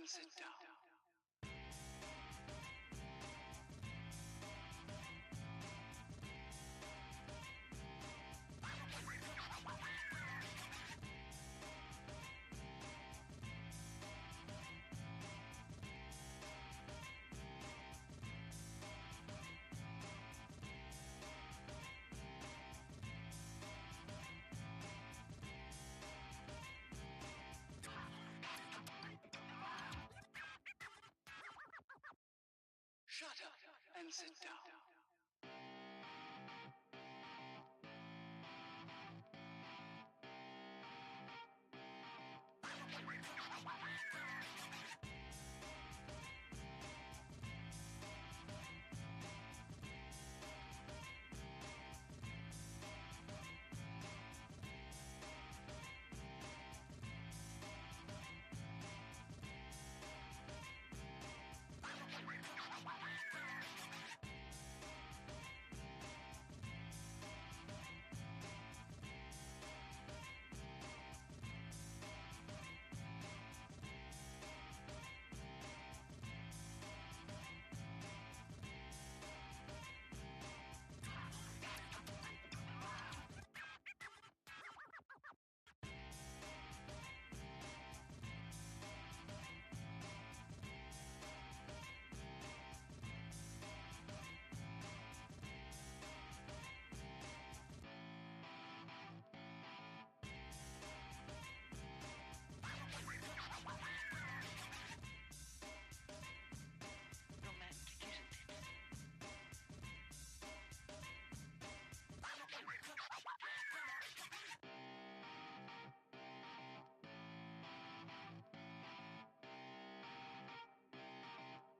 and sit down. Shut up and sit down.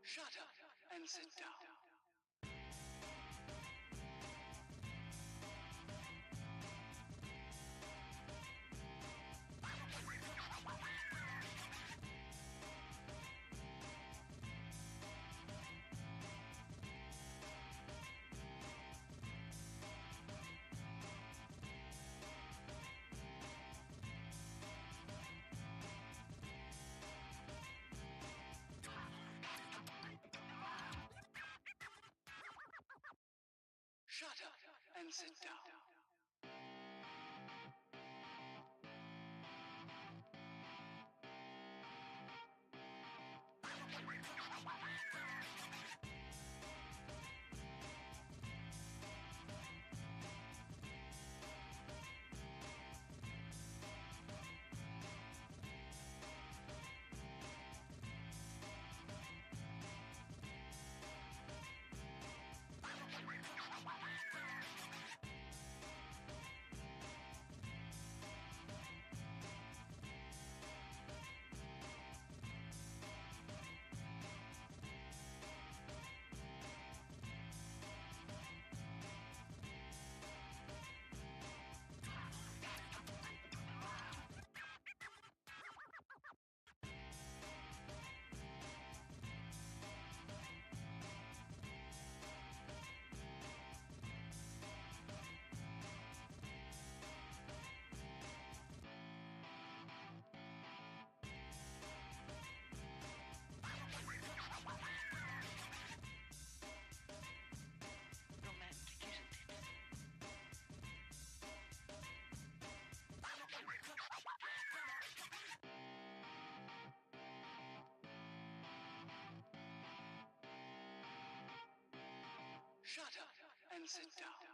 Shut up and sit down. Shut up and sit down. Shut up and sit down.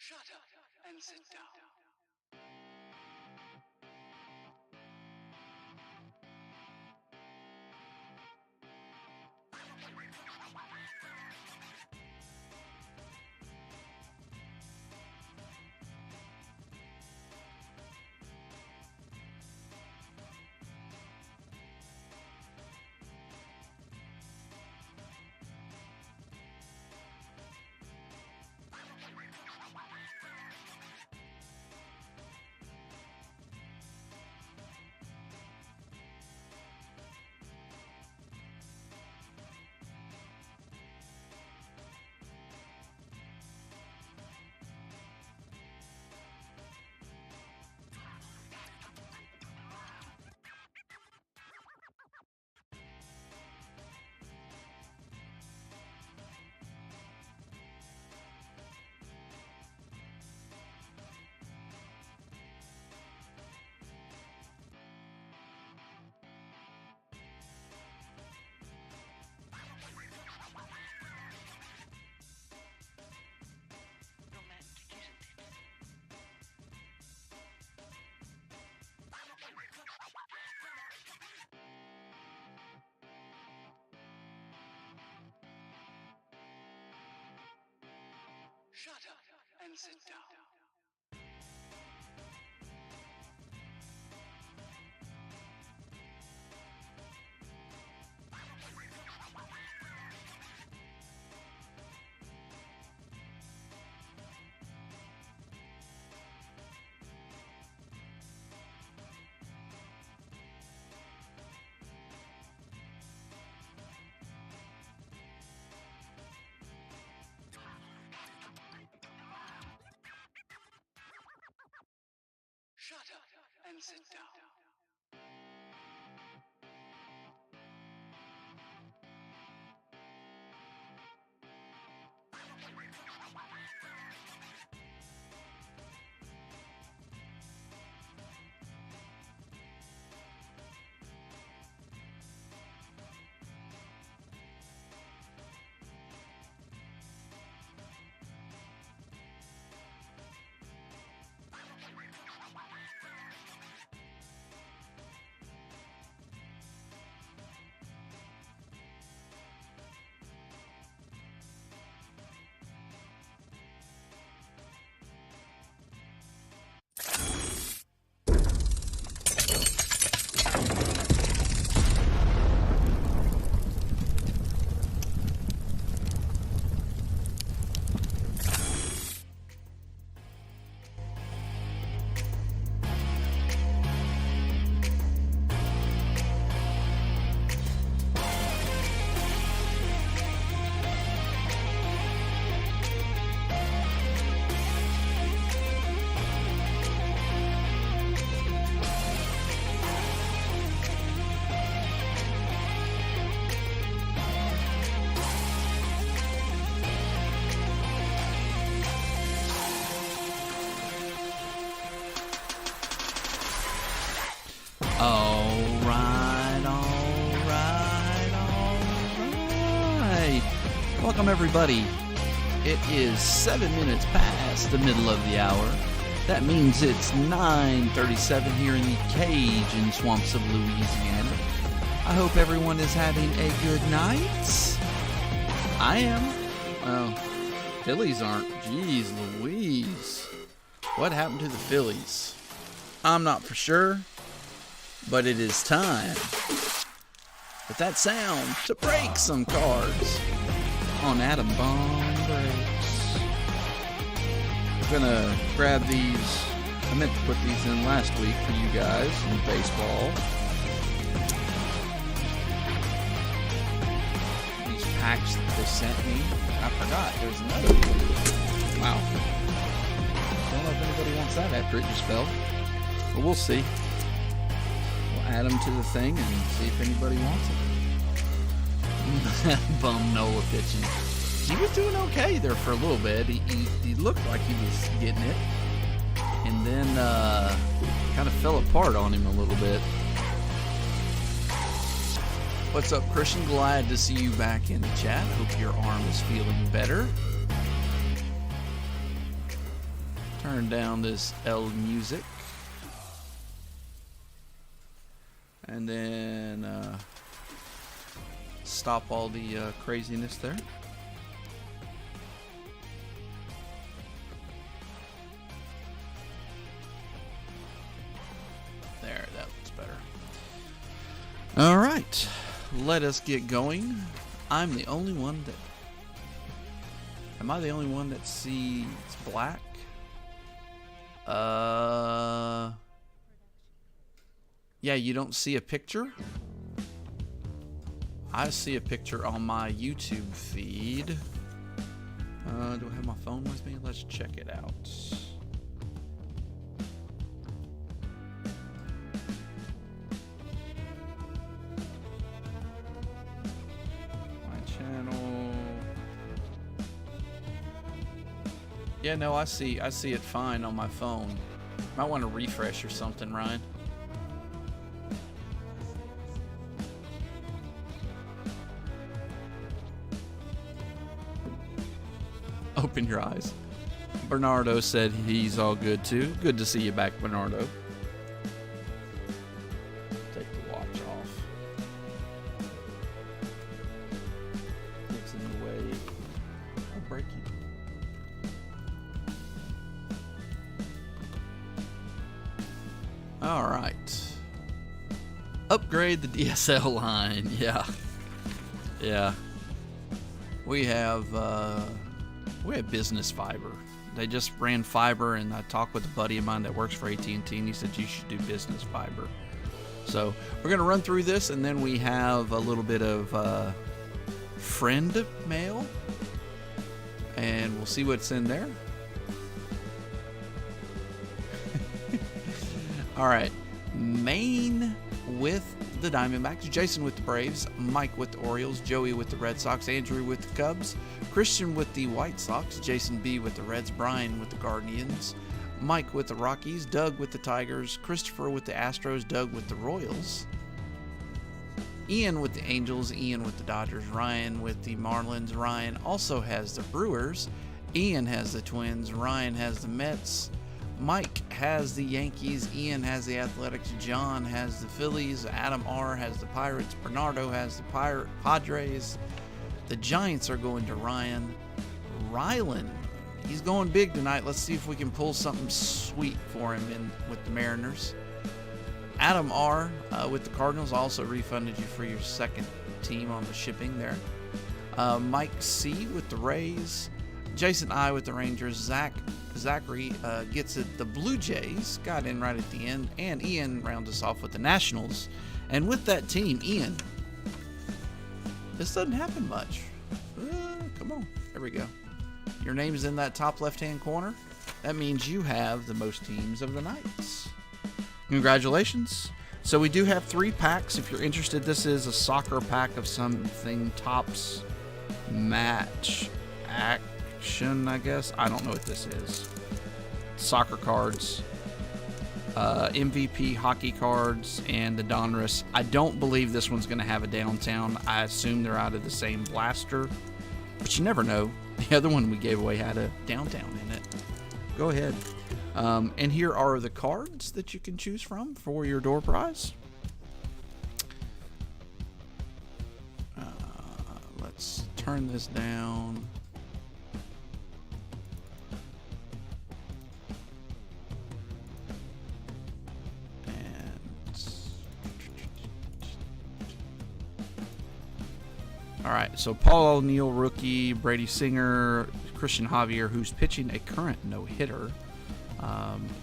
Shut up and sit down. Shut up and sit down. Shut up and sit down. Welcome everybody. It is 7 minutes past the middle of the hour. That means it's 9:37 here in the Cajun swamps of Louisiana. I hope everyone is having a good night. I am. Well, Phillies aren't. Jeez Louise. What happened to the Phillies? I'm not for sure, but it is time with that sound to break some cards on Atom Bomb Breaks. I'm gonna grab these. I meant to put these in last week for you guys in baseball. These packs that they sent me. I forgot there's another one. Wow. Don't know if anybody wants that after it just fell. But we'll see. We'll add them to the thing and see if anybody wants it. Bum Nola pitching. He was doing okay there for a little bit. He looked like he was getting it. And then kind of fell apart on him a little bit. What's up, Christian? Glad to see you back in the chat. Hope your arm is feeling better. Turn down this L music. And then stop all the craziness there. There, that looks better. All right, let us get going. I'm the only one that... Am I the only one that sees black? Yeah, you don't see a picture? I see a picture on my YouTube feed. Do I have my phone with me? Let's check it out. My channel. Yeah, no, I see it fine on my phone. Might want to refresh or something, Ryan. Open your eyes. Bernardo said he's all good too. Good to see you back, Bernardo. Take the watch off. It's in the way of breaking. All right. Upgrade the DSL line. Yeah. Yeah. We have business fiber. They just ran fiber, and I talked with a buddy of mine that works for AT&T, and he said you should do business fiber. So we're going to run through this, and then we have a little bit of friend mail, and we'll see what's in there. All right. Maine with the Diamondbacks, Jason with the Braves, Mike with the Orioles, Joey with the Red Sox, Andrew with the Cubs, Christian with the White Sox, Jason B with the Reds, Brian with the Guardians, Mike with the Rockies, Doug with the Tigers, Christopher with the Astros, Doug with the Royals, Ian with the Angels, Ian with the Dodgers, Ryan with the Marlins. Ryan also has the Brewers, Ian has the Twins, Ryan has the Mets, Mike has the Yankees, Ian has the Athletics, John has the Phillies, Adam R has the Pirates, Bernardo has the Padres. The Giants are going to Ryan. Rylan, he's going big tonight. Let's see if we can pull something sweet for him in with the Mariners. Adam R with the Cardinals, also refunded you for your second team on the shipping there. Mike C with the Rays. Jason I with the Rangers. Zachary gets it. The Blue Jays got in right at the end, and Ian rounds us off with the Nationals. And with that team, Ian, this doesn't happen much. Come on, there we go. Your name's in that top left-hand corner. That means you have the most teams of the nights. Congratulations. So we do have 3 packs. If you're interested, this is a soccer pack of something. Topps Match Action, I guess. I don't know what this is. Soccer cards, MVP hockey cards, and the Donruss. I don't believe this one's going to have a downtown. I assume they're out of the same blaster, but you never know. The other one we gave away had a downtown in it. Go ahead. And here are the cards that you can choose from for your door prize. Let's turn this down. All right, so Paul O'Neill, rookie, Brady Singer, Christian Javier, who's pitching a current no-hitter,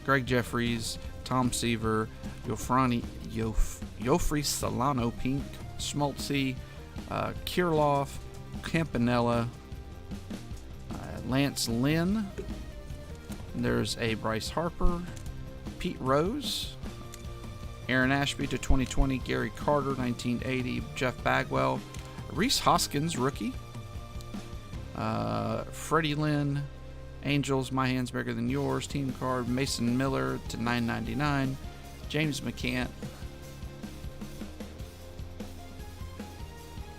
Greg Jeffries, Tom Seaver, Yofrey Solano, Pink, Schmaltzy, Kirilloff, Campanella, Lance Lynn. There's a Bryce Harper, Pete Rose, Aaron Ashby to 2020, Gary Carter, 1980, Jeff Bagwell, Reese Hoskins, rookie. Freddie Lynn, Angels, My Hand's Bigger Than Yours, team card, Mason Miller to 999, James McCann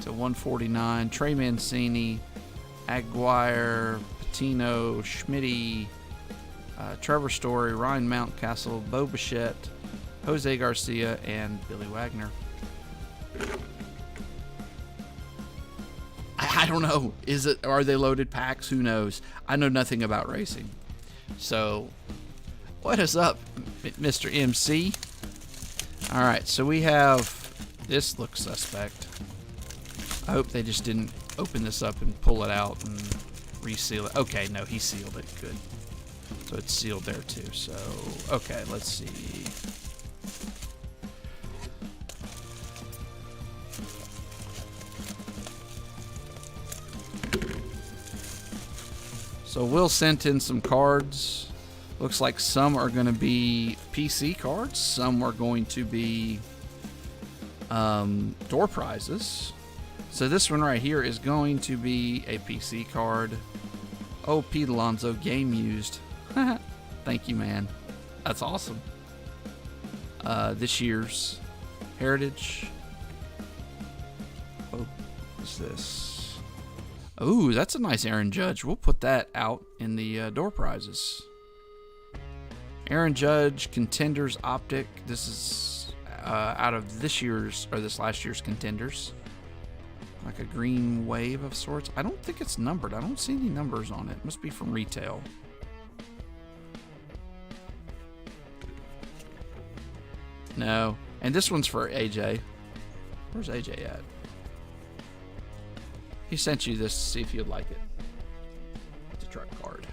to 149, Trey Mancini, Aguirre, Patino, Schmitty, Trevor Story, Ryan Mountcastle, Bo Bichette, Jose Garcia, and Billy Wagner. I don't know. Are they loaded packs? Who knows? I know nothing about racing. So, what is up, Mr. MC? All right, so we have, this looks suspect. I hope they just didn't open this up and pull it out and reseal it. Okay, no, he sealed it. Good. So it's sealed there too. So, okay, let's see. So Will sent in some cards. Looks like some are going to be PC cards. Some are going to be door prizes. So this one right here is going to be a PC card. Oh, Pete Alonso, game used. Thank you, man. That's awesome. This year's Heritage. Oh, what's this? Ooh, that's a nice Aaron Judge. We'll put that out in the door prizes. Aaron Judge, Contenders Optic. This is out of this year's or this last year's Contenders. Like a green wave of sorts. I don't think it's numbered. I don't see any numbers on it. Must be from retail. No. And this one's for AJ. Where's AJ at? He sent you this to see if you'd like it. It's a truck card.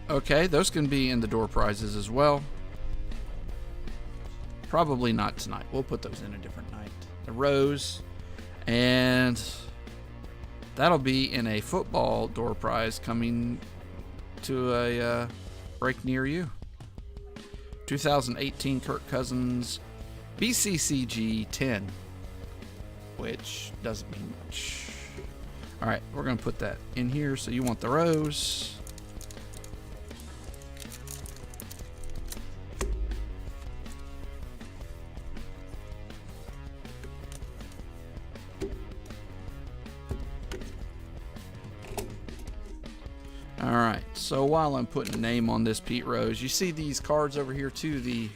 Okay, those can be in the door prizes as well. Probably not tonight. We'll put those in a different night. The rose. And that'll be in a football door prize coming to a break near you. 2018 Kirk Cousins BCCG 10, which doesn't mean much. All right, we're going to put that in here. So you want the rose. All right, so while I'm putting a name on this Pete Rose, you see these cards over here to the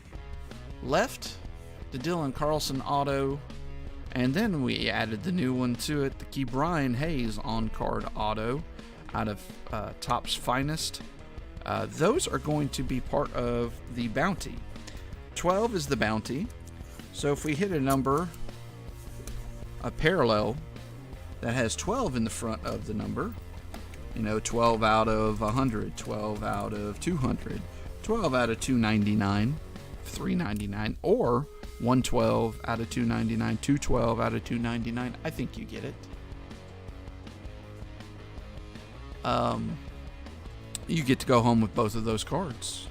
left, the Dylan Carlson auto, and then we added the new one to it, the Key Brian Hayes on-card auto out of Topps Finest. Those are going to be part of the bounty. 12 is the bounty, so if we hit a number, a parallel that has 12 in the front of the number, you know, 12 out of 100, 12 out of 200, 12 out of 299, 399, or 112 out of 299, 212 out of 299. I think you get it. You get to go home with both of those cards.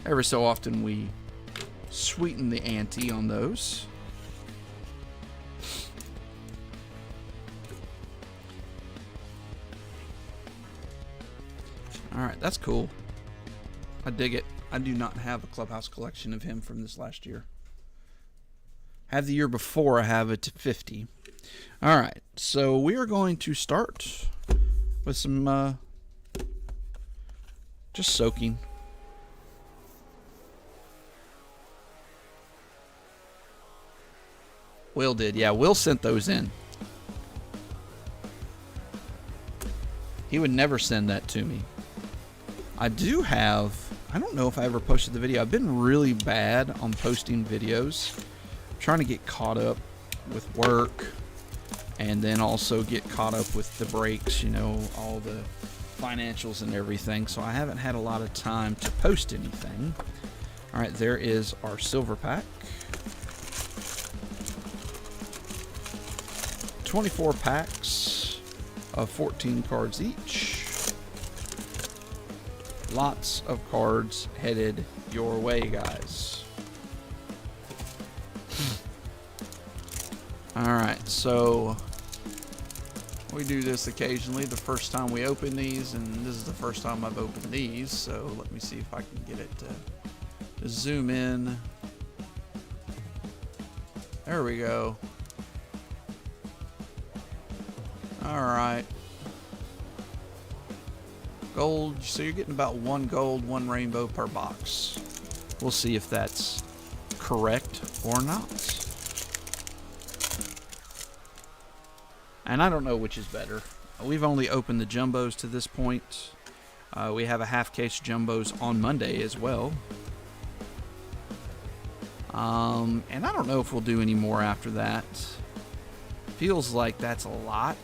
Every so often we sweeten the ante on those. Alright, that's cool. I dig it. I do not have a clubhouse collection of him from this last year. Have the year before, I have it to 50. Alright, so we are going to start with some just soaking. Will did. Yeah, Will sent those in. He would never send that to me. I do have, I don't know if I ever posted the video. I've been really bad on posting videos. I'm trying to get caught up with work and then also get caught up with the breaks, you know, all the financials and everything. So I haven't had a lot of time to post anything. All right, there is our silver pack. 24 packs of 14 cards each. Lots of cards headed your way, guys. Alright, so we do this occasionally. The first time we open these, and this is the first time I've opened these, so let me see if I can get it to zoom in. There we go. Alright. Gold, so you're getting about 1 gold, 1 rainbow per box. We'll see if that's correct or not. And I don't know which is better. We've only opened the jumbos to this point. We have a half case jumbos on Monday as well. And I don't know if we'll do any more after that. Feels like that's a lot.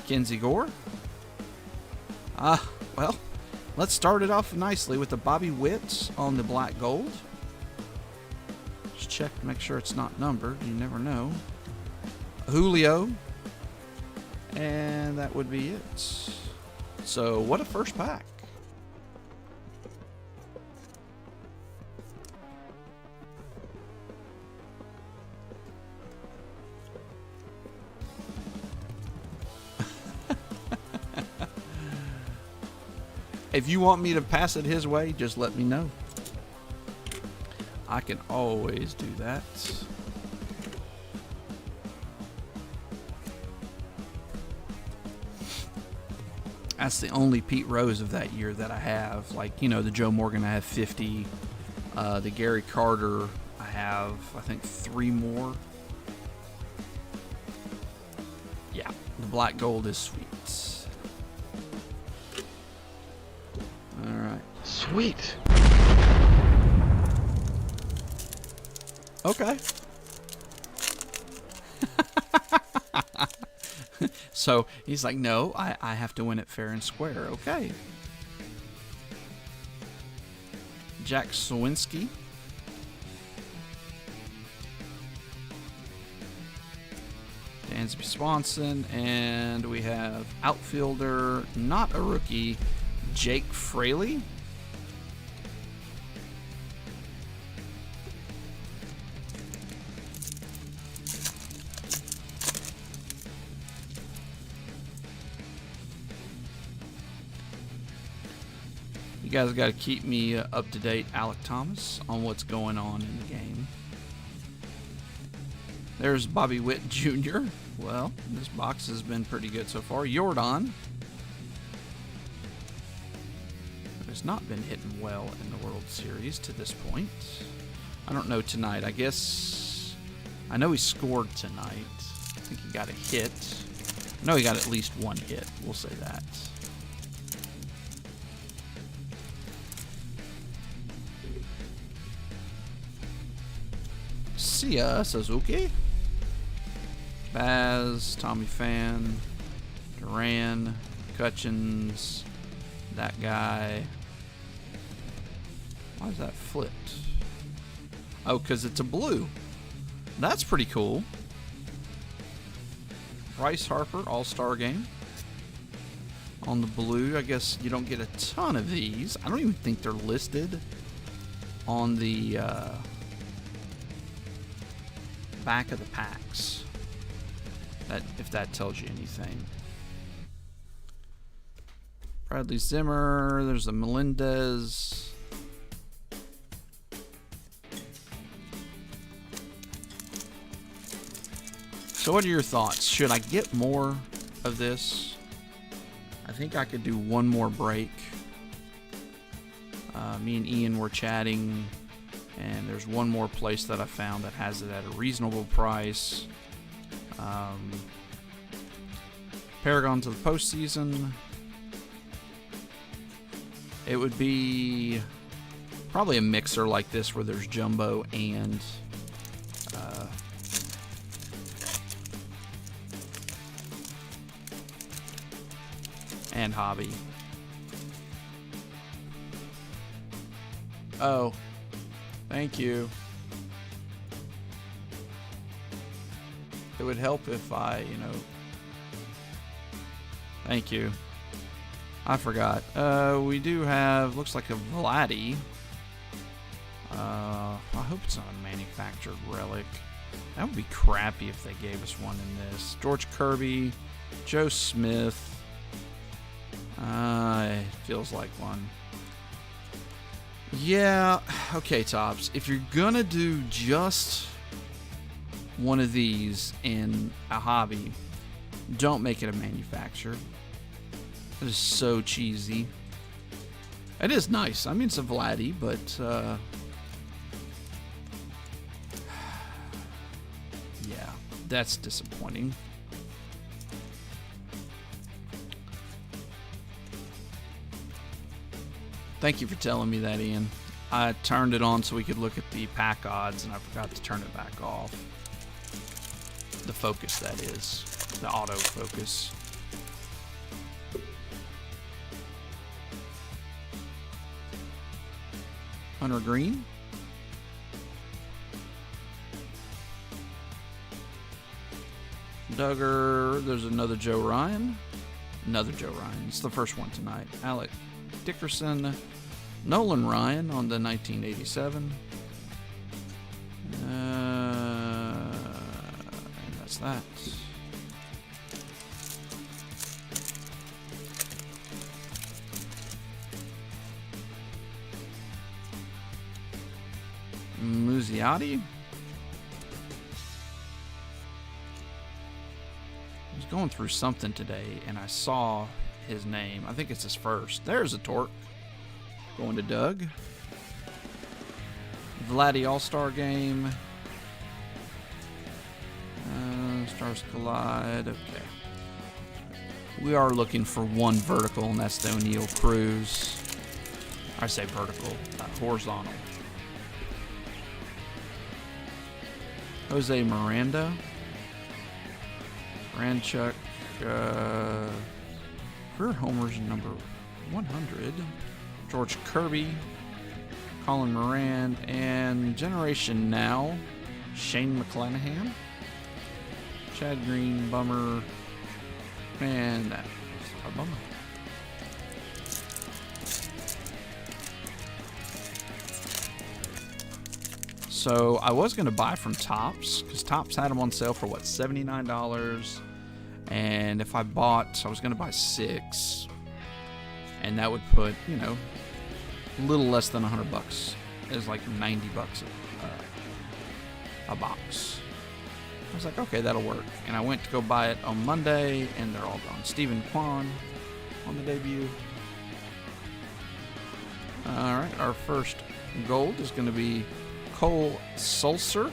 Kenzie Gore. Well, let's start it off nicely with the Bobby Witt on the black gold. Just check to make sure it's not numbered. You never know. Julio. And that would be it. So, what a first pack. If you want me to pass it his way, just let me know. I can always do that. That's the only Pete Rose of that year that I have. Like, you know, the Joe Morgan, I have 50. The Gary Carter, I have, I think, 3 more. Yeah, the black gold is sweet. Sweet. Okay. So he's like, no, I have to win it fair and square. Okay. Jack Sawinski. Dansby Swanson. And we have outfielder, not a rookie, Jake Fraley. You guys got to keep me up to date, Alec Thomas, on what's going on in the game. There's Bobby Witt Jr. Well, this box has been pretty good so far. Jordan has not been hitting well in the World Series to this point. I don't know tonight. I know he scored tonight. I think he got a hit. I know he got at least one hit. We'll say that. See ya, Suzuki. Baz, Tommy Pham, Duran, Cutchins, that guy. Why is that flipped? Oh, because it's a blue. That's pretty cool. Bryce Harper, All-Star Game. On the blue, I guess you don't get a ton of these. I don't even think they're listed on the back of the packs. If that tells you anything. Bradley Zimmer, there's a Melendez. So what are your thoughts? Should I get more of this? I think I could do one more break. Me and Ian were chatting, and there's one more place that I found that has it at a reasonable price. Paragon to the postseason. It would be probably a mixer like this where there's jumbo and hobby. Oh, thank you. It would help if I, thank you. I forgot. We do have, looks like a Vladdy. I hope it's not a manufactured relic. That would be crappy if they gave us one in this. George Kirby, Joe Smith. It feels like one. Yeah, okay, Tops. If you're gonna do just one of these in a hobby, don't make it a manufacturer. That is so cheesy. It is nice. I mean, it's a Vladdy, but yeah, that's disappointing. Thank you for telling me that, Ian. I turned it on so we could look at the pack odds, and I forgot to turn it back off. The focus, that is. The autofocus. Hunter Green. Duggar. There's another Joe Ryan. Another Joe Ryan. It's the first one tonight. Alec Dickerson. Nolan Ryan on the 1987. And that's that. Muzziotti. I was going through something today and I saw his name. I think it's his first. There's a Torque. Going to Doug. Vladdy All-Star Game. Stars Collide. Okay. We are looking for one vertical, and that's the O'Neill Cruz. I say vertical, horizontal. Jose Miranda. Ranchuk. Career homers number 100. George Kirby. Colin Moran. And Generation Now. Shane McClanahan. Chad Green. Bummer. And that's a bummer. So I was going to buy from Topps because Topps had them on sale for what, $79. And if I bought, I was going to buy 6, and that would put, you know, a little less than $100. It's like $90 a box. I was like, okay, that'll work. And I went to go buy it on Monday, and they're all gone. Stephen Kwan on the debut. All right, our first gold is going to be Cole Sulphur.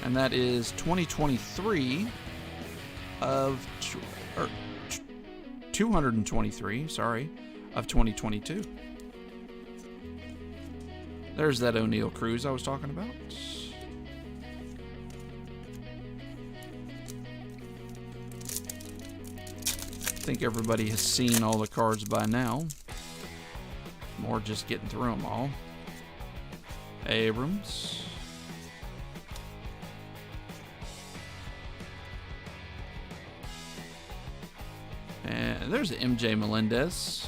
And that is 2023 of 223, sorry, of 2022. There's that O'Neal Cruz I was talking about. I think everybody has seen all the cards by now. More just getting through them all. Abrams. And there's MJ Melendez.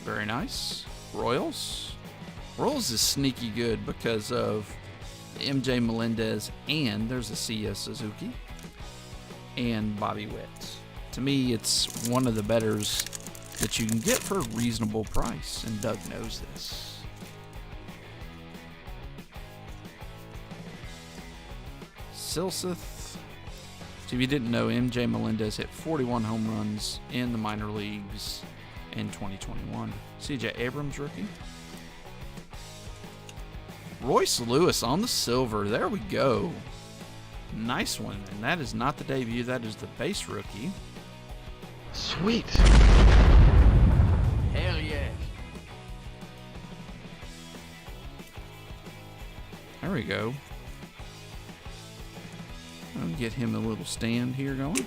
Very nice. Royals. Royals is sneaky good because of MJ Melendez, and there's a Sia Suzuki and Bobby Witt. To me, it's one of the betters that you can get for a reasonable price, and Doug knows this. Silseth. So if you didn't know, MJ Melendez hit 41 home runs in the minor leagues in 2021. CJ Abrams rookie. Royce Lewis on the silver. There we go. Nice one. And that is not the debut. That is the base rookie. Sweet. Hell yeah. There we go. I'll get him a little stand here going.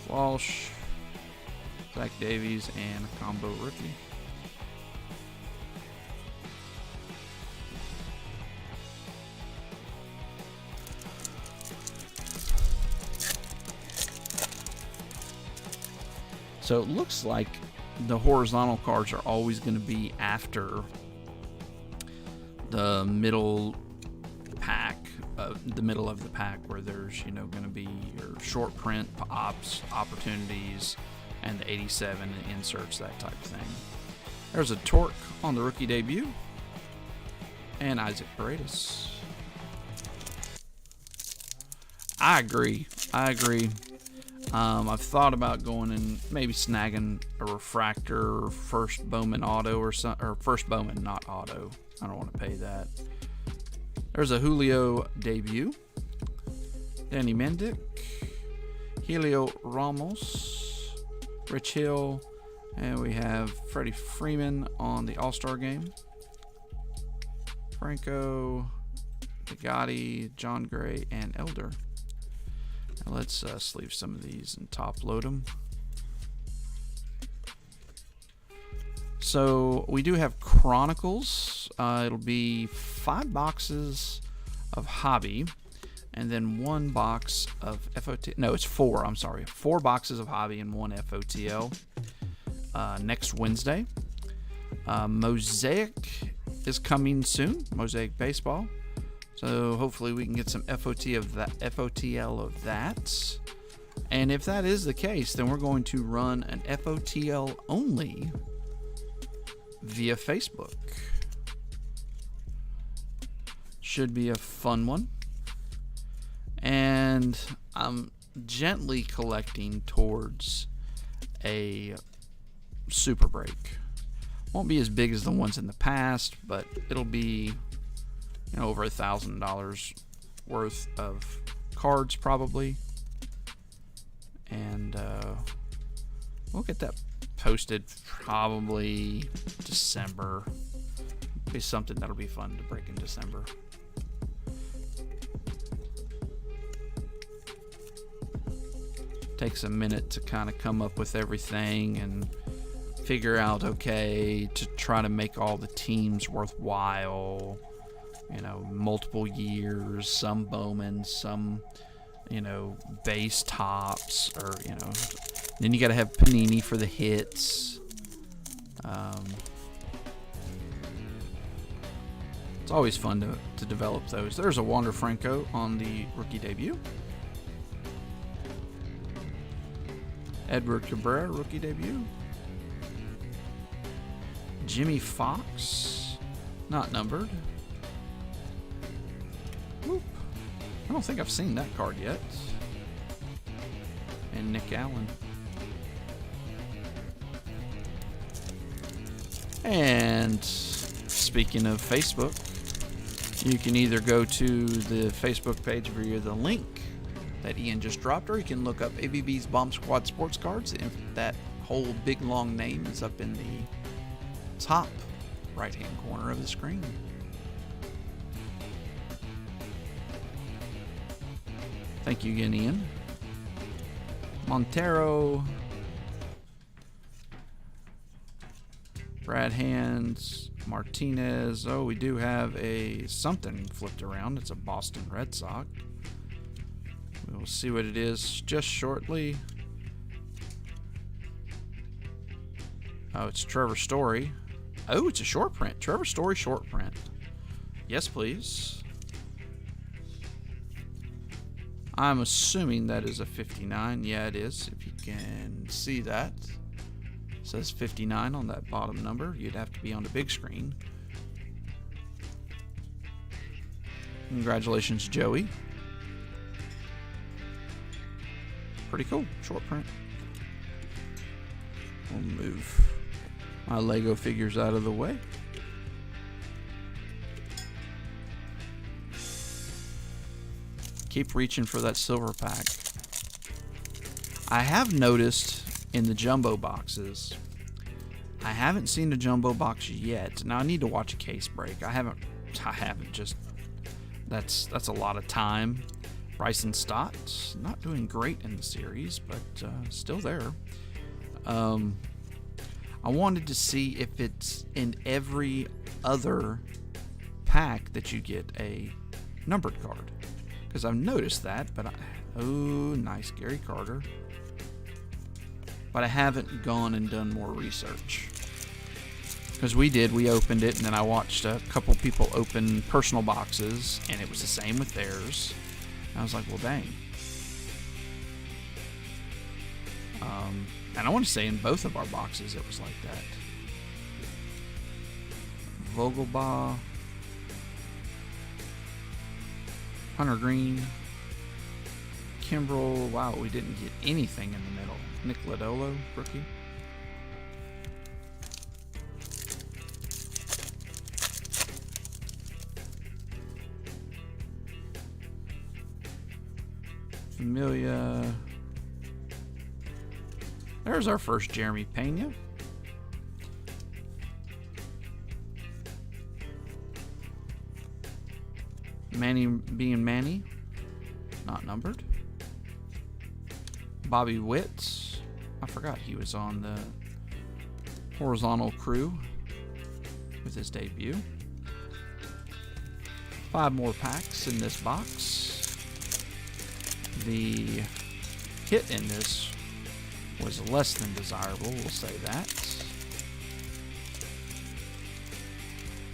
Walsh, Zach Davies, and a combo rookie. So it looks like the horizontal cards are always going to be after the middle pack, the middle of the pack, where there's, you know, going to be your short print ops, opportunities, and the 87 inserts, that type of thing. There's a Torque on the rookie debut, and Isaac Paredes. I agree. I've thought about going and maybe snagging a refractor or first Bowman auto or first Bowman, not auto. I don't want to pay that. There's a Julio debut. Danny Mendick. Helio Ramos. Rich Hill. And we have Freddie Freeman on the All-Star game. Franco, Bugatti, John Gray, and Elder. Now let's sleeve some of these and top load them. So we do have Chronicles. It'll be 5 boxes of Hobby, and then 1 box of FOT. No, it's 4. I'm sorry, 4 boxes of Hobby and 1 FOTL. Next Wednesday. Mosaic is coming soon. Mosaic Baseball. So hopefully we can get some FOTL of that. And if that is the case, then we're going to run an FOTL only via Facebook. Should be a fun one. And I'm gently collecting towards a super break. Won't be as big as the ones in the past, but it'll be, you know, over $1,000 worth of cards probably. And we'll get that posted probably December. Be something that'll be fun to break in December. Takes a minute to kind of come up with everything and figure out, okay, to try to make all the teams worthwhile. You know, multiple years, some Bowman, some, you know, base tops, or, you know, then you got to have Panini for the hits. It's always fun to develop those. There's a Wander Franco on the rookie debut. Edward Cabrera, rookie debut. Jimmy Fox, not numbered. Whoop. I don't think I've seen that card yet. And Nick Allen. And speaking of Facebook, you can either go to the Facebook page via the link that Ian just dropped, or you can look up ABB's Bomb Squad Sports Cards. And that whole big long name is up in the top right-hand corner of the screen. Thank you again, Ian. Montero. Brad Hands. Martinez. Oh, we do have a something flipped around. It's a Boston Red Sox. We'll see what it is just shortly. Oh, it's Trevor Story. Oh, it's a short print. Trevor Story short print. Yes, please. I'm assuming that is a 59. Yeah, it is. If you can see that. It says 59 on that bottom number. You'd have to be on the big screen. Congratulations, Joey. Pretty cool. Short print. We'll move my Lego figures out of the way. Keep reaching for that silver pack. I have noticed in the jumbo boxes, I haven't seen a jumbo box yet. Now I need to watch a case break. I haven't just, that's a lot of time. Bryson Stott, not doing great in the series, but still there. I wanted to see if it's in every other pack that you get a numbered card, because I've noticed that, but oh, nice, Gary Carter. But I haven't gone and done more research, because we opened it, and then I watched a couple people open personal boxes, and it was the same with theirs. I was like, well, dang. And I want to say in both of our boxes it was like that. Vogelbaugh, Hunter Green, Kimbrel. Wow, we didn't get anything in the middle. Nick Lodolo, rookie. Familia. There's our first Jeremy Pena. Manny being Manny, not numbered. Bobby Witt. I forgot he was on the horizontal crew with his debut. 5 more packs in this box. The hit in this was less than desirable, we'll say that.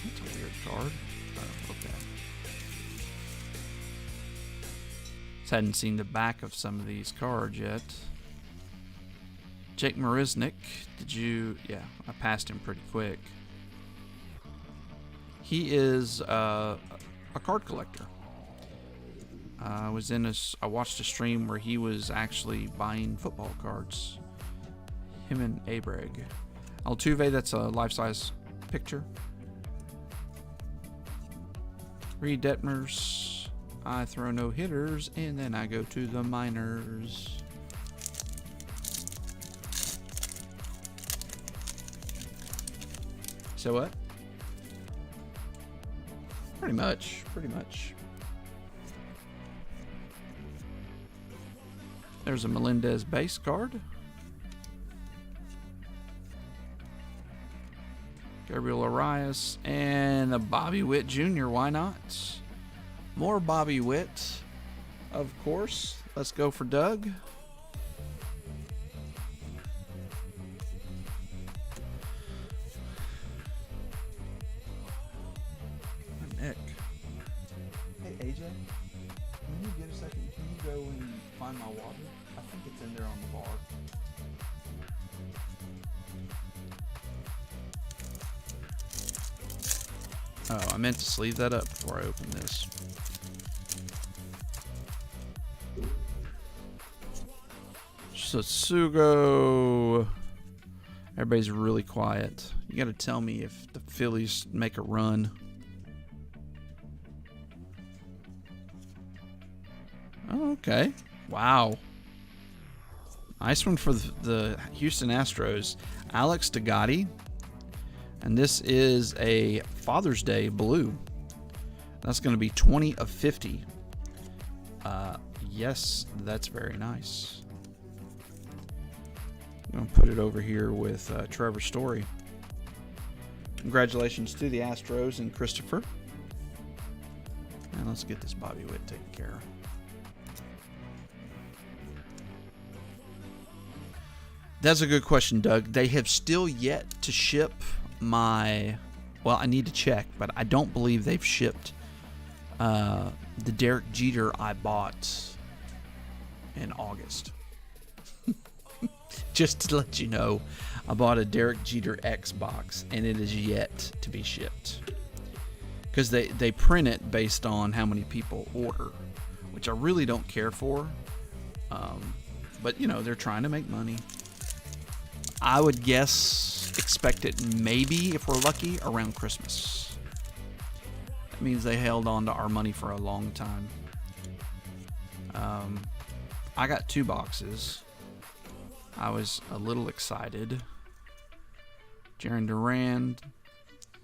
That's a weird card. Oh, okay. Just hadn't seen the back of some of these cards yet. Jake Marisnik, did you... Yeah, I passed him pretty quick. He is a card collector. I watched a stream where he was actually buying football cards. Him and Abreg. Altuve, that's a life-size picture. Reed Detmers. I throw no hitters, and then I go to the minors. Say what? Pretty much. Pretty much. There's a Melendez base card. Gabriel Arias and a Bobby Witt Jr. Why not? More Bobby Witt, of course. Let's go for Doug. My neck. Hey AJ, when you get a second, can you go and find my water? I think it's in there on the bar. Oh, I meant to sleeve that up before I open this. Satsugo. Everybody's really quiet. You got to tell me if the Phillies make a run. Oh, okay. Wow. Nice one for the Houston Astros. Alex DeGotti. And this is a Father's Day blue. That's going to be 20 of 50. Yes, that's very nice. I'm going to put it over here with Trevor Story. Congratulations to the Astros and Christopher. And let's get this Bobby Witt taken care of. That's a good question, Doug. They have still yet to ship my... Well, I need to check, but I don't believe they've shipped the Derek Jeter I bought in August. Just to let you know, I bought a Derek Jeter X box, and it is yet to be shipped. Because they print it based on how many people order, which I really don't care for. But, you know, they're trying to make money. I would guess, expect it maybe, if we're lucky, around Christmas. That means they held on to our money for a long time. I got 2 boxes. I was a little excited. Jaron Durand.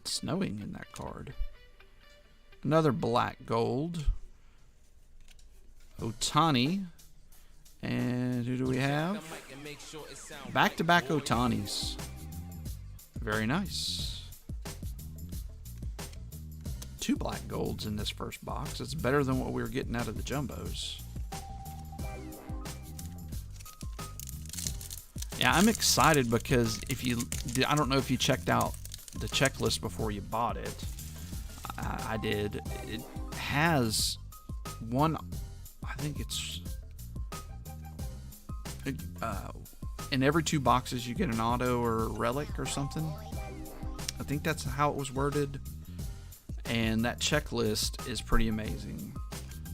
It's snowing in that card. Another black gold. Ohtani. And who do we have? Back-to-back Ohtanis. Very nice. 2 black golds in this first box. It's better than what we were getting out of the jumbos. Yeah, I'm excited because I don't know if you checked out the checklist before you bought it. I did. It has one, I think it's, in every 2 boxes you get an auto or relic or something. I think that's how it was worded. And that checklist is pretty amazing.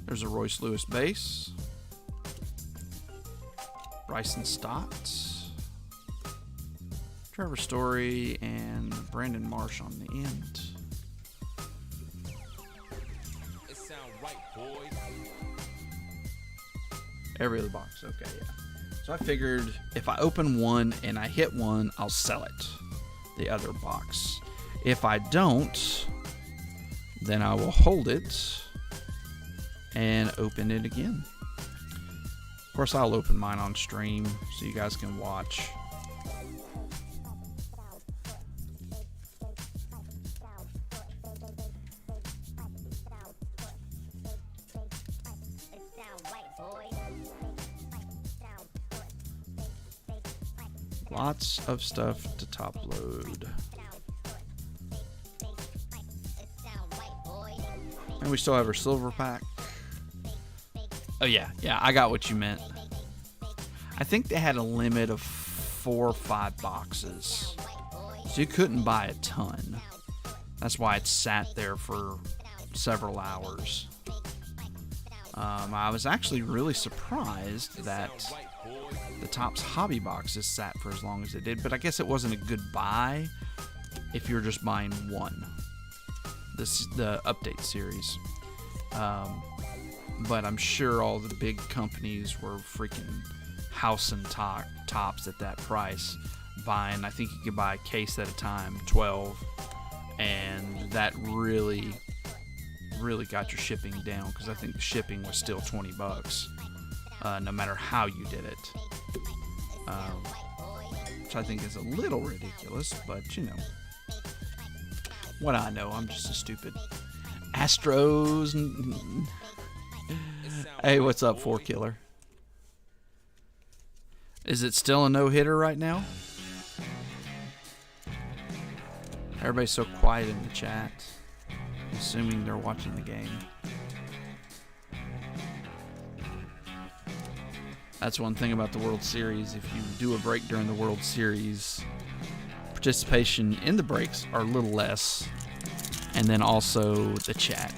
There's a Royce Lewis base. Bryson Stott. Trevor Story and Brandon Marsh on the end. It sound right, boys. Every other box, okay, yeah. So I figured if I open one and I hit one, I'll sell it, the other box. If I don't, then I will hold it and open it again. Of course, I'll open mine on stream so you guys can watch. Lots of stuff to top load. And we still have our silver pack. Oh yeah, I got what you meant. I think they had a limit of 4 or 5 boxes. So you couldn't buy a ton. That's why it sat there for several hours. I was actually really surprised that the Topps hobby boxes sat for as long as it did, but I guess it wasn't a good buy if you're just buying one. This is the update series. But I'm sure all the big companies were freaking housing Topps at that price, buying, I think you could buy a case at a time, 12. and that really got your shipping down, because I think the shipping was still $20, no matter how you did it. Which I think is a little ridiculous, but you know, what I know, I'm just a stupid Astros. Hey, what's up, 4Killer? Is it still a no-hitter right now? Everybody's so quiet in the chat, assuming they're watching the game. That's one thing about the World Series. If you do a break during the World Series, participation in the breaks are a little less. And then also the chat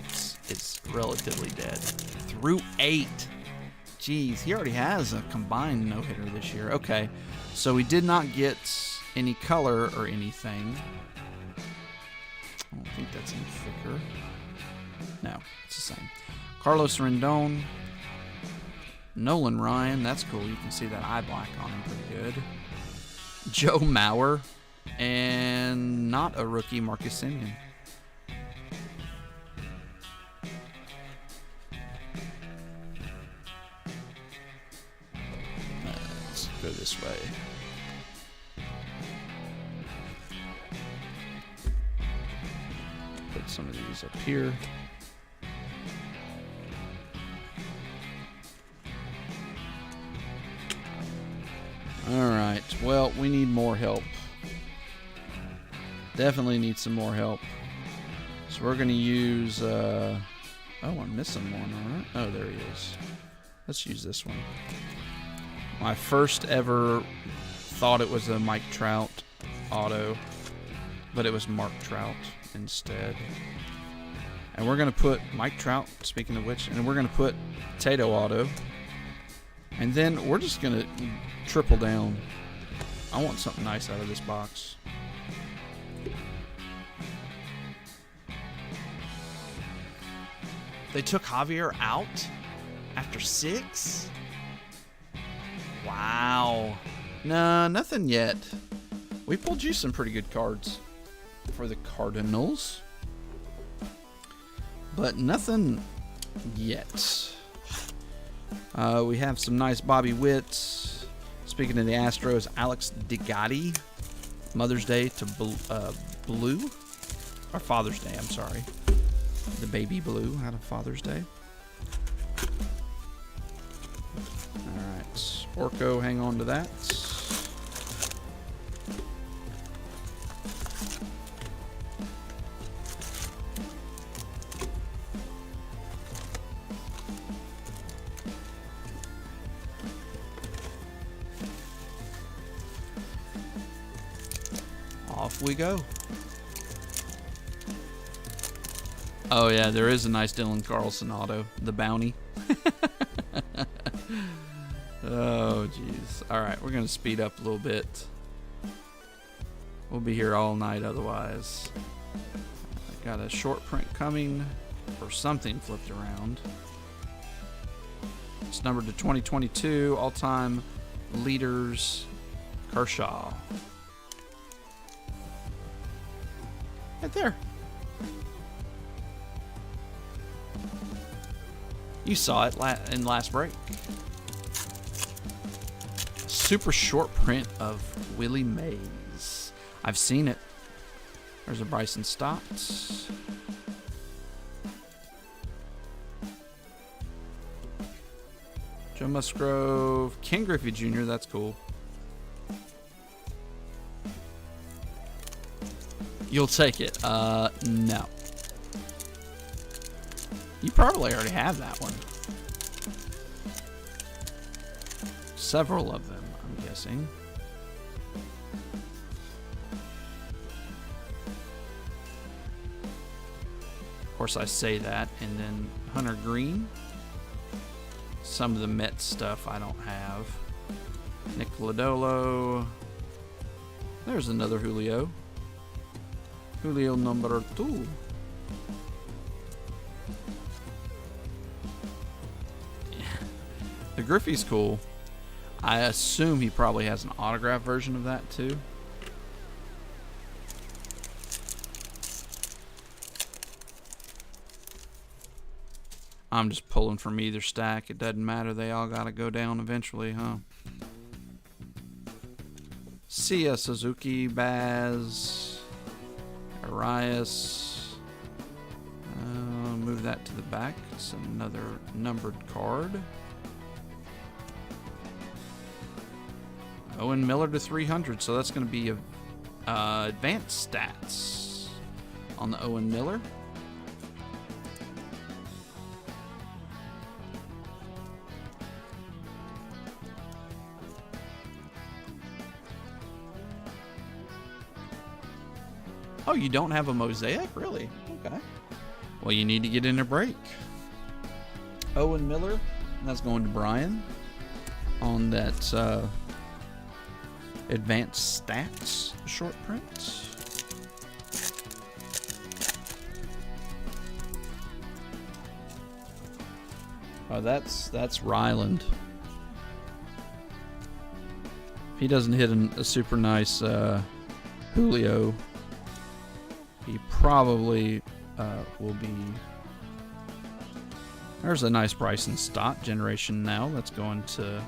is relatively dead. Through 8. Jeez, he already has a combined no-hitter this year. Okay, so we did not get any color or anything. I don't think that's any thicker. No, it's the same. Carlos Rendon. Nolan Ryan, that's cool. You can see that eye black on him pretty good. Joe Mauer. And not a rookie, Marcus Semien. Let's go this way. Put some of these up here. Alright, well, we need more help. Definitely need some more help. So we're going to use... oh, I'm missing one, alright. Oh, there he is. Let's use this one. My first ever thought it was a Mike Trout auto, but it was Mark Trout instead. And we're going to put Mike Trout, speaking of which, and we're going to put Tato auto. And then we're just going to triple down. I want something nice out of this box. They took Javier out after 6? Wow. Nah, nothing yet. We pulled you some pretty good cards for the Cardinals, but nothing yet. We have some nice Bobby Witts. Speaking of the Astros, Alex DeGotti. Mother's Day to Blue. Or Father's Day, I'm sorry. The baby Blue had a Father's Day. Alright. Orco, hang on to that. Off we go. Oh yeah, there is a nice Dylan Carlson auto, the bounty. Oh jeez. Alright, we're going to speed up a little bit. We'll be here all night otherwise. I got a short print coming for something flipped around. It's numbered to 2022, all-time leaders, Kershaw. Right there. You saw it in last break. Super short print of Willie Mays. I've seen it. There's a Bryson Stott. Joe Musgrove. Ken Griffey Jr. That's cool. You'll take it. No. You probably already have that one. Several of them, I'm guessing. Of course, I say that, and then Hunter Green. Some of the Mets stuff I don't have. Nick Lodolo. There's another Julio. Julio number 2. The Griffey's cool. I assume he probably has an autograph version of that too. I'm just pulling from either stack. It doesn't matter. They all got to go down eventually, huh? Sia, Suzuki, Baz, Arias. Move that to the back. It's another numbered card. Owen Miller to 300, so that's going to be advanced stats on the Owen Miller. Oh, you don't have a mosaic? Really? Okay. Well, you need to get in a break. Owen Miller, that's going to Brian on that advanced stats short print. Oh, that's Ryland. He doesn't hit a super nice Julio. He probably will be. There's a nice Bryson Stott generation now. That's going to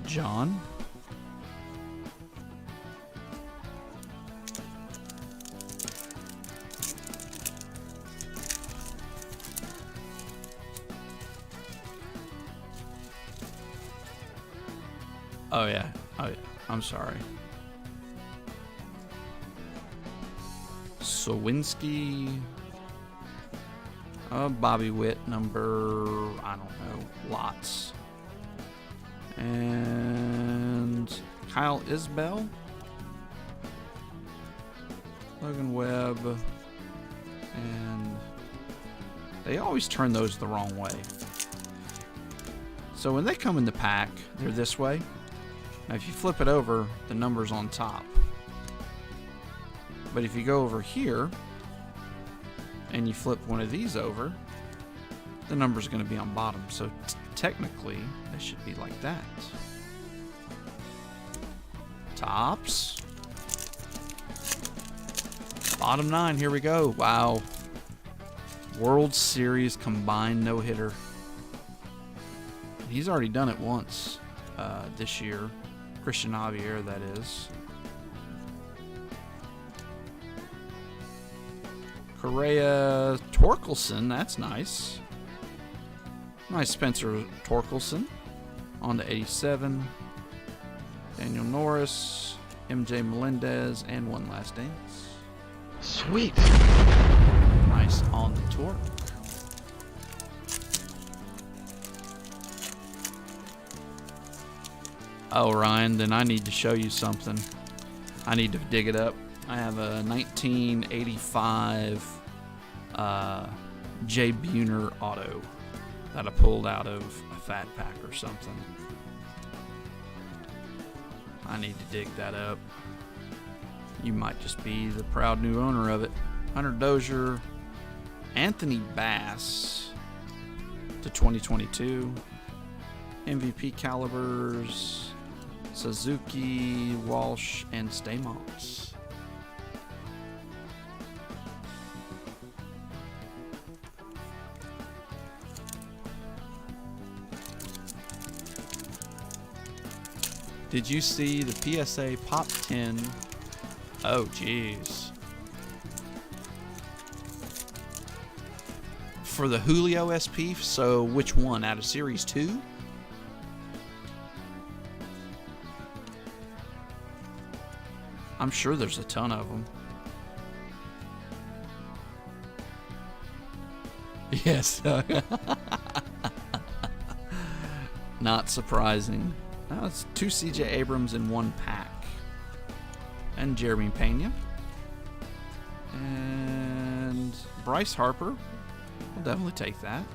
John. Oh yeah. I'm sorry. Sowinski. Bobby Witt, number, I don't know, lots. And Kyle Isbell. Logan Webb. And they always turn those the wrong way. So when they come in the pack, they're this way. Now if you flip it over, the number's on top. But if you go over here, and you flip one of these over, the number's going to be on bottom. So technically, they should be like that. Tops. Bottom 9, here we go. Wow. World Series combined no-hitter. He's already done it once this year. Christian Javier, that is. Correa Torkelson, that's nice. Nice Spencer Torkelson on the 87. Daniel Norris, MJ Melendez, and one last dance. Sweet. Nice on the torque. Oh, Ryan, then I need to show you something. I need to dig it up. I have a 1985 Jay Buhner auto that I pulled out of a Fat Pack or something. I need to dig that up. You might just be the proud new owner of it. Hunter Dozier, Anthony Bass to 2022. MVP calibers, Suzuki, Walsh, and Stamos. Did you see the PSA Pop 10? Oh, geez. For the Julio SP, so which one? Out of Series 2? I'm sure there's a ton of them. Yes. Not surprising. Now it's 2 CJ Abrams in 1 pack. And Jeremy Pena. And Bryce Harper. We'll definitely take that.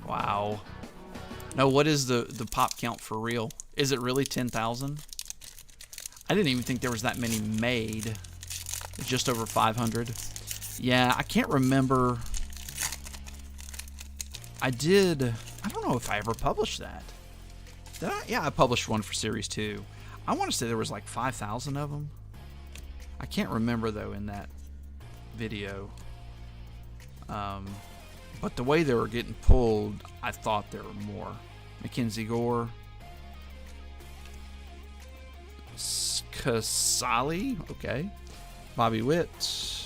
Wow. No, what is the pop count for real? Is it really 10,000? I didn't even think there was that many made. Just over 500. Yeah, I can't remember. I don't know if I ever published that. Did I? Yeah, I published one for Series 2. I want to say there was like 5,000 of them. I can't remember, though, in that video. But the way they were getting pulled, I thought there were more. Mackenzie Gore. Casali, okay. Bobby Witt.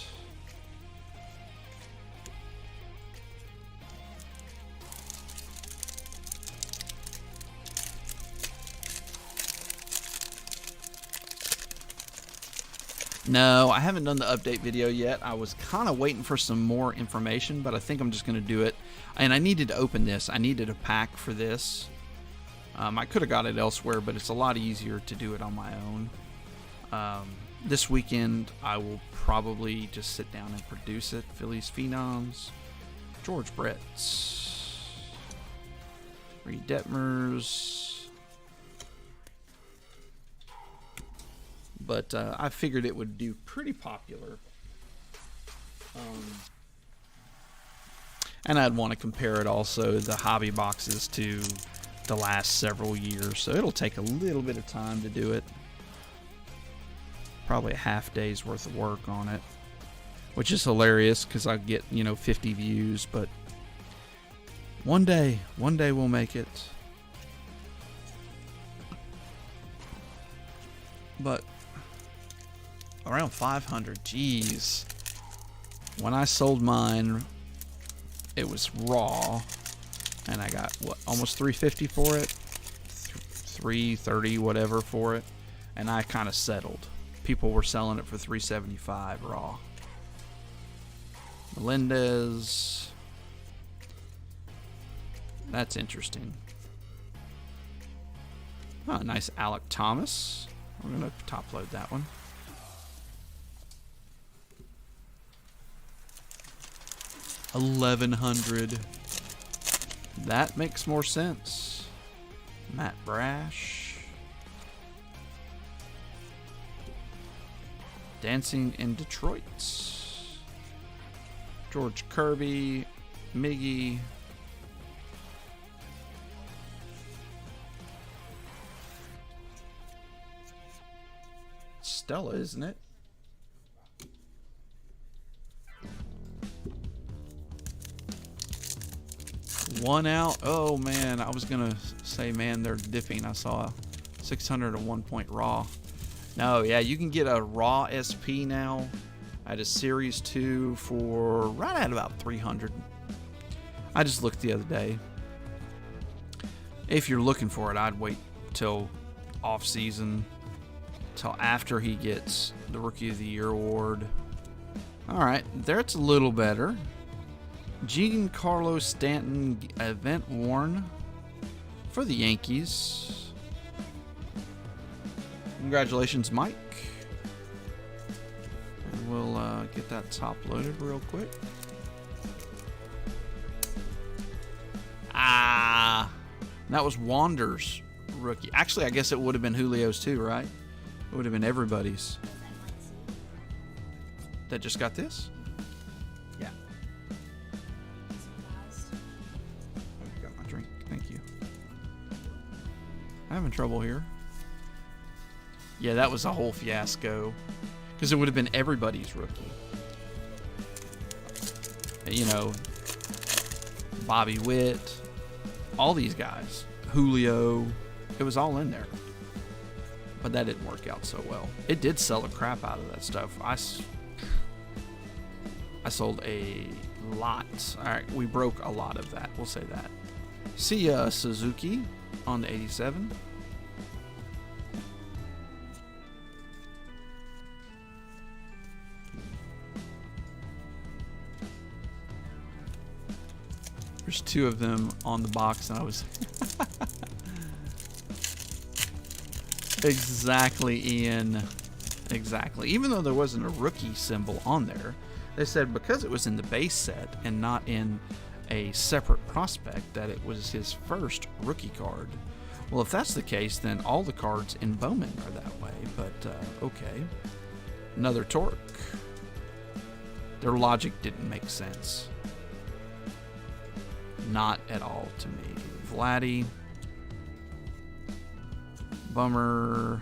No, I haven't done the update video yet. I was kind of waiting for some more information, but I think I'm just going to do it. And I needed to open this. I needed a pack for this. I could have got it elsewhere, but it's a lot easier to do it on my own. This weekend, I will probably just sit down and produce it. Phillies Phenoms. George Brett. Reed Detmers. But I figured it would do pretty popular. And I'd want to compare it also, the hobby boxes, to the last several years. So it'll take a little bit of time to do it. Probably a half day's worth of work on it. Which is hilarious because I get, 50 views. But one day we'll make it. But around 500, jeez. When I sold mine, it was raw, and I got almost $350 for it, $330 whatever for it, and I kind of settled. People were selling it for $375 raw. Melendez, that's interesting. Oh, nice Alec Thomas. We're gonna top load that one. $1,100. That makes more sense. Matt Brash. Dancing in Detroit. George Kirby. Miggy. Stella, isn't it? One out. Oh man, I was gonna say, man, they're dipping. I saw 600 at 1 point raw. No, yeah, you can get a raw SP now at a Series 2 for right at about 300. I just looked the other day. If you're looking for it, I'd wait till off season, till after he gets the Rookie of the Year award. All right, there it's a little better. Giancarlo Stanton, event worn for the Yankees. Congratulations, Mike. And we'll get that top loaded real quick. That was Wander's rookie. Actually, I guess it would have been Julio's too, right? It would have been everybody's. That just got this? Yeah. I got my drink. Thank you. I'm having trouble here. Yeah, that was a whole fiasco. Because it would have been everybody's rookie. Bobby Witt. All these guys. Julio. It was all in there. But that didn't work out so well. It did sell the crap out of that stuff. I sold a lot. All right, we broke a lot of that. We'll say that. See ya, Suzuki on the 87. There's two of them on the box, and I was exactly, Ian. Exactly. Even though there wasn't a rookie symbol on there, they said because it was in the base set and not in a separate prospect that it was his first rookie card. Well, if that's the case, then all the cards in Bowman are that way. But, okay. Another Torque. Their logic didn't make sense. Not at all to me. Vladdy. Bummer.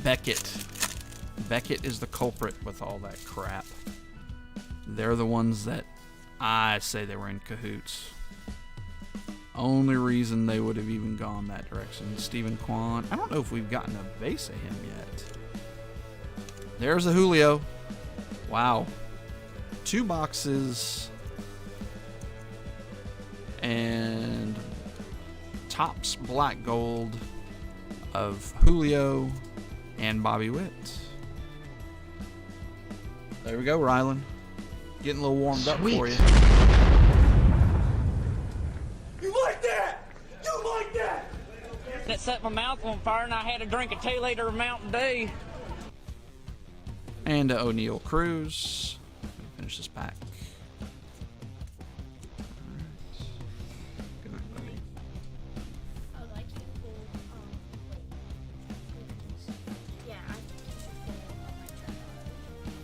Beckett. Beckett is the culprit with all that crap. They're the ones that I say they were in cahoots. Only reason they would have even gone that direction. Stephen Kwan. I don't know if we've gotten a base of him yet. There's a Julio. Wow. 2 boxes. And Topps black gold of Julio and Bobby Witt. There we go, Rylan. Getting a little warmed up for you. You like that? You like that? That set my mouth on fire and I had to drink a 2-liter of Mountain Dew. And O'Neal Cruz. Finish this pack. Good night, buddy. I would like you to pull, yeah, I think you should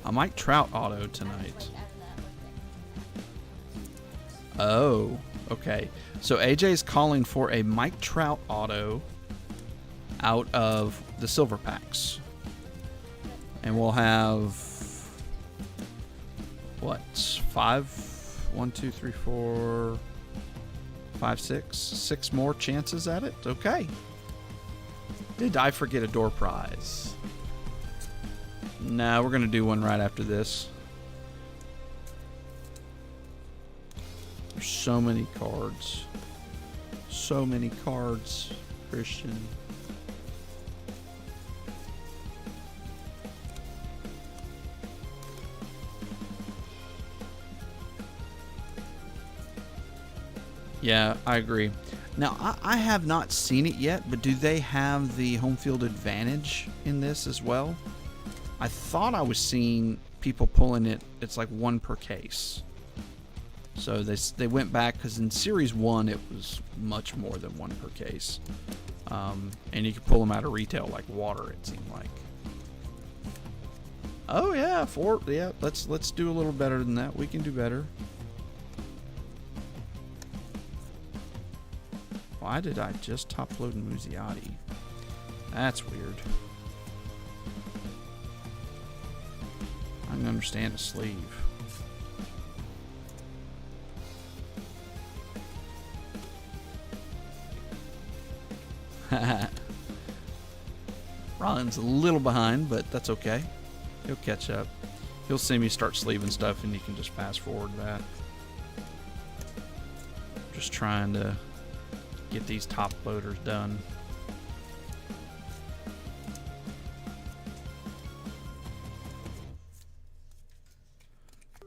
pull A Mike Trout auto tonight. like out of that Oh, okay. So AJ's calling for a Mike Trout auto out of the silver packs. And we'll have what? 5? 1, 2, 3, 4, 5, 6. 6 more chances at it? Okay. Did I forget a door prize? Nah, we're gonna do one right after this. There's so many cards. So many cards, Christian. Yeah, I agree. Now, I have not seen it yet, but do they have the home field advantage in this as well? I thought I was seeing people pulling it. It's like 1 per case. So they went back because in Series 1 it was much more than 1 per case. And you could pull them out of retail like water, it seemed like. Oh yeah, 4. Yeah, let's do a little better than that. We can do better. Why did I just top load Muzziotti? That's weird. I can understand a sleeve. Ron's a little behind, but that's okay. He'll catch up. He'll see me start sleeving stuff and you can just fast forward that. Just trying to get these top loaders done.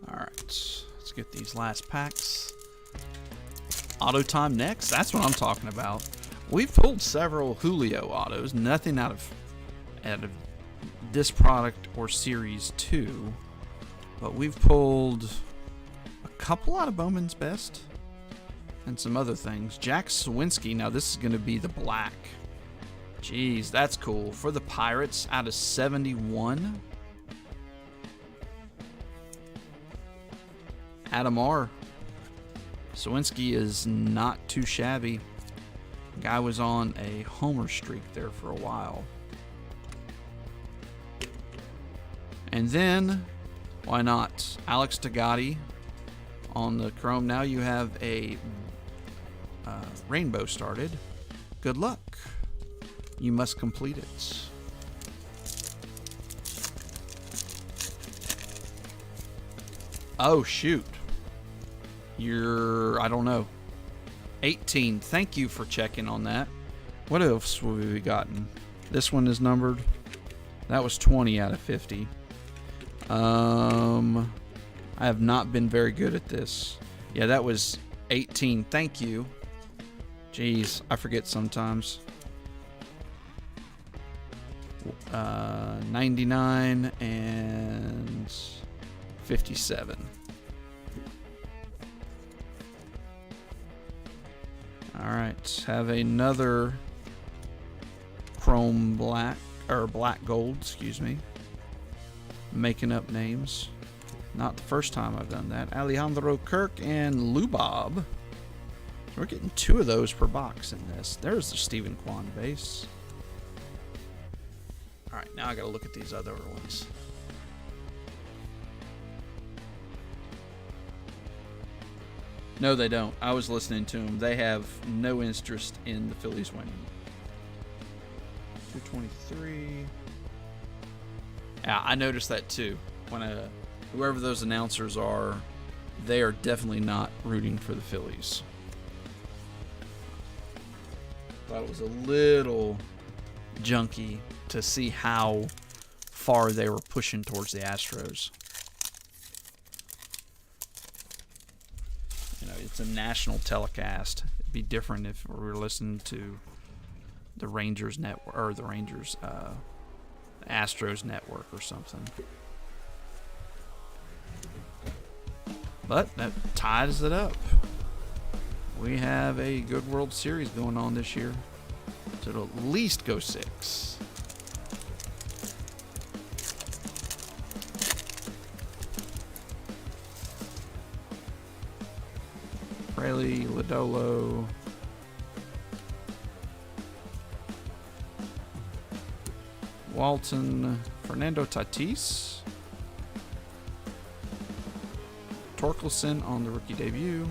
Alright, let's get these last packs. Auto time next? That's what I'm talking about. We've pulled several Julio autos, nothing out of this product or Series 2, but we've pulled a couple out of Bowman's Best and some other things. Jack Swinsky, now this is going to be the black. Jeez, that's cool. For the Pirates, out of 71. Adam R. Swinsky is not too shabby. Guy was on a homer streak there for a while. And then, why not? Alex Tagati on the Chrome. Now you have a rainbow started. Good luck. You must complete it. Oh, shoot. I don't know. 18. Thank you for checking on that. What else have we gotten? This one is numbered. That was 20 out of 50. I have not been very good at this. Yeah, that was 18. Thank you. Jeez, I forget sometimes. 99 and 57. Alright, have another chrome black, or black gold, excuse me. Making up names. Not the first time I've done that. Alejandro Kirk and Lubob. So we're getting 2 of those per box in this. There's the Stephen Kwan base. All right, now I got to look at these other ones. No, they don't. I was listening to them. They have no interest in the Phillies winning. 223. Yeah, I noticed that too. When whoever those announcers are, they are definitely not rooting for the Phillies. Thought it was a little junky to see how far they were pushing towards the Astros. You know, it's a national telecast. It'd be different if we were listening to the Rangers network or the Rangers Astros network or something. But that ties it up. We have a good World Series going on this year. So it'll at least go 6. Fraley, Lodolo, Walton, Fernando Tatis, Torkelson on the rookie debut,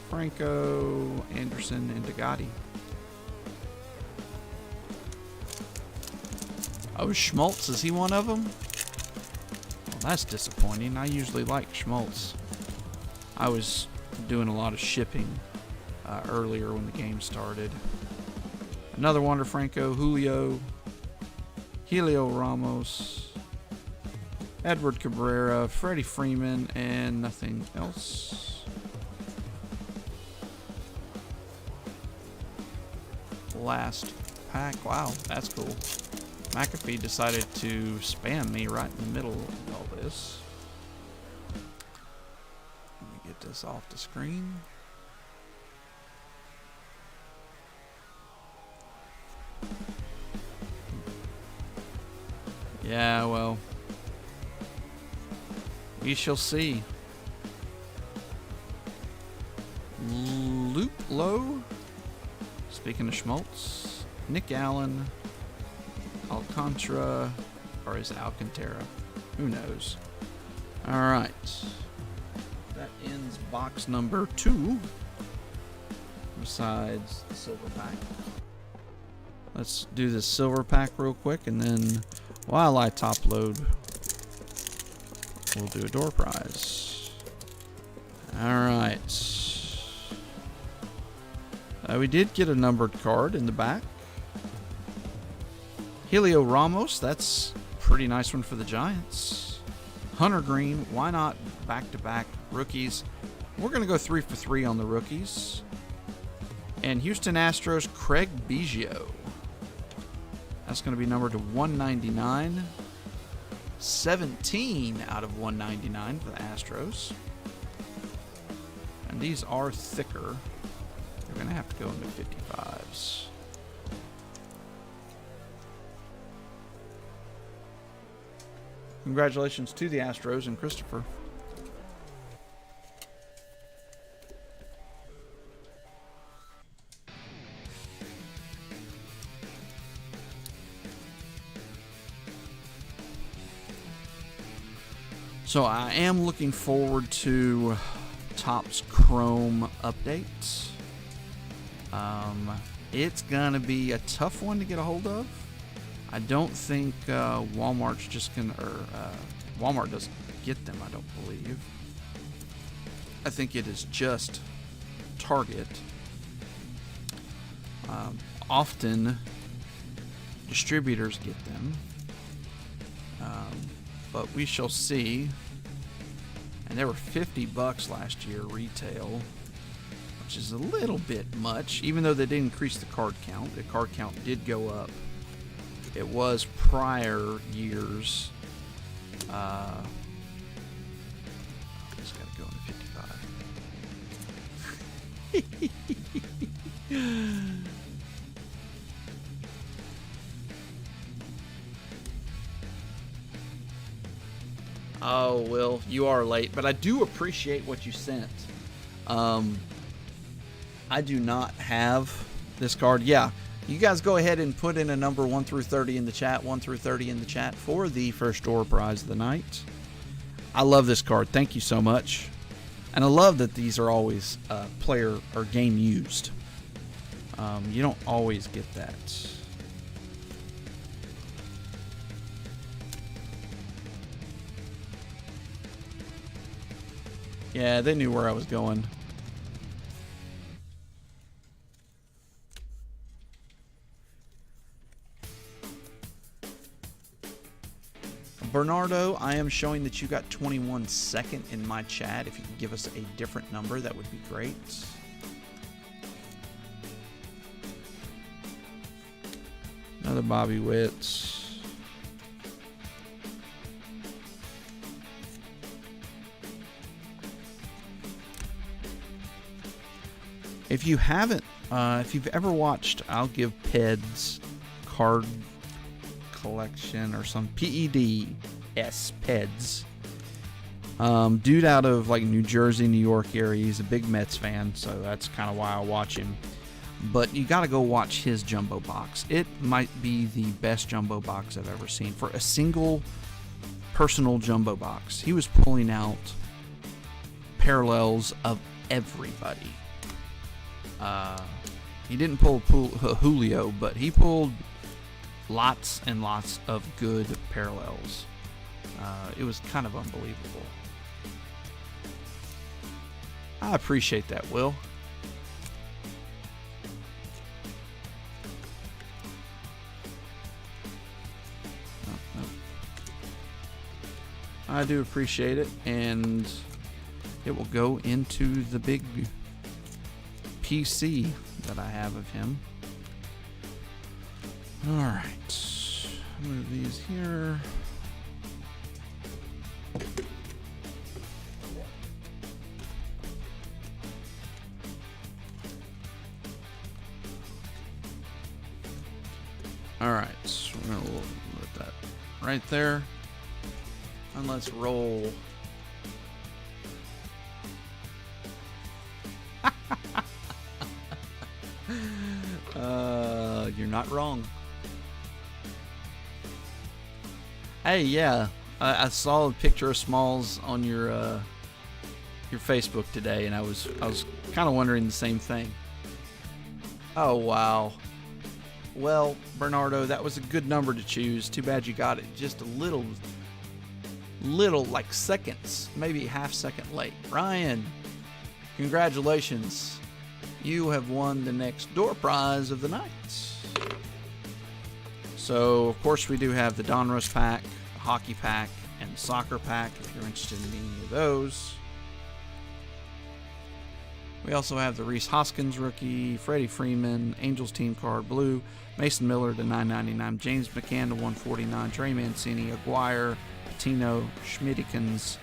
Franco, Anderson, and Degotti. Oh, Schmaltz, is he one of them? Well, that's disappointing. I usually like Schmaltz. I was doing a lot of shipping earlier when the game started. Another Wander Franco, Julio, Helio Ramos, Edward Cabrera, Freddie Freeman, and nothing else. Last pack. Wow, that's cool. McAfee decided to spam me right in the middle of all this. Let me get this off the screen. Yeah, well, we shall see. Loop Low. Speaking of Schmaltz, Nick Allen, Alcantara, or is it Alcantara? Who knows? All right. That ends box number 2. Besides the silver pack. Let's do the silver pack real quick, and then while I top load, we'll do a door prize. All right. We did get a numbered card in the back. Helio Ramos, that's a pretty nice one for the Giants. Hunter Green, why not back-to-back rookies? We're going to go 3 for 3 on the rookies. And Houston Astros, Craig Biggio. That's going to be numbered to 199. 17 out of 199 for the Astros. And these are thicker. You're going to have to go into 55s. Congratulations to the Astros and Christopher. So I am looking forward to Topps Chrome updates. It's gonna be a tough one to get a hold of. I don't think Walmart's just gonna, Walmart doesn't get them, I don't believe. I think it is just Target. Often distributors get them, but we shall see. And they were $50 last year retail, which is a little bit much, even though they did increase the card count. The card count did go up. It was prior years. I just gotta go into 55. Oh, Will, you are late, but I do appreciate what you sent. I do not have this card. Yeah, You guys go ahead and put in a number 1 through 30 in the chat, 1 through 30 in the chat for the first door prize of the night. I love this card. Thank you so much. And I love that these are always player or game used. You don't always get that. Yeah, they knew where I was going. Bernardo, I am showing that you got 21 second in my chat. If you could give us a different number, that would be great. Another Bobby Witts. If you haven't, if you've ever watched, I'll give Ped's card collection or some PEDS Peds. Dude out of like New Jersey, New York area. He's a big Mets fan, so that's kind of why I watch him. But you got to go watch his jumbo box. It might be the best jumbo box I've ever seen for a single personal jumbo box. He was pulling out parallels of everybody. He didn't pull Julio, but he pulled lots and lots of good parallels. It was kind of unbelievable. I appreciate that, Will. I do appreciate it, and it will go into the big PC that I have of him. Alright, move these here. Alright, so we're going to let that right there. And let's roll. You're not wrong. Hey, yeah, I saw a picture of Smalls on your Facebook today, and I was kind of wondering the same thing. Oh wow. Well, Bernardo, that was a good number to choose. Too bad you got it just a little like seconds, maybe half second late. Ryan, congratulations. You have won the next door prize of the night. So, of course, we do have the Donruss pack, the hockey pack, and the soccer pack if you're interested in any of those. We also have the Reese Hoskins rookie, Freddie Freeman, Angels team card blue, Mason Miller to 999, James McCann to 149, Trey Mancini, Aguirre, Patino, Schmidikins,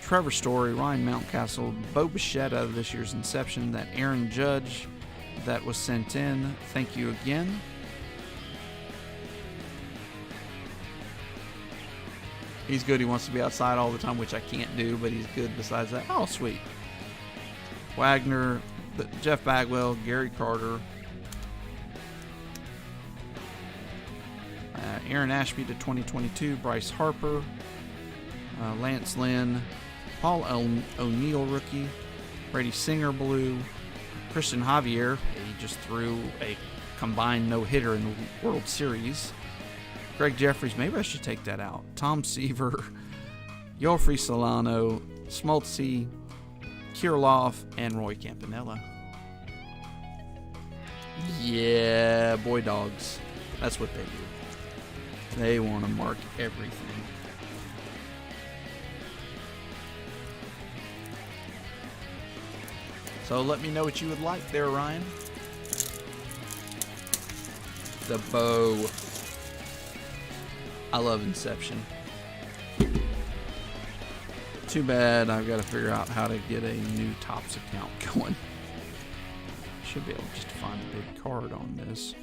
Trevor Story, Ryan Mountcastle, Bo Bichette out of this year's Inception, that Aaron Judge that was sent in. Thank you again. He's good. He wants to be outside all the time, which I can't do, but he's good besides that. Oh, sweet. Wagner, Jeff Bagwell, Gary Carter, Aaron Ashby to 2022, Bryce Harper, Lance Lynn, Paul O'Neill rookie, Brady Singer blue, Christian Javier, he just threw a combined no-hitter in the World Series, Greg Jeffries, maybe I should take that out, Tom Seaver, Yofri Solano, Smoltzy, Kirilov, and Roy Campanella. Yeah, boy dogs. That's what they do. They want to mark everything. So let me know what you would like there, Ryan. The bow. I love Inception. Too bad I've got to figure out how to get a new Topps account going. Should be able just to find a big card on this,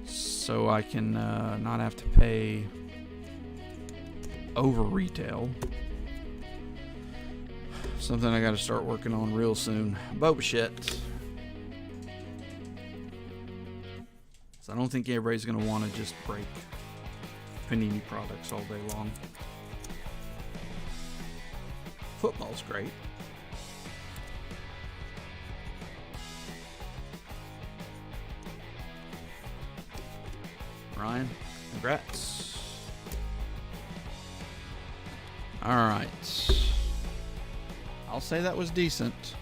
so I can not have to pay over retail. Something I got to start working on real soon. Bo Bichette. I don't think everybody's going to want to just break Panini products all day long. Football's great. Ryan, congrats. Alright. I'll say that was decent.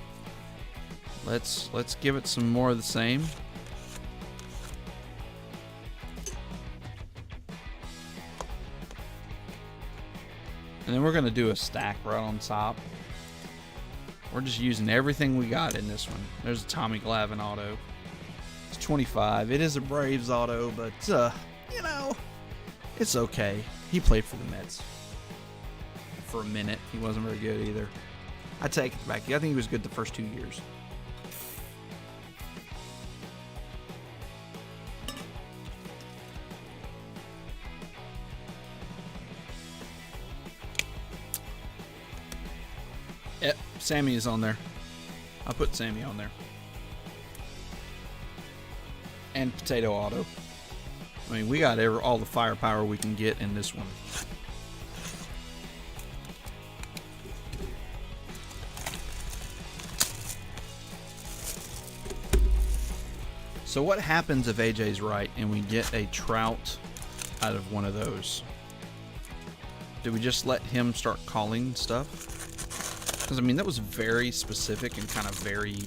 Let's give it some more of the same. And then we're going to do a stack right on top. We're just using everything we got in this one. There's a Tommy Glavine auto. It's 25. It is a Braves auto, but, you know, it's okay. He played for the Mets for a minute. He wasn't very good either. I take it back. I think he was good the first 2 years. Yep, Sammy is on there. I'll put Sammy on there. And Potato Auto. I mean, we got all the firepower we can get in this one. So what happens if AJ's right and we get a Trout out of one of those? Do we just let him start calling stuff? Because, I mean, that was very specific and kind of very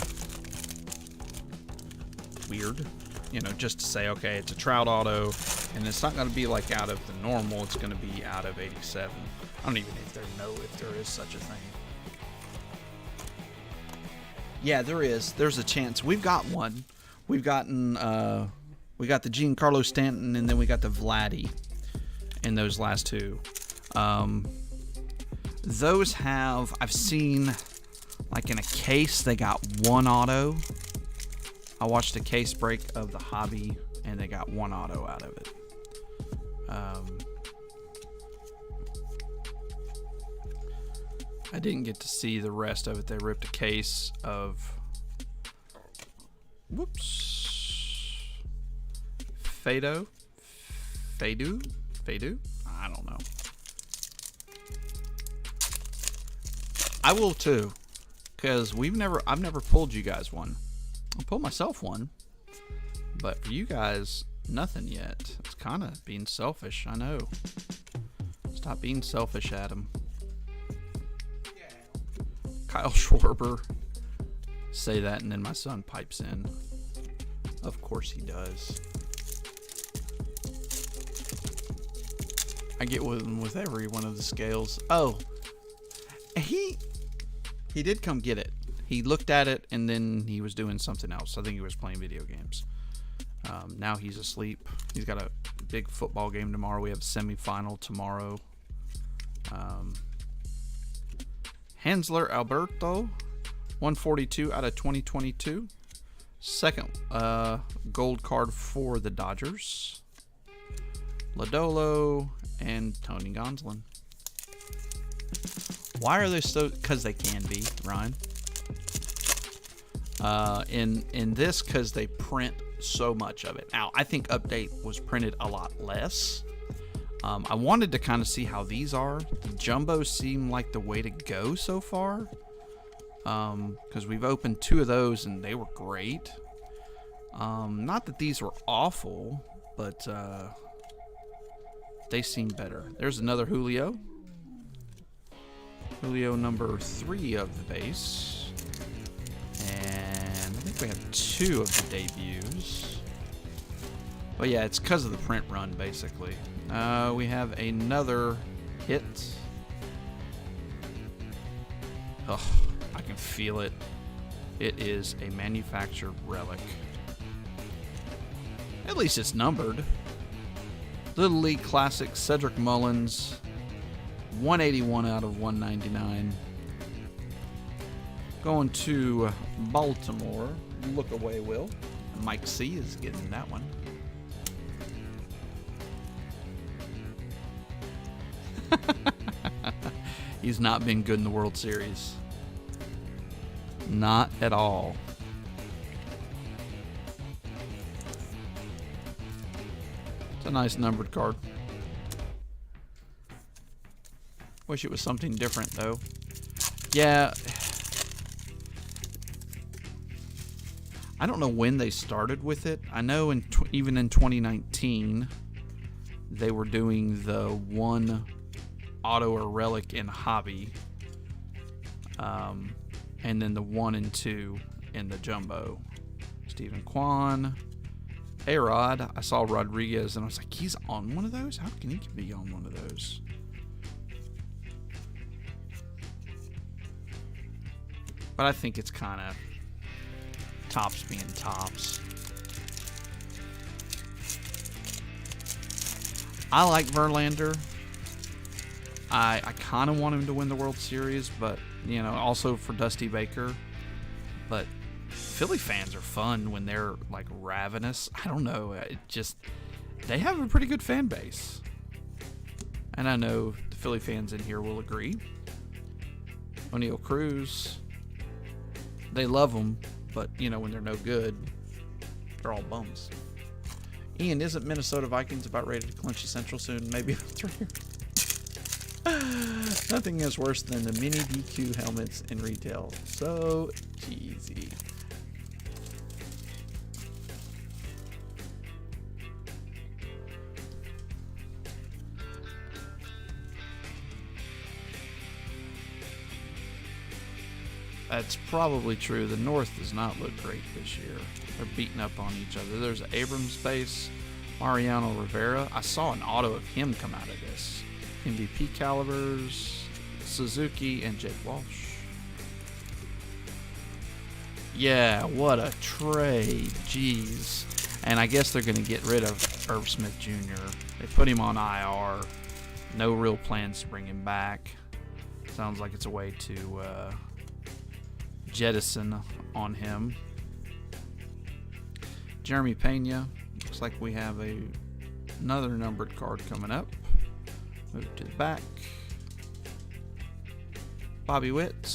weird. You know, just to say, okay, it's a Trout auto, and it's not going to be like out of the normal, it's going to be out of 87. I don't even know if there is such a thing. Yeah, there is. There's a chance. We've got one. We've gotten, we got the Giancarlo Stanton, and then we got the Vladdy in those last two. Those have, I've seen, like in a case, they got one auto. I watched a case break of the Hobby, and they got one auto out of it. I didn't get to see the rest of it. They ripped a case of, whoops, Fado? I don't know. I will too, because I've never pulled you guys one. I pulled myself one, but for you guys, nothing yet. It's kind of being selfish, I know. Stop being selfish, Adam. Kyle Schwarber. Say that, and then my son pipes in. Of course he does. I get with every one of the scales. Oh, he did come get it. He looked at it, and then he was doing something else. I think he was playing video games. Now he's asleep. He's got a big football game tomorrow. We have a semifinal tomorrow. Hansler Alberto, 142 out of 2022. Second gold card for the Dodgers. Lodolo and Tony Gonsolin. Why are they so? Because they can be, Ryan. In this, because they print so much of it. Now, I think Update was printed a lot less. I wanted to kind of see how these are. The Jumbos seem like the way to go so far. Because we've opened two of those and they were great. Not that these were awful, but they seem better. There's another Julio. Julio number 3 of the base. And I think we have 2 of the debuts. But yeah, it's because of the print run, basically. We have another hit. Oh, I can feel it. It is a manufactured relic. At least it's numbered. Little League Classic, Cedric Mullins. 181 out of 199. Going to Baltimore. Look away, Will. Mike C is getting that one. He's not been good in the World Series. Not at all. It's a nice numbered card. Wish it was something different, though. Yeah. I don't know when they started with it. I know even in 2019, they were doing the one auto or relic in hobby. And then the 1 and 2 in the jumbo. Stephen Kwan. A-Rod. I saw Rodriguez and I was like, he's on one of those? How can he be on one of those? But I think it's kind of tops being tops. I like Verlander. I kind of want him to win the World Series, but, you know, also for Dusty Baker. But Philly fans are fun when they're, like, ravenous. I don't know. It just, they have a pretty good fan base. And I know the Philly fans in here will agree. O'Neal Cruz, they love them, but, you know, when they're no good, they're all bums. Ian, isn't Minnesota Vikings about ready to clinch the Central soon? Maybe in 3 years. Nothing is worse than the mini DQ helmets in retail. So cheesy. That's probably true. The North does not look great this year. They're beating up on each other. There's Abrams base, Mariano Rivera. I saw an auto of him come out of this. MVP calibers, Suzuki, and Jake Walsh. Yeah, what a trade. Jeez. And I guess they're going to get rid of Irv Smith Jr. They put him on IR. No real plans to bring him back. Sounds like it's a way to jettison on him. Jeremy Pena. Looks like we have another numbered card coming up. Move to the back. Bobby Witt.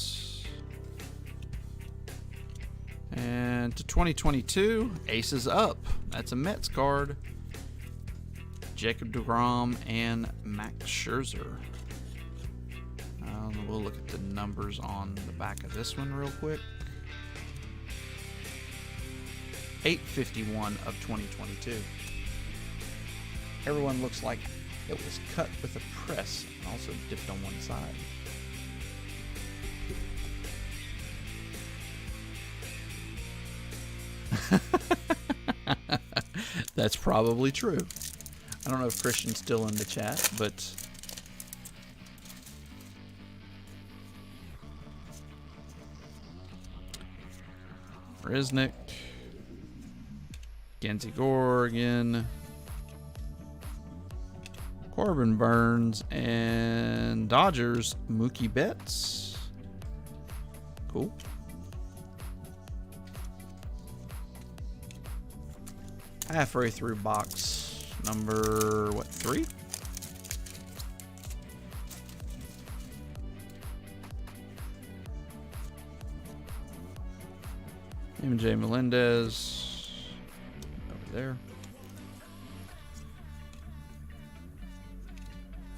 And to 2022, Aces Up. That's a Mets card. Jacob deGrom and Max Scherzer. We'll look at the numbers on the back of this one real quick. 851 of 2022. Everyone looks like it was cut with a press and also dipped on one side. That's probably true. I don't know if Christian's still in the chat, but Risnick, Genzie Gorgon, Corbin Burns, and Dodgers Mookie Betts. Cool. Halfway through box number, 3? MJ Melendez over there.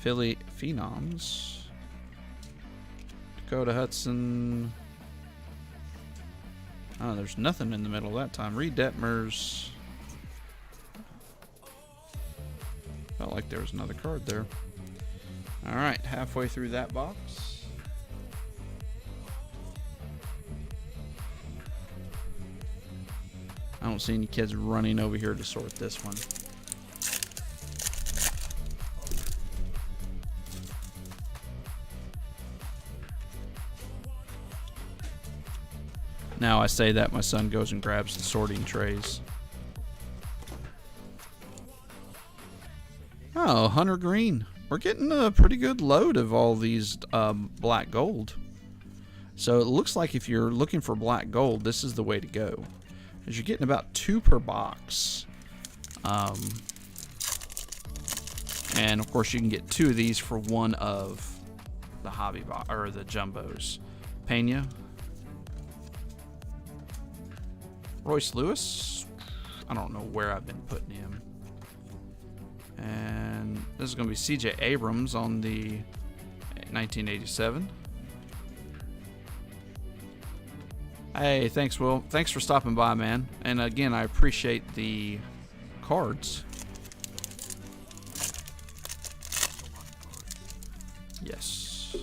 Philly Phenoms. Dakota Hudson. Oh, there's nothing in the middle that time. Reed Detmers. Felt like there was another card there. All right, halfway through that box. I don't see any kids running over here to sort this one. Now I say that, my son goes and grabs the sorting trays. Oh, Hunter Green. We're getting a pretty good load of all these black gold. So it looks like if you're looking for black gold, this is the way to go. Because you're getting about 2 per box. And of course you can get 2 of these for 1 of the hobby box or the jumbos. Pena. Royce Lewis. I don't know where I've been putting him. This is going to be C.J. Abrams on the 1987. Hey, thanks, Will. Thanks for stopping by, man. And again, I appreciate the cards. Yes.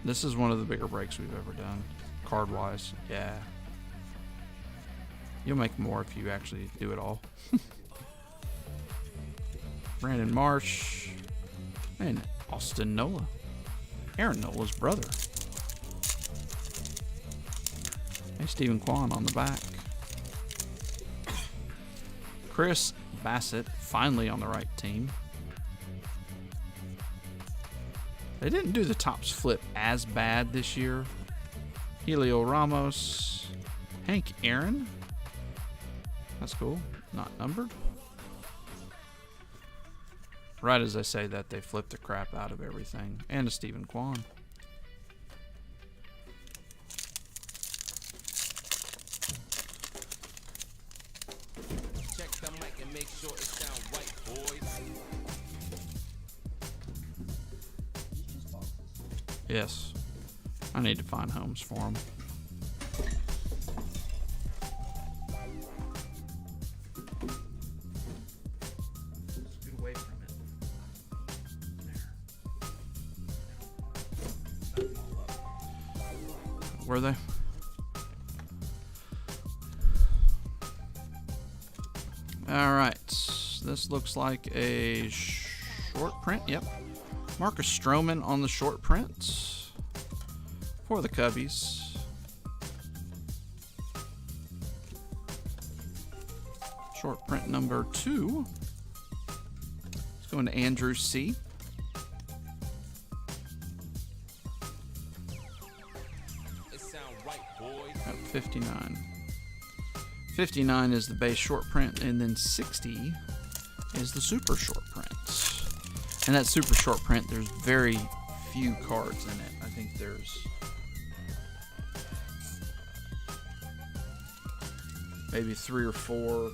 This is one of the bigger breaks we've ever done, card-wise. Yeah. You'll make more if you actually do it all. Brandon Marsh. And Austin Nola. Aaron Nola's brother. Hey, Stephen Kwan on the back. Chris Bassett, finally on the right team. They didn't do the Topps flip as bad this year. Helio Ramos. Hank Aaron. That's cool. Not numbered. Right as I say that, they flipped the crap out of everything. And a Stephen Kwan. Check the mic and make sure it sound right, boys. Yes. I need to find homes for them. Scoot away from it. There. Were they? All right. This looks like a short print. Yep. Marcus Stroman on the short print for the Cubbies. Short print number 2. It's going to Andrew C. It sound right, boys. At 59. 59 is the base short print, and then 60 is the super short print. And that super short print, there's very few cards in it. I think there's maybe 3 or 4.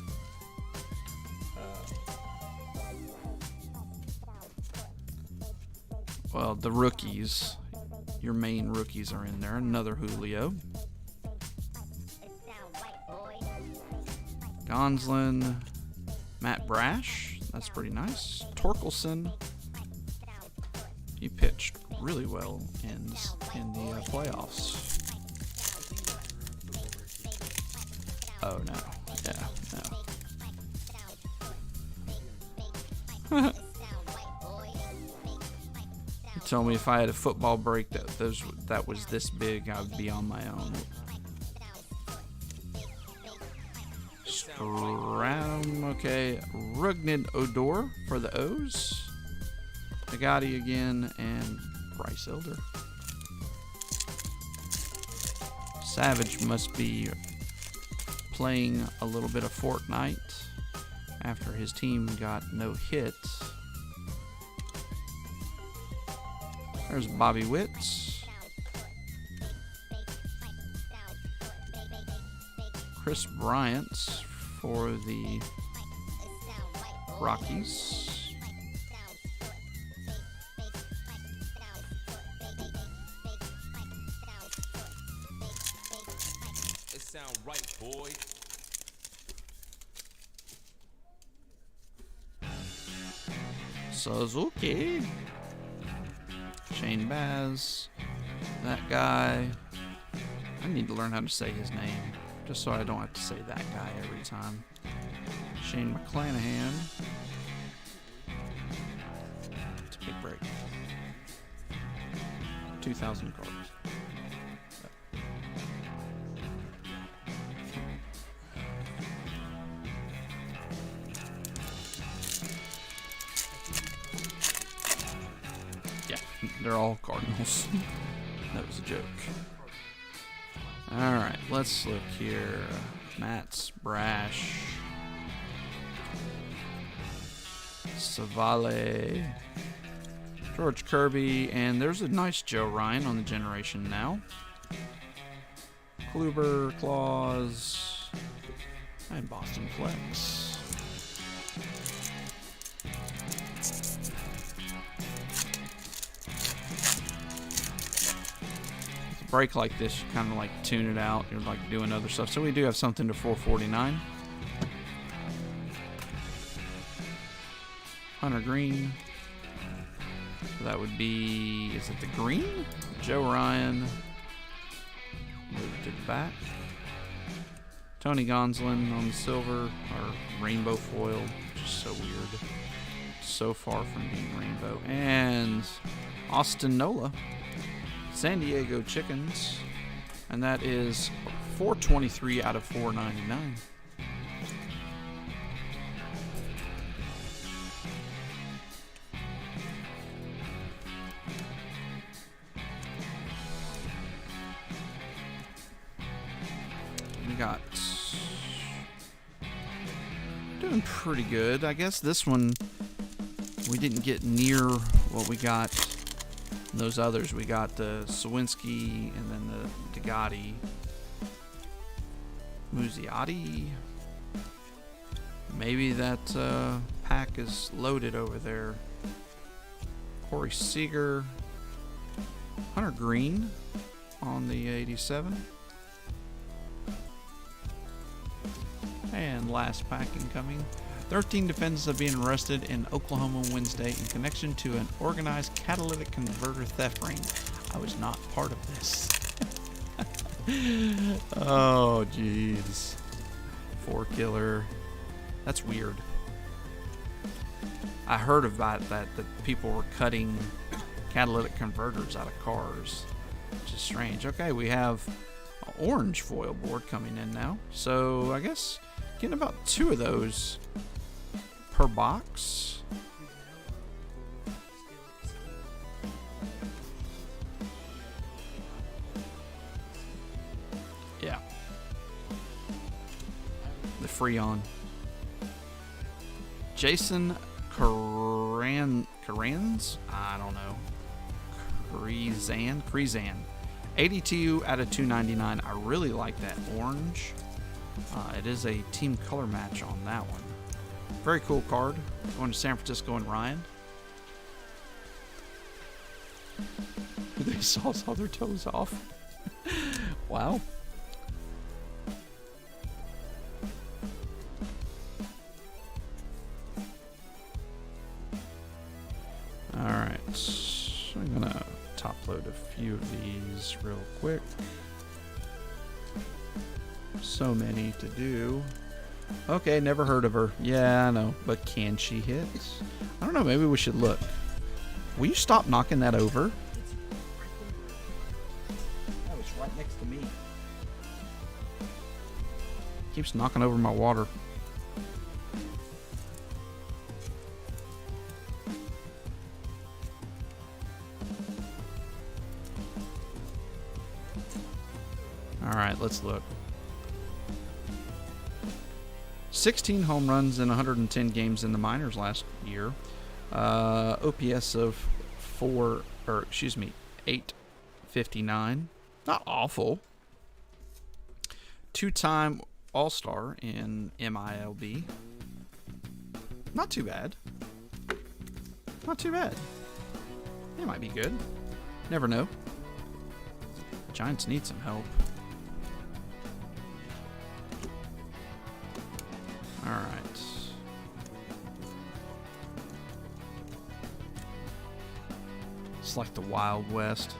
Well, the rookies, your main rookies are in there. Another Julio. Gonsolin, Matt Brash, that's pretty nice. Torkelson, he pitched really well in the playoffs. Oh no, yeah, no. You told me if I had a football break that was this big, I would be on my own. Okay, Rugnid Odor for the O's. Nagati again, and Bryce Elder. Savage must be playing a little bit of Fortnite after his team got no hit. There's Bobby Witts. Chris Bryant for the Rockies. It sound right, boy. Suzuki. Shane Baz. That guy. I need to learn how to say his name, just so I don't have to say that guy every time. Shane McClanahan. It's a big break. 2,000 cards. Yeah, they're all Cardinals. That was a joke. Alright, let's look here. Matt's Brash. Savale. George Kirby. And there's a nice Joe Ryan on the Generation Now. Kluber, Claus, and Boston Flex. break like this, you kind of like tune it out. You're like doing other stuff. So we do have something to 449. Hunter Green. So that would be, is it the green? Joe Ryan. Move it to the back. Tony Gonsolin on the silver, or rainbow foil, which is so weird. So far from being rainbow. And Austin Nola, San Diego Chickens, and that is 423 out of 499. We got doing pretty good. I guess this one we didn't get near what we got in those others. We got the Sawinski and then the Degatti. Muzziotti. Maybe that pack is loaded over there. Corey Seager. Hunter Green on the 87. And last pack incoming. 13 defendants are being arrested in Oklahoma Wednesday in connection to an organized catalytic converter theft ring. I was not part of this. Oh, jeez. 4-killer. That's weird. I heard about that people were cutting catalytic converters out of cars, which is strange. Okay, we have an orange foil board coming in now. So I guess getting about 2 of those per box. Yeah. The Freon. Jason Carans? I don't know. Crezan. 82 out of 299. I really like that orange. It is a team color match on that one. Very cool card. Going to San Francisco and Ryan. They saw their toes off. Wow. Alright. I'm going to top load a few of these real quick. So many to do. Okay, never heard of her. Yeah, I know. But can she hit? I don't know. Maybe we should look. Will you stop knocking that over? That was right next to me. Keeps knocking over my water. Alright, let's look. 16 home runs in 110 games in the minors last year. OPS of 859. Not awful. 2-time All-Star in MILB. Not too bad. Not too bad. It might be good. Never know. Giants need some help. Alright. It's like the Wild West.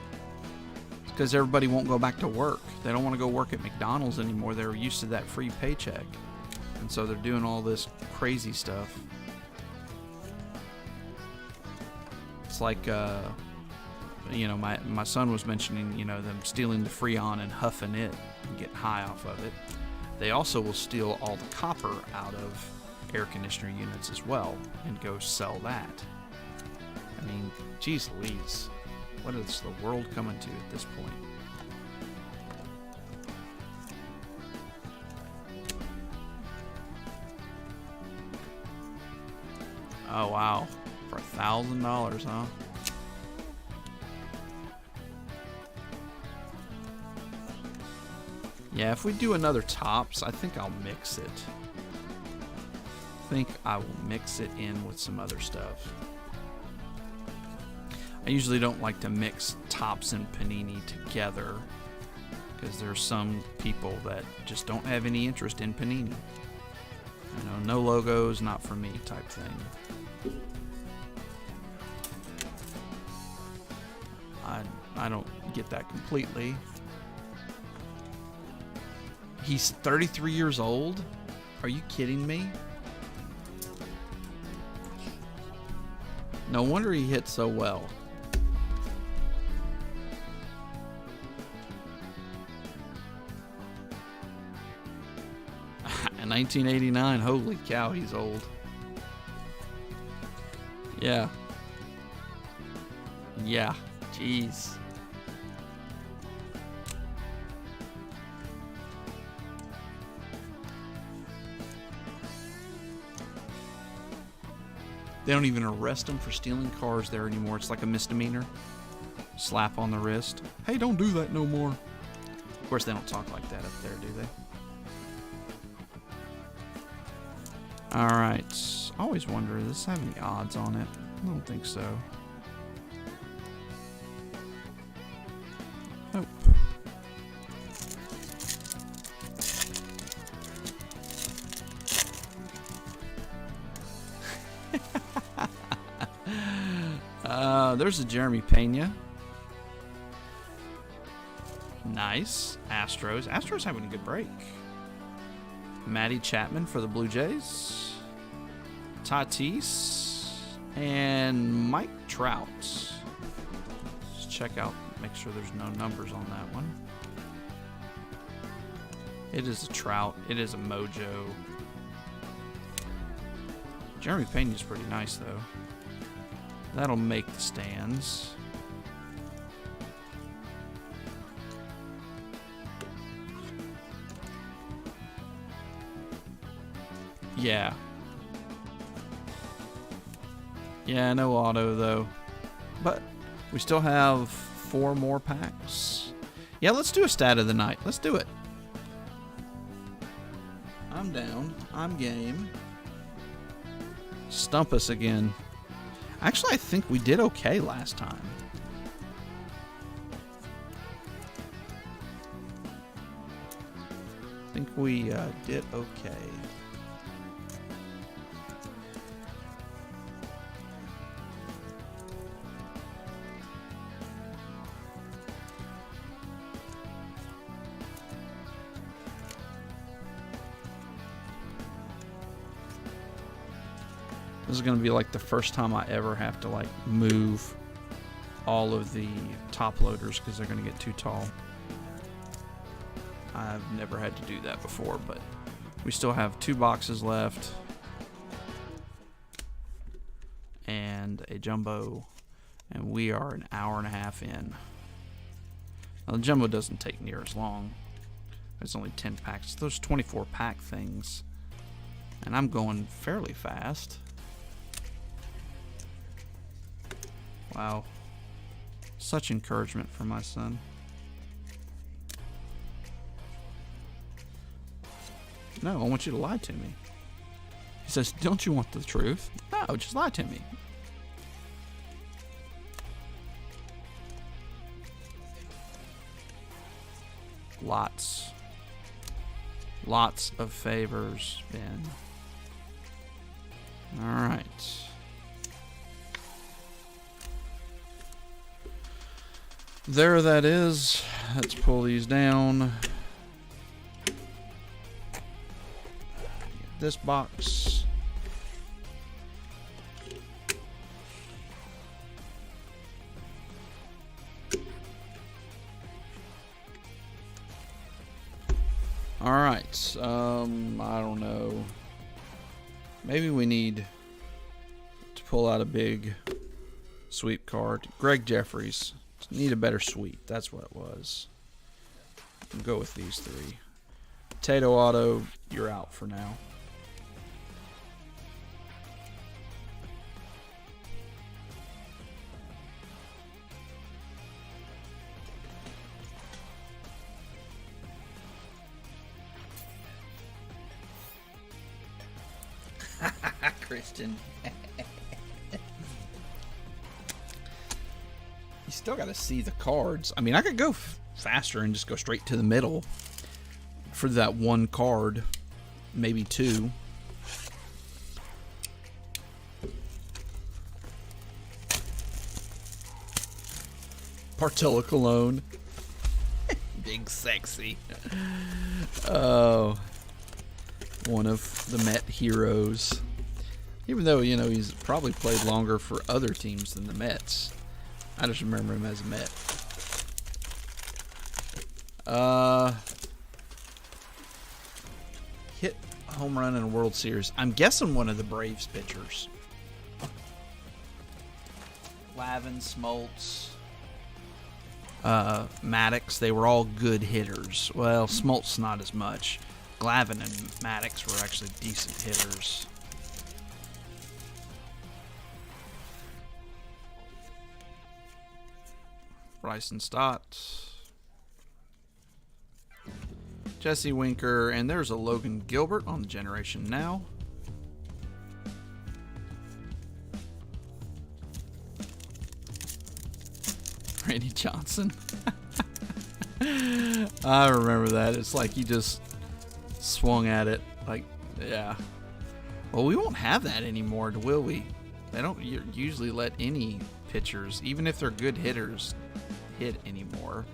It's because everybody won't go back to work. They don't want to go work at McDonald's anymore. They're used to that free paycheck. And so they're doing all this crazy stuff. It's like, you know, my son was mentioning, you know, them stealing the Freon and huffing it and getting high off of it. They also will steal all the copper out of air conditioner units as well and go sell that. I mean, geez Louise, what is the world coming to at this point? Oh wow, for $1,000, huh? Yeah, if we do another tops, I think I'll mix it. I think I will mix it in with some other stuff. I usually don't like to mix tops and panini together because there's some people that just don't have any interest in Panini. You know, no logos, not for me type thing. I don't get that completely. He's 33 years old? Are you kidding me? No wonder he hit so well. In 1989, holy cow, he's old. Yeah. Yeah, jeez. They don't even arrest them for stealing cars there anymore. It's like a misdemeanor. Slap on the wrist. Hey, don't do that no more. Of course, they don't talk like that up there, do they? Alright. I always wonder, does this have any odds on it? I don't think so. Nope. There's a Jeremy Pena. Nice. Astros. Astros having a good break. Matty Chapman for the Blue Jays. Tatis. And Mike Trout. Let's check out, make sure there's no numbers on that one. It is a Trout. It is a Mojo. Jeremy Pena's pretty nice, though. That'll make the stands. Yeah. Yeah, no auto, though. But we still have 4 more packs. Yeah, let's do a stat of the night. Let's do it. I'm down. I'm game. Stump us again. Actually, I think we did okay last time. I think we did okay. This is going to be like the first time I ever have to like move all of the top loaders because they're going to get too tall. I've never had to do that before, but we still have 2 boxes left and a jumbo, and we are an hour and a half in. Now, the jumbo doesn't take near as long. There's only 10 packs. Those 24 pack things, and I'm going fairly fast. Wow. Such encouragement for my son. No, I want you to lie to me. He says, don't you want the truth? No, just lie to me. Lots. Lots of favors, Ben. Alright. There that is. Let's pull these down. This box. Alright, I don't know. Maybe we need to pull out a big sweep card. Greg Jeffries. Need a better sweep. That's what it was. We'll go with these 3. Potato Auto, you're out for now. Christian. You still got to see the cards. I mean, I could go faster and just go straight to the middle for that one card, maybe two. Partilla Cologne. Big sexy. Oh, one of the Met heroes. Even though, you know, he's probably played longer for other teams than the Mets. I just remember him as a Met. Hit a home run in a World Series. I'm guessing one of the Braves pitchers. Lavin, Smoltz, Maddox, they were all good hitters. Well, Smoltz not as much. Glavin and Maddox were actually decent hitters. Bryson Stott, Jesse Winker, and there's a Logan Gilbert on the Generation Now. Randy Johnson. I remember that. It's like he just swung at it. Like, yeah. Well, we won't have that anymore, will we? They don't usually let any pitchers, even if they're good hitters, hit anymore.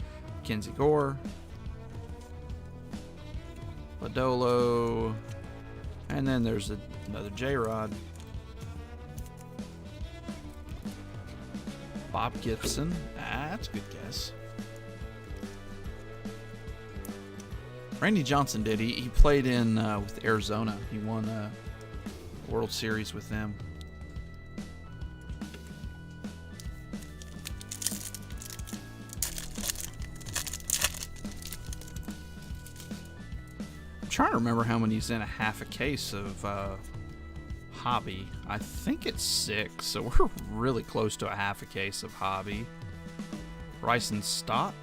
Kenzie Gore, Lodolo, and then there's another J-Rod. Bob Gibson. That's a good guess. Randy Johnson did. He played in with Arizona. He won a World Series with them. I'm trying to remember how many's in a half a case of Hobby. I think it's 6, so we're really close to a half a case of Hobby. Bryson Stott,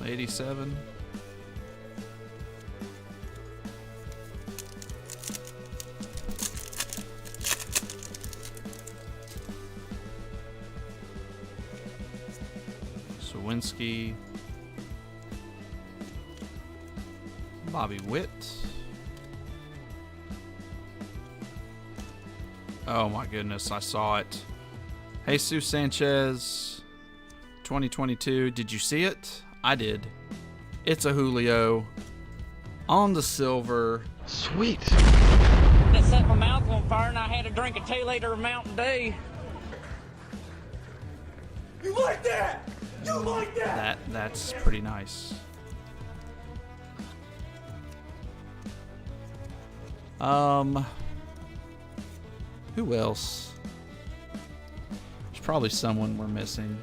87. Sawinski, Bobby Witt. Oh my goodness, I saw it. Jesus Sanchez, 2022. Did you see it? I did. It's a Julio on the silver. Sweet. That set my mouth on fire and I had to drink a 2-liter of Mountain Dew. You like that? You like that? That's pretty nice. Who else? There's probably someone we're missing.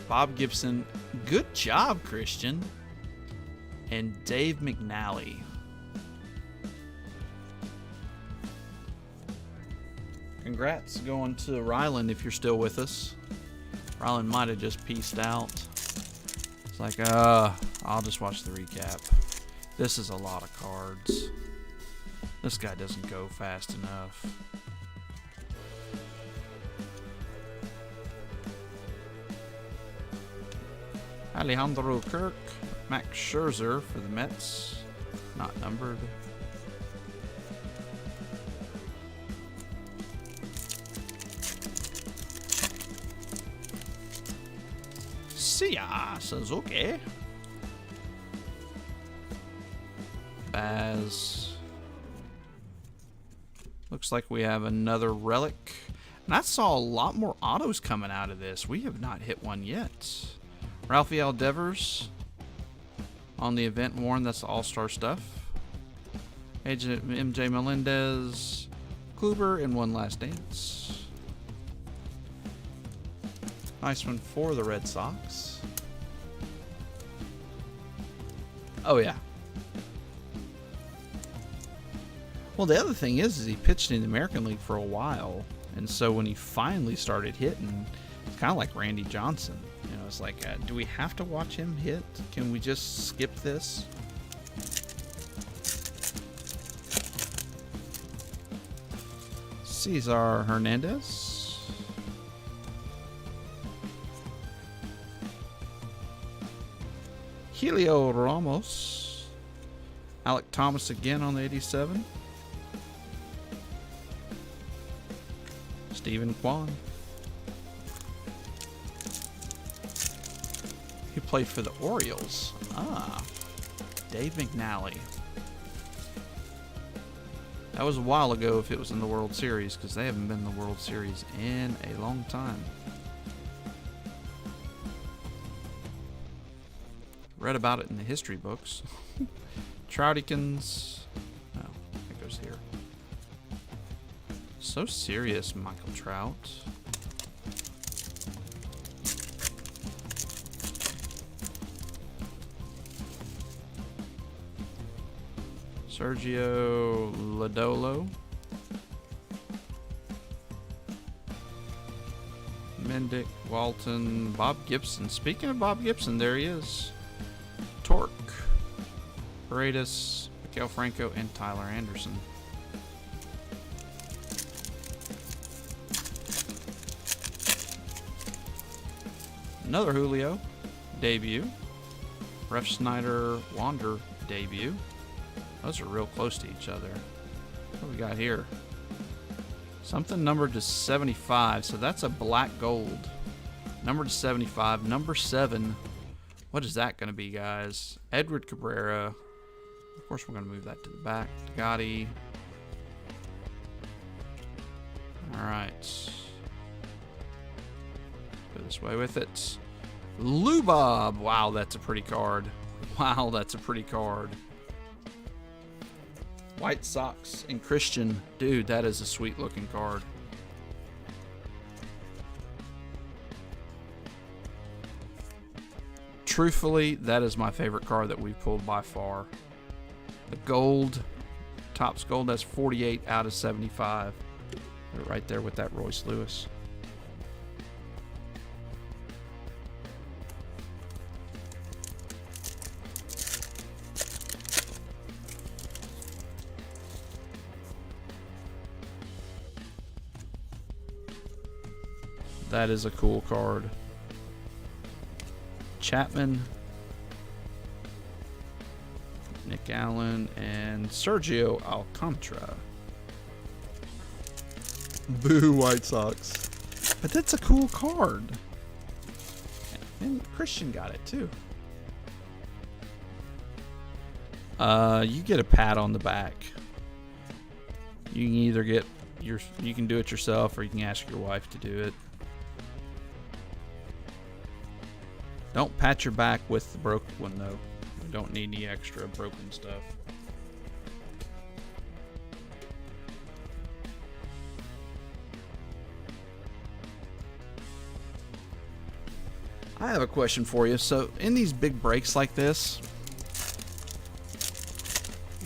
Bob Gibson. Good job, Christian. And Dave McNally. Congrats going to Ryland if you're still with us. Ryland might have just pieced out. It's like, I'll just watch the recap. This is a lot of cards. This guy doesn't go fast enough. Alejandro Kirk, Max Scherzer for the Mets, not numbered. Sia Suzuki. Baz. Looks like we have another relic. And I saw a lot more autos coming out of this. We have not hit one yet. Rafael Devers on the event worn. That's the all-star stuff. MJ Melendez, Kluber, and One Last Dance. Nice one for the Red Sox. Oh, yeah. Well, the other thing is he pitched in the American League for a while. And so when he finally started hitting, it's kind of like Randy Johnson. You know, it's like, do we have to watch him hit? Can we just skip this? Cesar Hernandez. Helio Ramos. Alec Thomas again on the 87. Stephen Kwan. He played for the Orioles. Ah. Dave McNally. That was a while ago if it was in the World Series, because they haven't been in the World Series in a long time. Read about it in the history books. Troutykins. No, that goes here. So serious, Michael Trout. Sergio Lodolo. Mendick, Walton, Bob Gibson. Speaking of Bob Gibson, there he is. Torque, Paredes, Miguel Franco, and Tyler Anderson. Another Julio debut. Ref Snyder Wander debut. Those are real close to each other. What do we got here? Something numbered to 75, so that's a black gold. Numbered to 75. Number 7. What is that going to be, guys? Edward Cabrera. Of course, we're going to move that to the back. Gotti. All right. Go this way with it. Lubob. Wow, that's a pretty card. Wow, that's a pretty card. White Sox and Christian. Dude, that is a sweet looking card. Truthfully, that is my favorite card that we've pulled by far. The gold, Topps gold, that's 48 out of 75. They're right there with that Royce Lewis. That is a cool card. Chapman, Nick Allen, and Sergio Alcantara. Boo, White Sox. But that's a cool card. And Christian got it too. You get a pat on the back. You can either get you can do it yourself, or you can ask your wife to do it. Don't pat your back with the broken one, though. We don't need any extra broken stuff. I have a question for you. So, in these big breaks like this,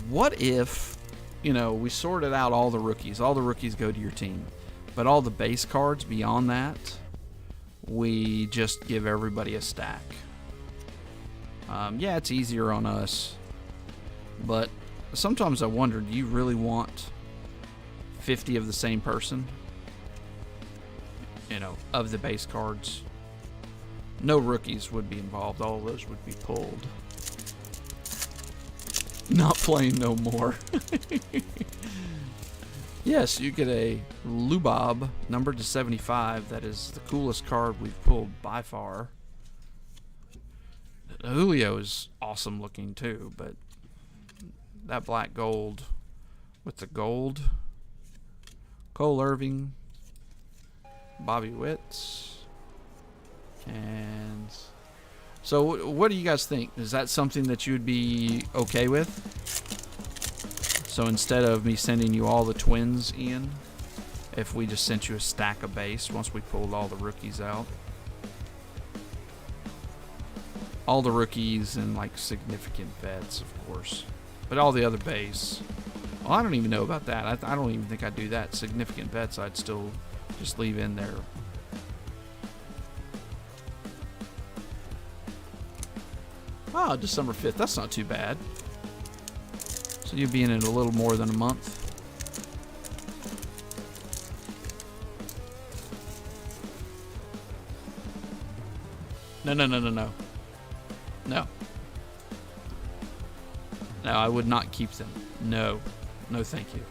what if, we sorted out all the rookies. All the rookies go to your team. But all the base cards beyond that, we just give everybody a stack. Yeah, it's easier on us, but sometimes I wonder, do you really want 50 of the same person? Of the base cards. No rookies would be involved. All of those would be pulled. Not playing no more. Yes, you get a Lubob, numbered to 75. That is the coolest card we've pulled by far. Julio is awesome looking too, but that black gold with the gold. Cole Irving, Bobby Witt, and so what do you guys think? Is that something that you'd be okay with? So instead of me sending you all the twins, Ian, if we just sent you a stack of base once we pulled all the rookies out. All the rookies and like significant vets, of course. But all the other base. Well, I don't even know about that. I don't even think I'd do that. Significant vets I'd still just leave in there. Oh, December 5th. That's not too bad. So you'll be in it a little more than a month. No. No, I would not keep them. No, thank you.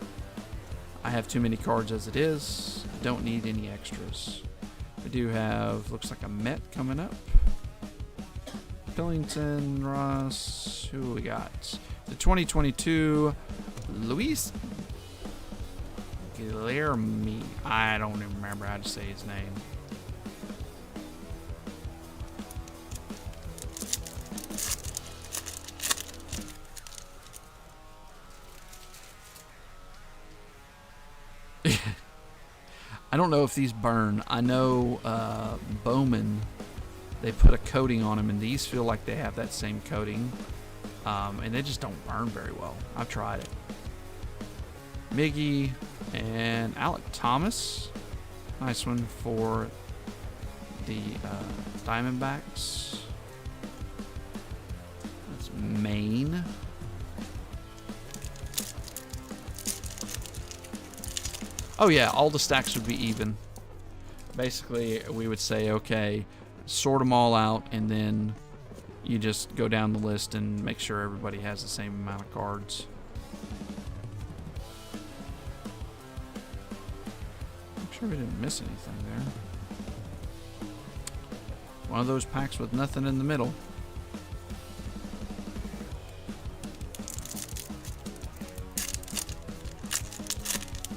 I have too many cards as it is. Don't need any extras. We do have, looks like a Met coming up. Pillington, Ross, who we got? The 2022 Luis Guilherme. I don't even remember how to say his name. I don't know if these burn. I know Bowman, they put a coating on them, and these feel like they have that same coating, and they just don't burn very well. I've tried it. Miggy and Alec Thomas. Nice one for the Diamondbacks. That's Maine. Oh yeah, all the stacks would be even. Basically, we would say, okay, sort them all out, and then you just go down the list and make sure everybody has the same amount of cards. I'm sure we didn't miss anything there. One of those packs with nothing in the middle.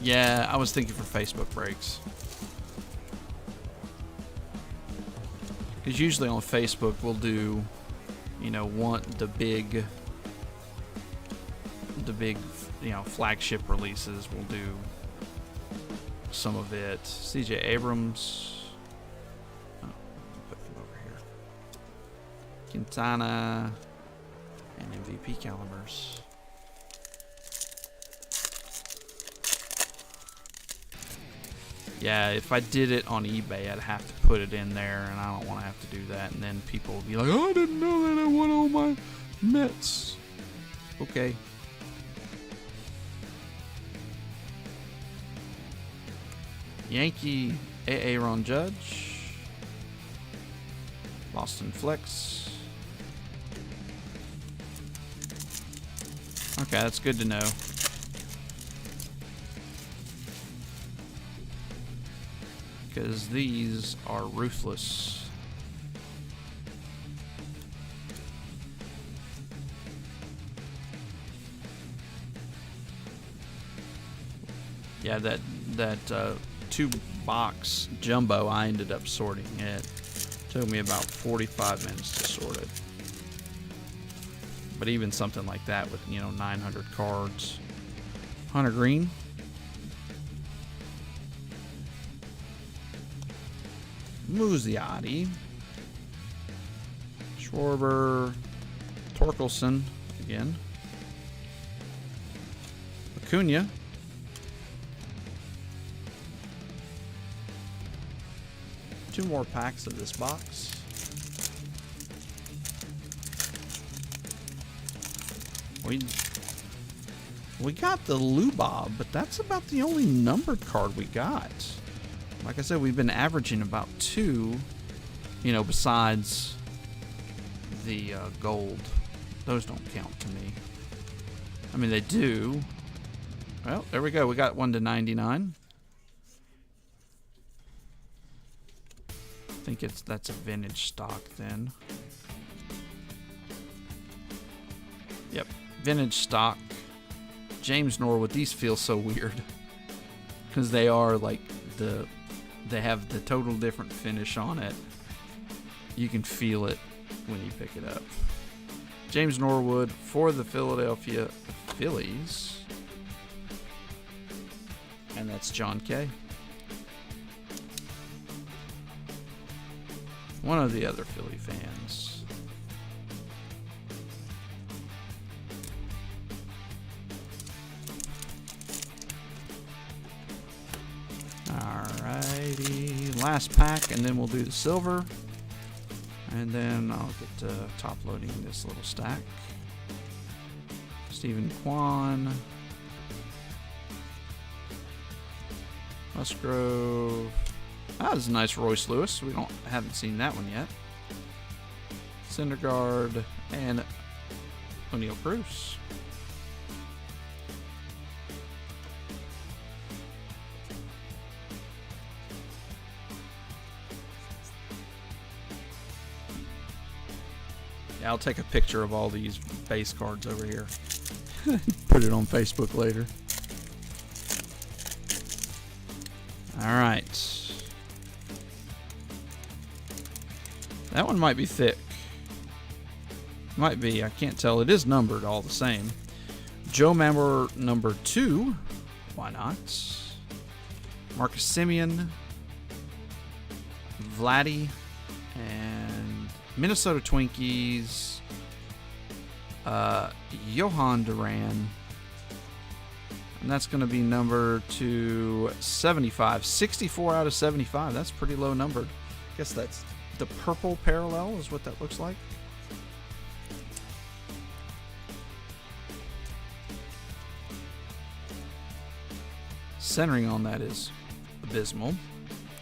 Yeah, I was thinking for Facebook breaks. Because usually on Facebook we'll do, you know, the big, you know, flagship releases. We'll do some of it. CJ Abrams. Oh, put him over here. Quintana and MVP calibers. Yeah, if I did it on eBay, I'd have to put it in there, and I don't want to have to do that. And then people will be like, oh, I didn't know that I won all my Mets. Okay. Yankee Aaron Judge. Boston Flex. Okay, that's good to know. Because these are ruthless. Yeah, that 2-box jumbo, I ended up sorting it. Took me about 45 minutes to sort it. But even something like that with, you know, 900 cards. Hunter Green. Muzziotti, Schwarber, Torkelson again, Acuna, two more packs of this box. We got the Lubob, but that's about the only numbered card we got. Like I said, we've been averaging about 2, you know, besides the gold. Those don't count to me. I mean, they do. Well, there we go. We got 1 to 99. I think that's a vintage stock then. Yep, vintage stock. James Norwood. These feel so weird because they are like they have the total different finish on it. You can feel it when you pick it up. James Norwood for the Philadelphia Phillies. And that's John Kay. One of the other Philly fans. Alrighty, last pack, and then we'll do the silver, and then I'll get to top loading this little stack. Stephen Kwan, Musgrove. That was a nice Royce Lewis. We haven't seen that one yet. Syndergaard, and O'Neal Cruz. Yeah, I'll take a picture of all these base cards over here. Put it on Facebook later. All right. That one might be thick. Might be. I can't tell. It is numbered all the same. Joe Mauer number 2. Why not? Marcus Semien. Vladdy. And Minnesota Twinkies. Johan Duran. And that's going to be number 275. 64 out of 75. That's pretty low numbered. I guess that's the purple parallel is what that looks like. Centering on that is abysmal.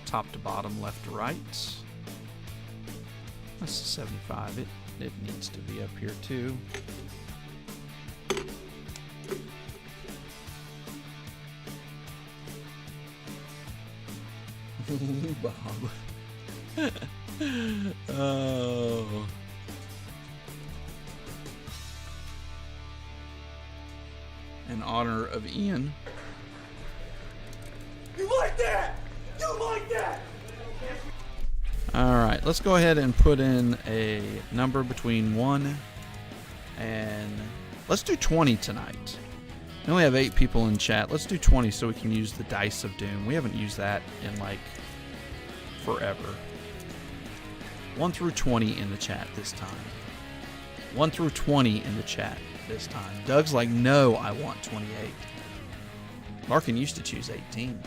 Top to bottom, left to right. That's 75. It needs to be up here too. Bob. Oh. In honor of Ian. You like that? You like that? All right, let's go ahead and put in a number between 1 and let's do 20 tonight. We only have 8 people in chat. Let's do 20 so we can use the Dice of Doom. We haven't used that in like forever. 1 through 20 in the chat this time. 1 through 20 in the chat this time. Doug's like, no, I want 28. Larkin used to choose 18.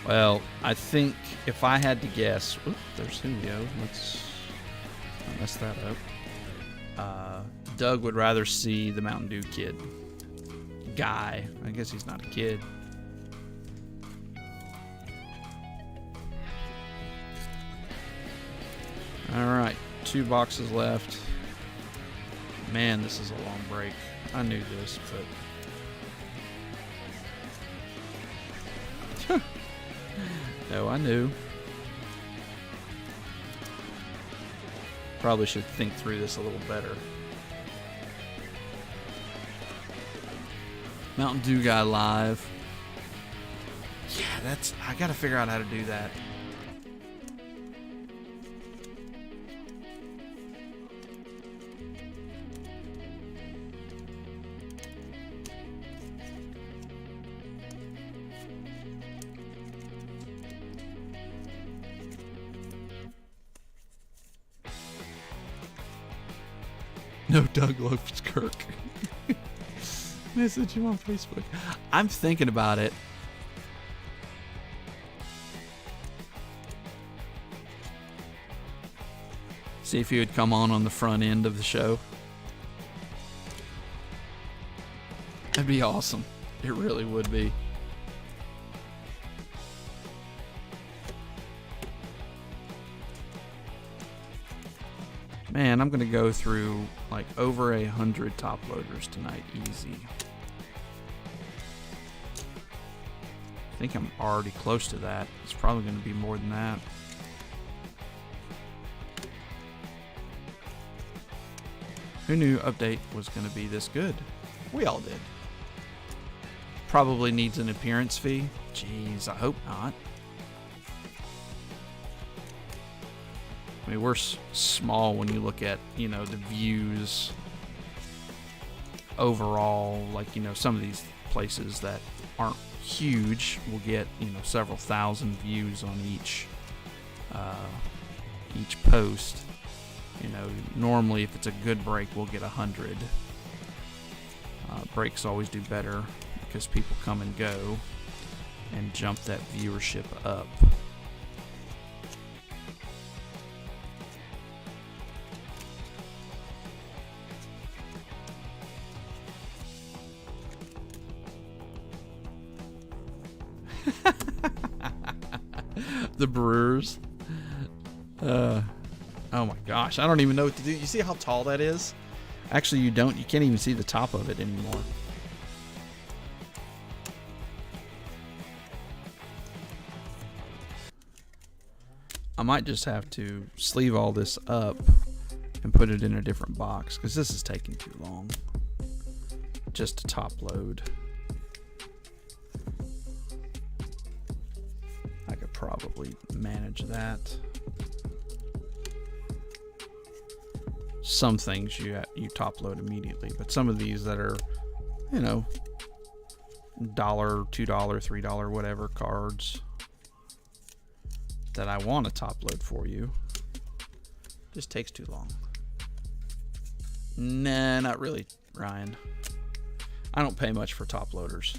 Well, I think if I had to guess, there's Julio. Let's not mess that up. Doug would rather see the Mountain Dew kid. Guy. I guess he's not a kid. Alright, 2 boxes left. Man, this is a long break. I knew this, but... No, I knew. Probably should think through this a little better. Mountain Dew guy live. Yeah, I gotta figure out how to do that. No, Doug loves Kirk. Message him on Facebook. I'm thinking about it. See if he would come on the front end of the show. That'd be awesome. It really would be. Man, I'm going to go through like over 100 top loaders tonight. Easy. I think I'm already close to that. It's probably going to be more than that. Who knew Update was going to be this good? We all did. Probably needs an appearance fee. Jeez, I hope not. I mean, we're small when you look at, the views overall. Like, some of these places that aren't huge will get, several thousand views on each post. Normally if it's a good break, we'll get 100. Breaks always do better because people come and go and jump that viewership up. The Brewers. Oh my gosh, I don't even know what to do. You see how tall that is? Actually, you don't. You can't even see the top of it anymore. I might just have to sleeve all this up and put it in a different box because this is taking too long just to top load. I could probably manage that. Some things you top load immediately, but some of these that are, you know, $1, $2, $3, whatever cards that I want to top load for you just takes too long. Nah, not really, Ryan. I don't pay much for top loaders.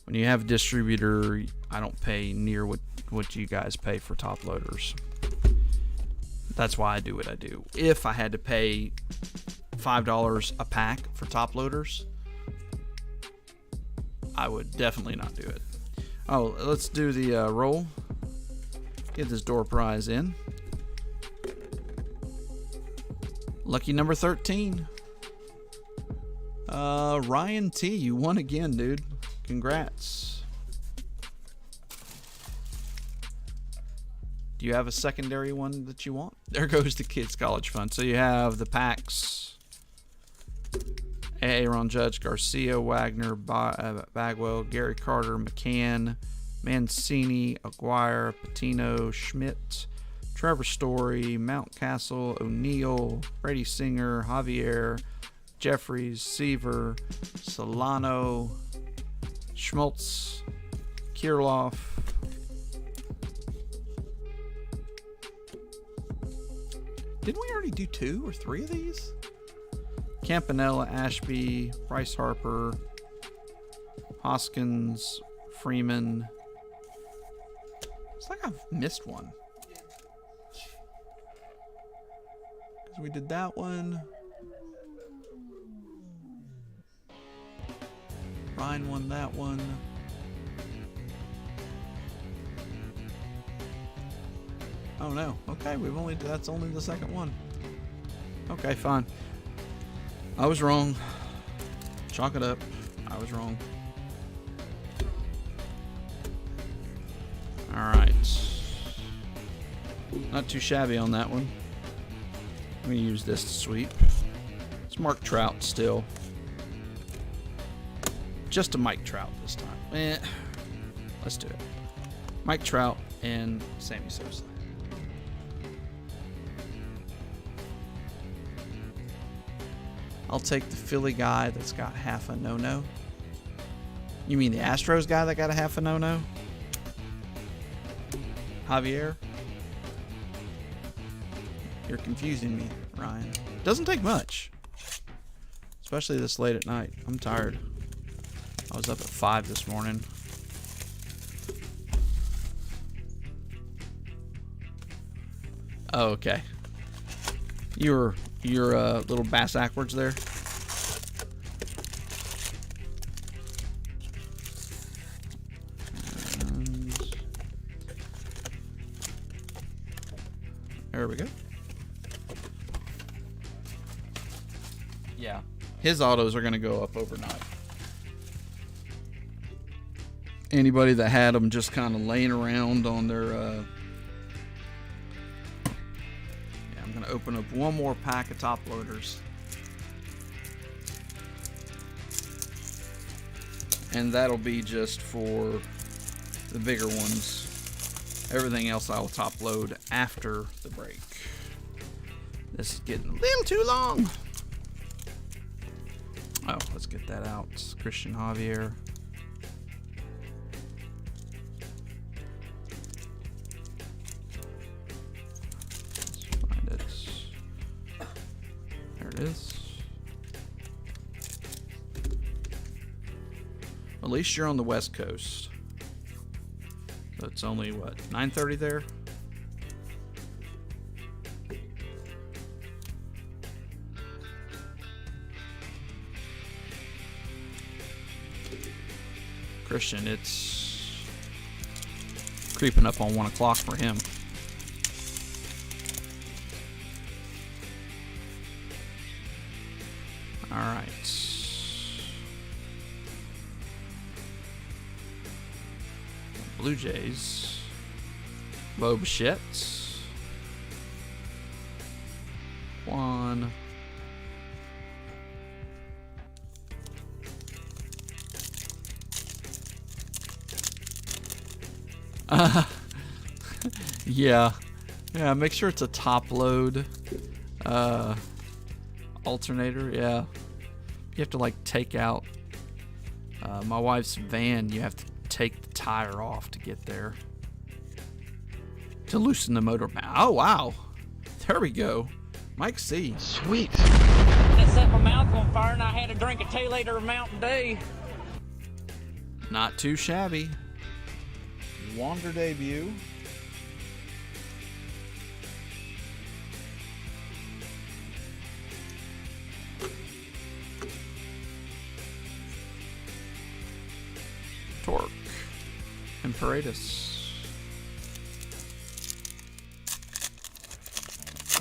When you have a distributor, I don't pay near what you guys pay for top loaders. That's why I do what I do. If I had to pay $5 a pack for top loaders, I would definitely not do it. Oh, let's do the roll. Get this door prize in. Lucky number 13. Ryan T, you won again, dude. Congrats. Do you have a secondary one that you want? There goes the kids' college fund. So you have the packs. Aaron Judge, Garcia, Wagner, Bagwell, Gary Carter, McCann, Mancini, Aguirre, Patino, Schmidt, Trevor Story, Mountcastle, O'Neill, Brady Singer, Javier, Jeffries, Seaver, Solano, Schmaltz, Kirilloff, didn't we already do 2 or 3 of these? Campanella, Ashby, Bryce Harper, Hoskins, Freeman. It's like I've missed one. Because we did that one. Ryan won that one. Oh no. Okay, that's only the second one. Okay, fine. I was wrong. Chalk it up. I was wrong. Alright. Not too shabby on that one. I'm going to use this to sweep. It's Mark Trout still. Just a Mike Trout this time. Let's do it. Mike Trout and Sammy Sosa. I'll take the Philly guy that's got half a no-no. You mean the Astros guy that got a half a no-no? Javier? You're confusing me, Ryan. Doesn't take much. Especially this late at night. I'm tired. I was up at 5 this morning. Oh, okay. Your little bass backwards there. And there we go. Yeah, his autos are going to go up overnight. Anybody that had them just kind of laying around on their I'm going to open up one more pack of top loaders. And that'll be just for the bigger ones. Everything else I'll top load after the break. This is getting a little too long. Oh, let's get that out. Christian Javier. Is. At least you're on the West Coast. So it's only what, 9:30 there? Christian, it's Creeping up on 1 o'clock for him. All right. Blue Jays. Bo Bichette. 1. Yeah. Yeah, make sure it's a top load alternator. Yeah. You have to like take out my wife's van. You have to take the tire off to get there to loosen the motor mount. Oh wow, there we go. Mike C. Sweet. That set my mouth on fire and I had to drink a 2-liter of Mountain Dew. Not too shabby. Wander debut. Torque. Imperatus.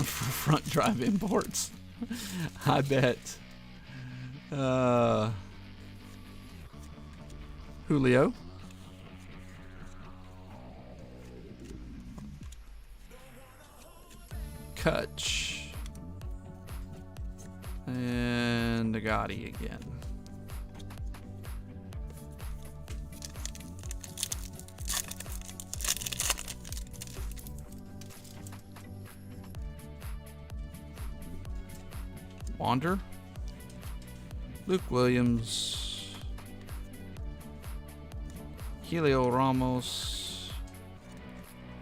Front drive imports. I bet. Julio. Kutch. And Nagati again. Wander. Luke Williams. Helio Ramos.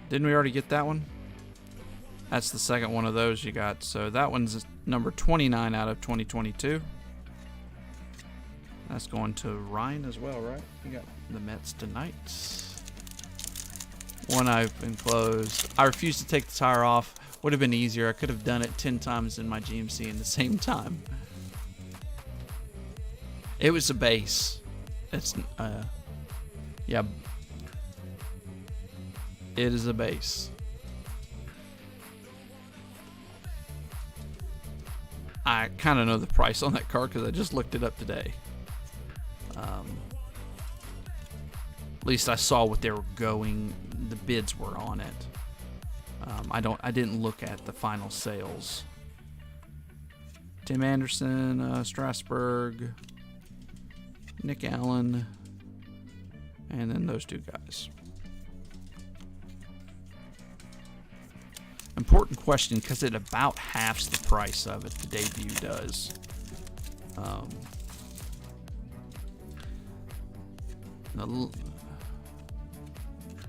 Didn't we already get that one? That's the second one of those you got. So that one's number 29 out of 2022. That's going to Ryan as well, right? You got the Mets tonight. One I've enclosed. I refused to take the tire off. Would have been easier. I could have done it 10 times in my GMC in the same time. It was a base. It's yeah. It is a base. I kind of know the price on that car because I just looked it up today. At least I saw what they were going. The bids were on it. I didn't look at the final sales. Tim Anderson, Strasburg, Nick Allen, and then those two guys. Important question because it about halves the price of it. The debut does.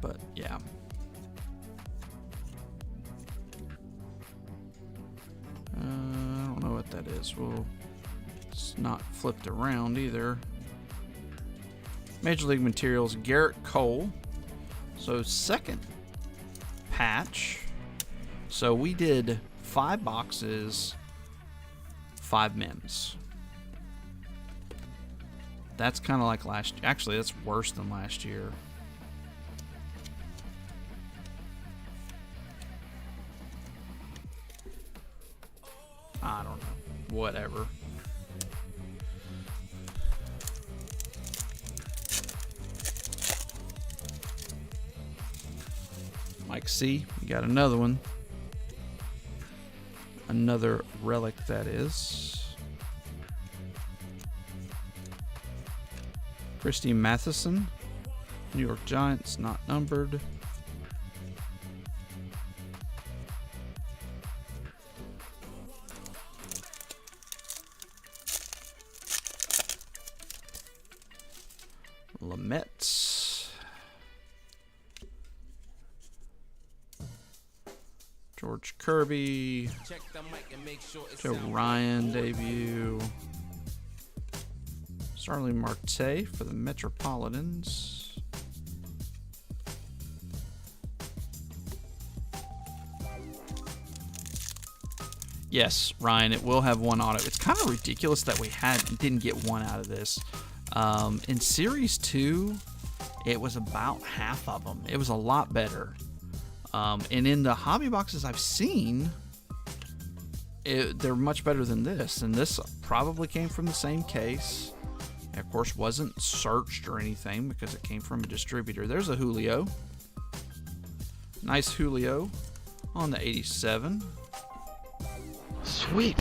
But yeah. I don't know what that is. Well, it's not flipped around either. Major League Materials, Garrett Cole. So second patch. So we did 5 boxes, 5 mems. That's kind of like last year. Actually, that's worse than last year. I don't know. Whatever. Mike C, you got another one. Another relic, that is. Christy Matheson, New York Giants, not numbered. Lametz. George Kirby. Check the mic and make sure it Joe sound Ryan right, boy. debut. Starling Marte for the Metropolitans. Yes, Ryan, it will have one auto. It's kind of ridiculous that we didn't get one out of this. In Series 2, it was about half of them. It was a lot better. And in the hobby boxes I've seen, they're much better than this. And this probably came from the same case. It, of course, wasn't searched or anything because it came from a distributor. There's a Julio. Nice Julio on the 87. Sweet.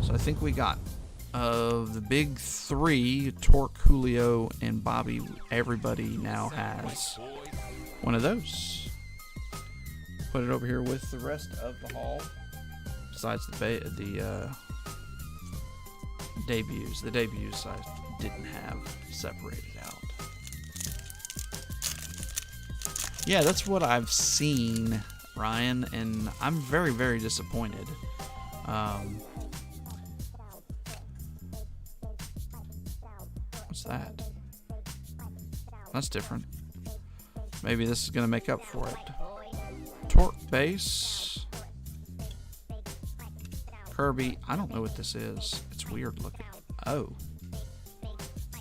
So I think we got of the big three, Torque, Julio, and Bobby. Everybody now has one of those. Put it over here with the rest of the haul. Besides the debuts. The debuts I didn't have separated out. Yeah, that's what I've seen, Ryan, and I'm very, very disappointed. What's that? That's different. Maybe this is going to make up for it. Torque base. Kirby. I don't know what this is. It's weird looking. Oh.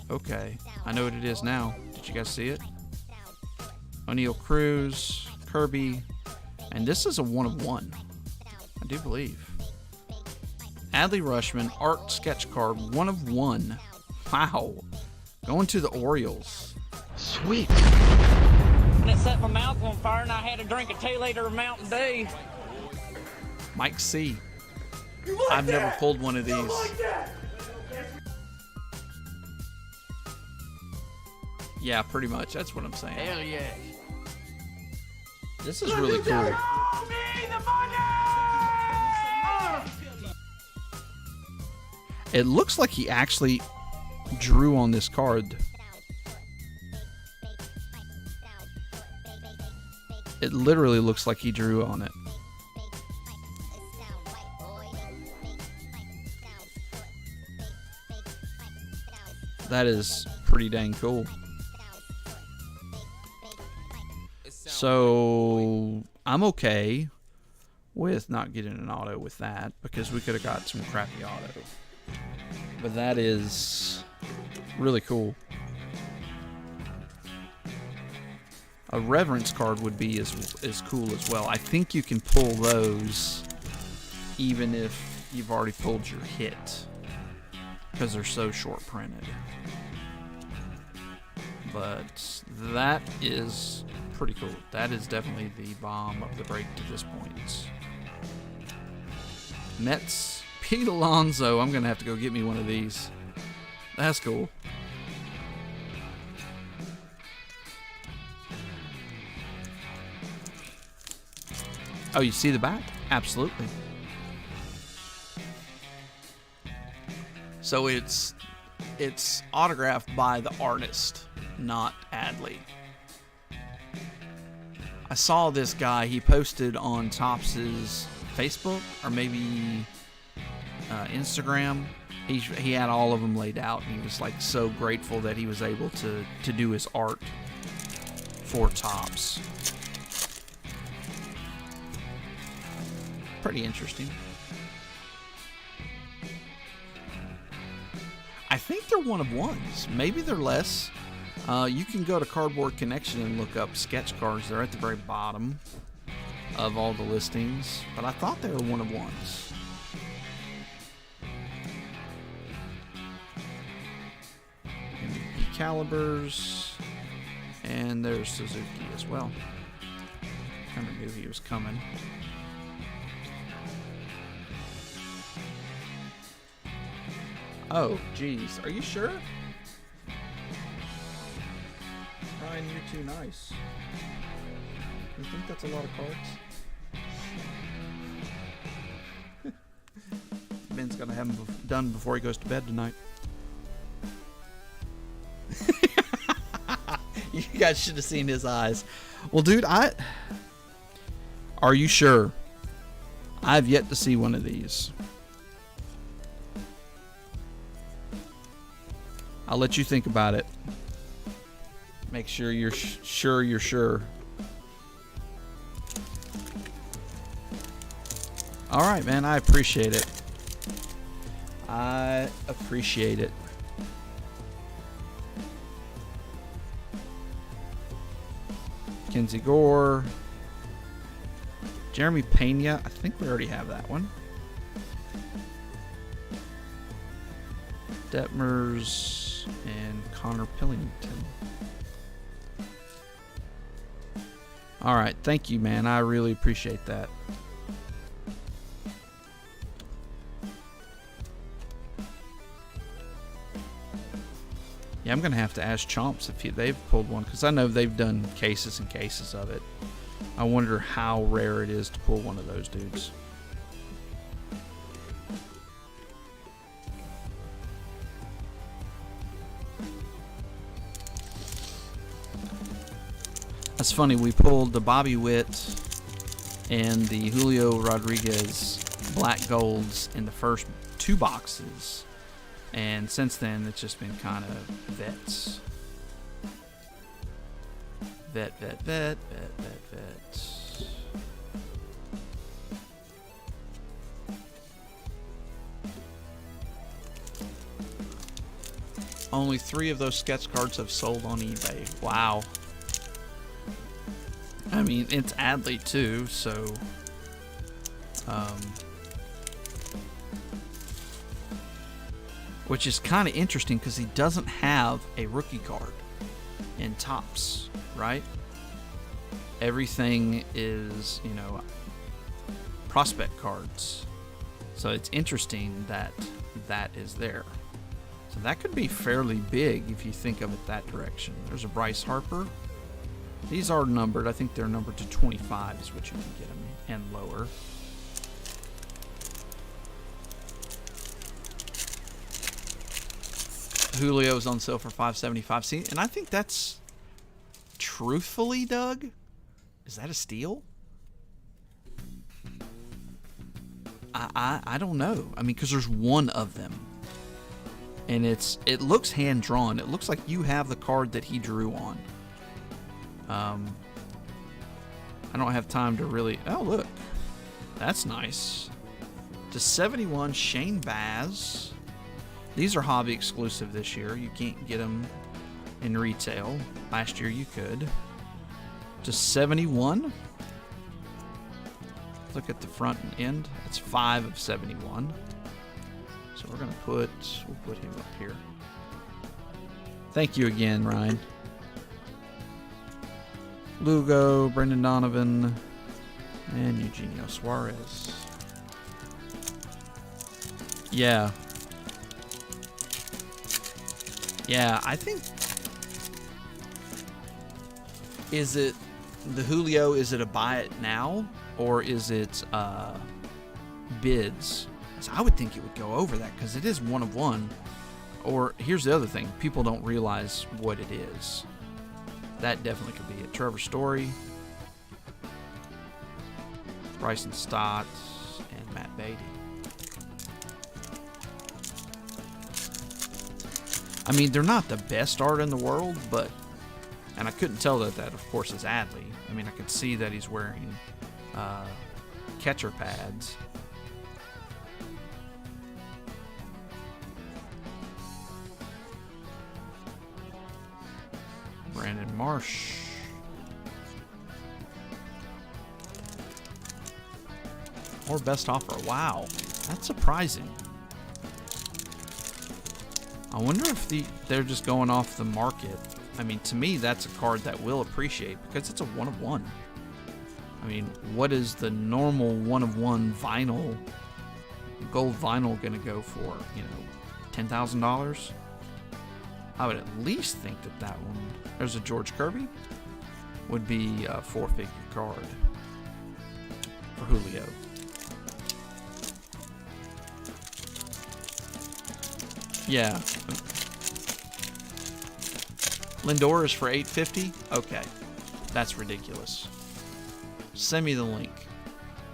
Okay. I know what it is now. Did you guys see it? O'Neal Cruz, Kirby, and this is a 1-of-1. I do believe. Adley Rushman, art sketch card, 1-of-1. Wow. Going to the Orioles. Sweet. And it set my mouth on fire, and I had to drink a 2-liter of Mountain Dew. Mike C. You like I've that? never pulled one of these. You like that? Yeah, pretty much. That's what I'm saying. Hell yeah. This is really cool. Show me the money! It looks like he actually drew on this card. It literally looks like he drew on it. That is pretty dang cool. So I'm okay with not getting an auto with that because we could have got some crappy auto. But that is really cool. A reverence card would be as cool as well. I think you can pull those even if you've already pulled your hit because they're so short printed. But that is pretty cool. That is definitely the bomb of the break to this point. Mets, Pete Alonso. I'm going to have to go get me one of these. That's cool. Oh, you see the back? Absolutely. So it's autographed by the artist, not Adley. I saw this guy, he posted on Topps' Facebook or maybe Instagram. He had all of them laid out, and he was like so grateful that he was able to do his art for Topps. Pretty interesting. I think they're 1-of-1s. Maybe they're less. You can go to Cardboard Connection and look up sketch cards. They're at the very bottom of all the listings. But I thought they were 1-of-1s. MVP calibers. And there's Suzuki as well. Kind of knew he was coming. Oh, geez. Are you sure? Ryan, you're too nice. You think that's a lot of cards? Ben's gonna have them done before he goes to bed tonight. You guys should have seen his eyes. Well, dude, are you sure? I've yet to see one of these. I'll let you think about it. Make sure you're sure you're sure. All right, man. I appreciate it. I appreciate it. Mackenzie Gore. Jeremy Pena. I think we already have that one. Detmers and Connor Pillington. All right. Thank you, man. I really appreciate that. Yeah, I'm going to have to ask Chomps if they've pulled one, because I know they've done cases and cases of it. I wonder how rare it is to pull one of those dudes. That's funny, we pulled the Bobby Witt and the Julio Rodriguez black golds in the first 2 boxes. And since then, it's just been kind of vets. Vet. Only 3 of those sketch cards have sold on eBay. Wow. I mean, it's Adley too, so... which is kind of interesting because he doesn't have a rookie card in Topps, right? Everything is, you know, prospect cards. So it's interesting that that is there. So that could be fairly big if you think of it that direction. There's a Bryce Harper. These are numbered. I think they're numbered to 25 is what you can get them, and lower. Julio's on sale for $575. See, and I think that's, truthfully, Doug, is that a steal? I don't know. I mean, because there's one of them, and it looks hand drawn. It looks like you have the card that he drew on. I don't have time to really. Oh, look, that's nice. To 71, Shane Baz. These are hobby exclusive this year. You can't get them in retail. Last year you could. To 71. Look at the front and end. It's 5 of 71. So we'll put him up here. Thank you again, Ryan. Lugo, Brendan Donovan, and Eugenio Suarez. Yeah. Yeah, I think... Is it the Julio, is it a buy it now? Or is it bids? So I would think it would go over that because it is 1 of 1. Or here's the other thing. People don't realize what it is. That definitely could be it. Trevor Story, Bryson Stott, and Matt Beatty. I mean, they're not the best art in the world, but... And I couldn't tell that, of course, is Adley. I mean, I could see that he's wearing catcher pads. Brandon Marsh. Or best offer. Wow. That's surprising. I wonder if they're just going off the market. I mean, to me, that's a card that will appreciate because it's a 1 of 1. I mean, what is the normal 1 of 1 vinyl, gold vinyl, going to go for? You know, $10,000? I would at least think that one, there's a George Kirby, would be a 4-figure card for Julio. Yeah. Lindor is for $850? Okay. That's ridiculous. Send me the link.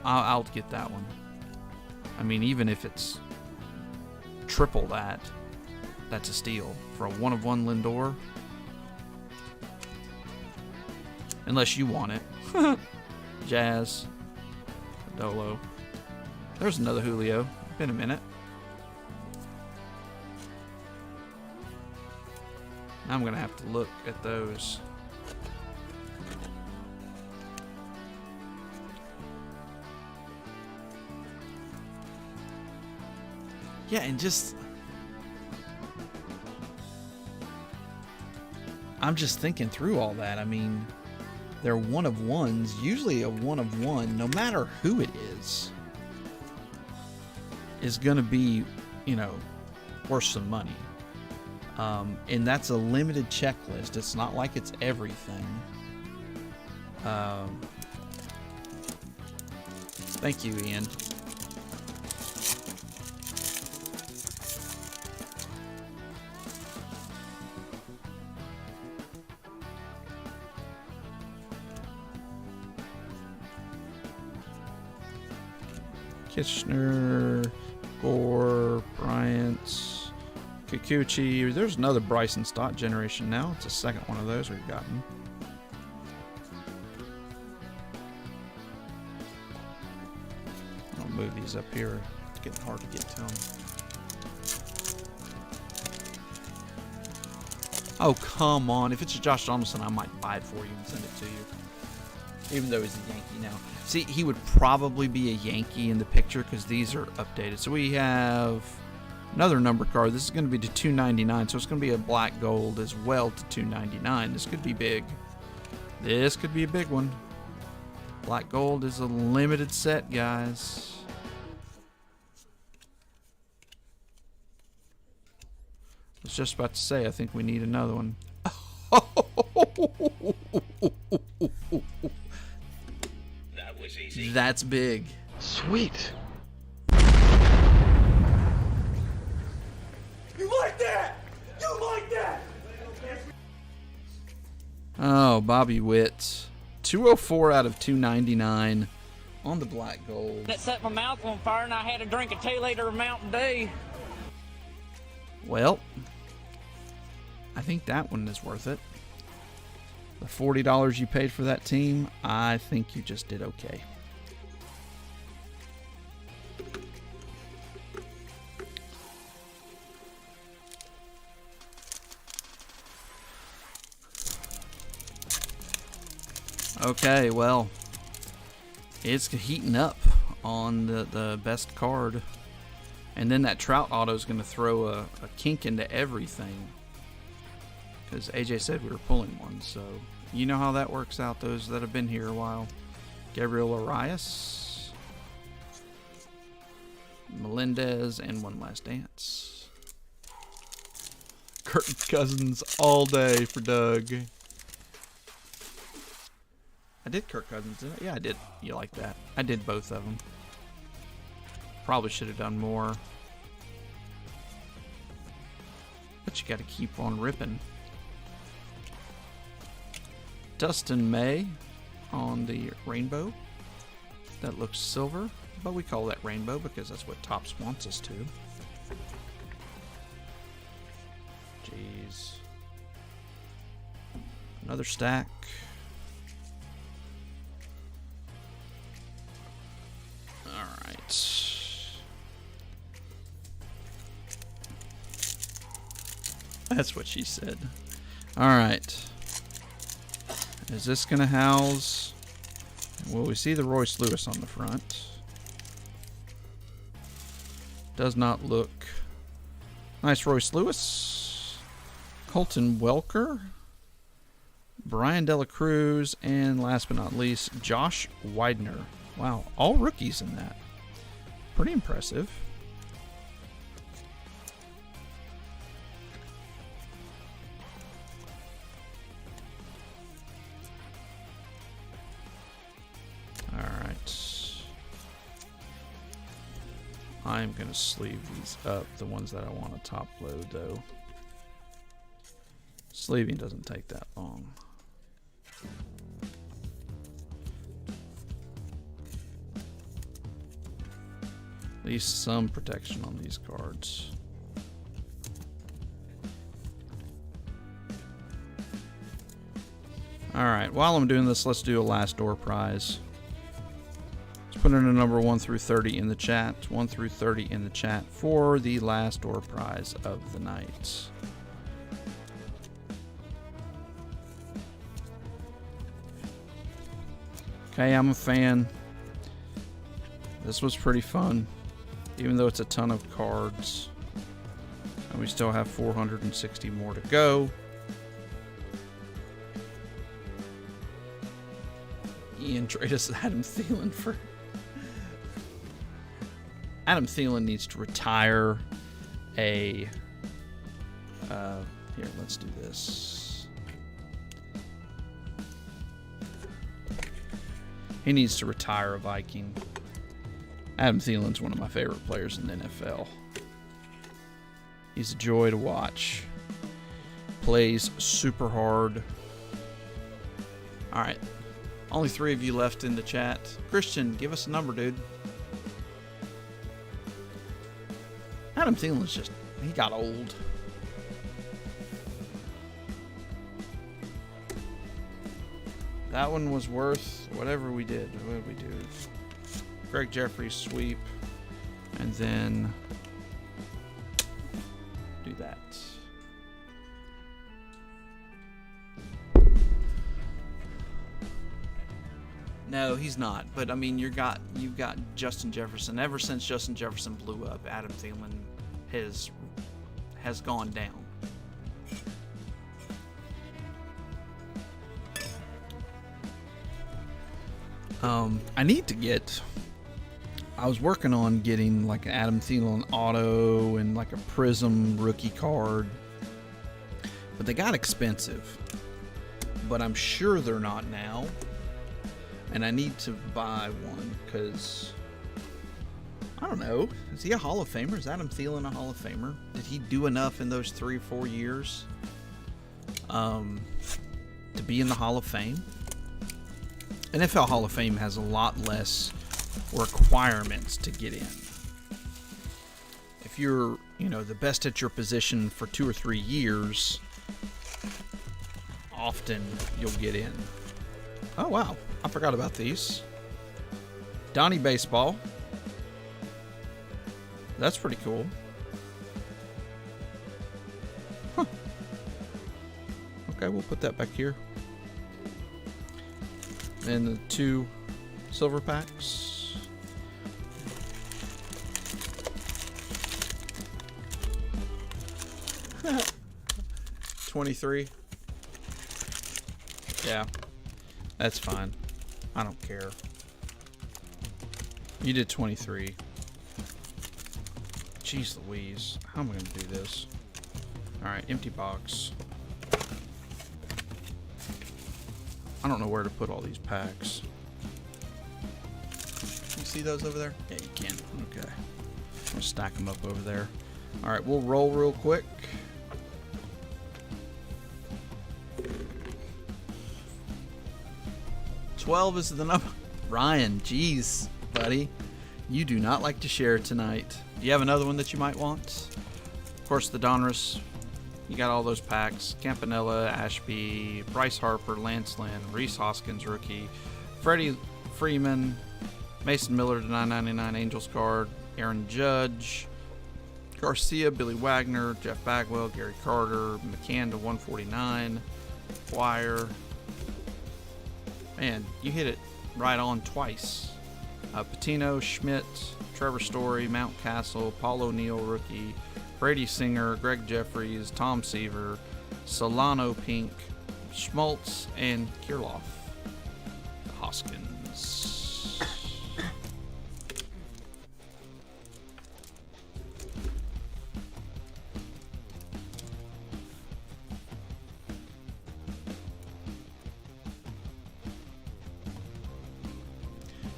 I'll get that one. I mean, even if it's triple that, that's a steal. For a 1 of 1 Lindor. Unless you want it. Jazz. Dolo. There's another Julio. Been a minute. I'm going to have to look at those. Yeah, and just... I'm just thinking through all that. I mean, they're one of ones. Usually a one of one, no matter who it is going to be, you know, worth some money. And that's a limited checklist. It's not like it's everything. Thank you, Ian. Kitchener, Gore, Bryant, Kikuchi. There's another Bryson Stott generation now. It's the second one of those we've gotten. I'll move these up here. It's getting hard to get to them. Oh, come on. If it's a Josh Donaldson, I might buy it for you and send it to you. Even though he's a Yankee now. See, he would probably be a Yankee in the picture because these are updated. So we have another number card. This is going to be to 299, so it's going to be a black gold as well to 299. This could be big. This could be a big one. Black gold is a limited set, guys. I was just about to say, I think we need another one. That was easy. That's big. Sweet. You like that? You like that? Oh, Bobby Witt. 204 out of 299 on the black gold. That set my mouth on fire and I had to drink a 2-liter of Mountain Dew. Well, I think that one is worth it. The $40 you paid for that team, I think you just did okay. Okay, well, it's heating up on the best card. And then that Trout auto is going to throw a kink into everything. Because AJ said we were pulling one, so you know how that works out, those that have been here a while. Gabriel Arias, Melendez, and One Last Dance. Kirk Cousins all day for Doug. I did Kirk Cousins, didn't I? Yeah, I did. You like that? I did both of them. Probably should have done more. But you got to keep on ripping. Dustin May on the rainbow. That looks silver, but we call that rainbow because that's what Topps wants us to. Jeez. Another stack. Alright. That's what she said. Alright. Is this going to house... Well, we see the Royce Lewis on the front. Does not look... Nice Royce Lewis. Colton Welker. Brian Dela Cruz. And last but not least, Josh Widener. Wow, all rookies in that. Pretty impressive. I'm going to sleeve these up, the ones that I want to top load though. Sleeving doesn't take that long. At least some protection on these cards. Alright, while I'm doing this, let's do a last door prize. Put in a number 1 through 30 in the chat. 1 through 30 in the chat for the last door prize of the night. Okay, I'm a fan. This was pretty fun. even though it's a ton of cards. And we still have 460 more to go. Ian, trade us Adam Thielen for... Adam Thielen needs to retire a... here, let's do this. He needs to retire a Viking. Adam Thielen's one of my favorite players in the NFL. He's a joy to watch. Plays super hard. All right. Only 3 of you left in the chat. Christian, give us a number, dude. Adam Thielen's just... he got old. That one was worth whatever we did. What did we do? Greg Jeffries sweep. And then... do that. No, he's not. But I mean, you've got Justin Jefferson. Ever since Justin Jefferson blew up, Adam Thielen has gone down. I need to get... I was working on getting like an Adam Thielen auto and like a Prism rookie card, but they got expensive. But I'm sure they're not now, and I need to buy one because I don't know. Is he a Hall of Famer? Is Adam Thielen a Hall of Famer? Did he do enough in those 3 or 4 years to be in the Hall of Fame? NFL Hall of Fame has a lot less requirements to get in. If you're, the best at your position for 2 or 3 years, often you'll get in. Oh wow, I forgot about these. Donnie Baseball. That's pretty cool. Huh. Okay, we'll put that back here. And the 2 silver packs. $23. Yeah, that's fine. I don't care. You did 23. Jeez Louise, how am I going to do this? All right, empty box. I don't know where to put all these packs. You see those over there? Yeah, you can. Okay. I'll stack them up over there. All right, we'll roll real quick. $12 is the number. Ryan, geez, buddy. You do not like to share tonight. Do you have another one that you might want? Of course, the Donruss. You got all those packs. Campanella, Ashby, Bryce Harper, Lance Lynn, Reese Hoskins, rookie, Freddie Freeman, Mason Miller to 999 Angels card, Aaron Judge, Garcia, Billy Wagner, Jeff Bagwell, Gary Carter, McCann to 149, Wire. Man, you hit it right on twice. Patino, Schmidt, Trevor Story, Mountcastle, Paul O'Neill, rookie, Brady Singer, Greg Jeffries, Tom Seaver, Solano Pink, Schmaltz, and Kirilloff. Hoskins.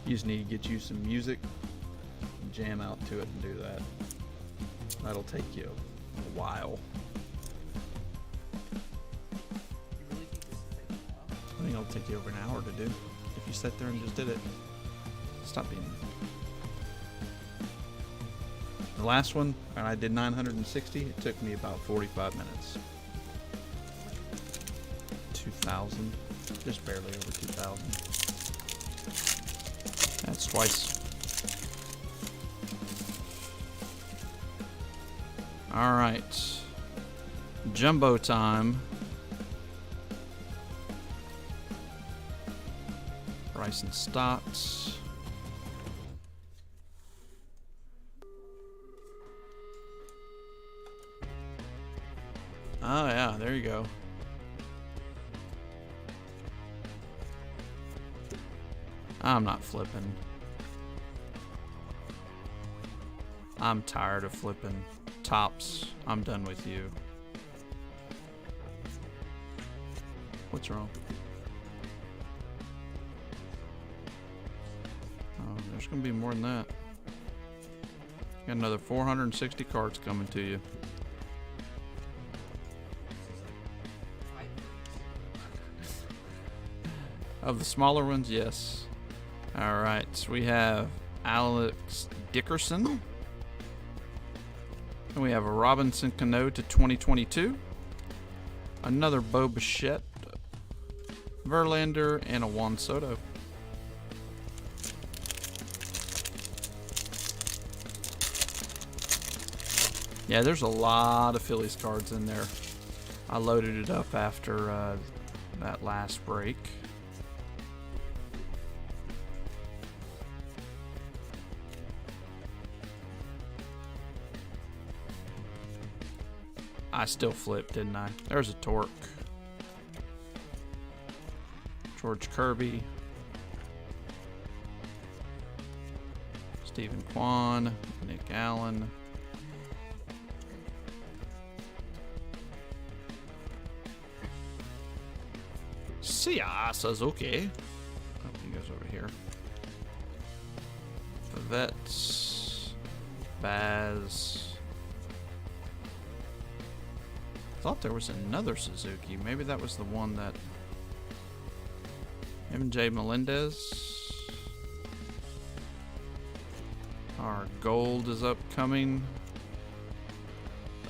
You just need to get you some music, jam out to it, and do that. That'll take you a while. I think it'll take you over an hour to do if you sat there and just did it. Stop being. The last one, and I did 960. It took me about 45 minutes. 2,000, just barely over 2,000. That's twice. All right, jumbo time. Bryson Stotts. Oh, yeah, there you go. I'm not flipping. I'm tired of flipping. Tops, I'm done with you. What's wrong? Oh, there's gonna be more than that. Got another 460 cards coming to you. Of the smaller ones, yes. Alright, so we have Alex Dickerson. And we have a Robinson Cano to 2022. Another Bo Bichette, Verlander, and a Juan Soto. Yeah, there's a lot of Phillies cards in there. I loaded it up after that last break. I still flipped, didn't I? There's a Torque. George Kirby. Stephen Kwan. Nick Allen. Sia Suzuki. Oh, he goes over here. Vets. Baz. I thought there was another Suzuki. Maybe that was the one that... MJ Melendez. Our gold is upcoming.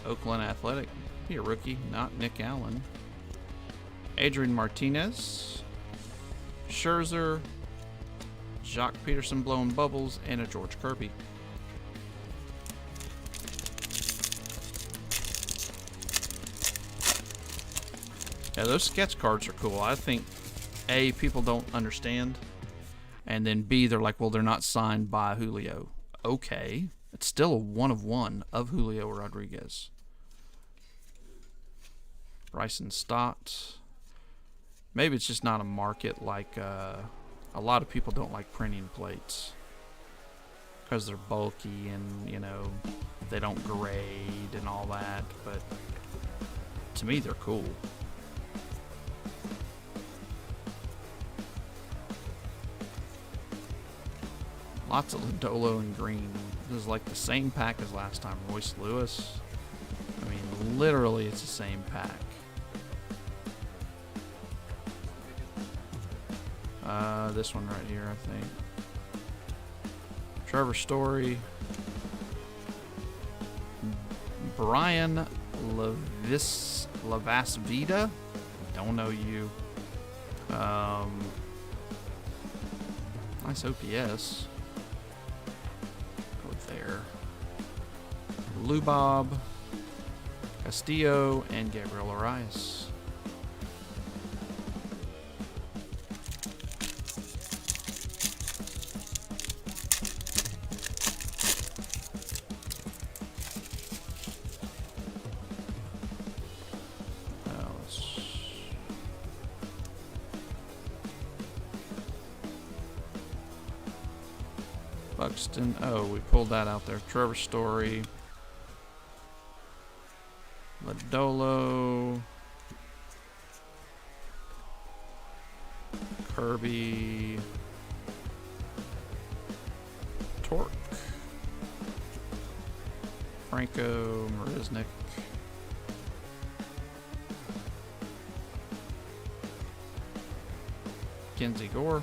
Oakland Athletic. Be a rookie, not Nick Allen. Adrian Martinez. Scherzer. Jacques Peterson blowing bubbles. And a George Kirby. Yeah, those sketch cards are cool. I think, A, people don't understand. And then B, they're like, well, they're not signed by Julio. Okay. It's still a 1/1 of Julio Rodriguez. Bryson Stott. Maybe it's just not a market like... a lot of people don't like printing plates. Because they're bulky and, you know, they don't grade and all that. But to me, they're cool. Lots of Lodolo and green. This is like the same pack as last time. Royce Lewis. I mean, literally, it's the same pack. This one right here, I think. Trevor Story. Brian Lavasvita. Don't know you. Nice OPS. There. Lubob, Castillo, and Gabriel Arias. Buxton. Oh, we pulled that out there. Trevor Story. Lodolo. Kirby. Torque. Franco. Marisnik. Kenzie Gore.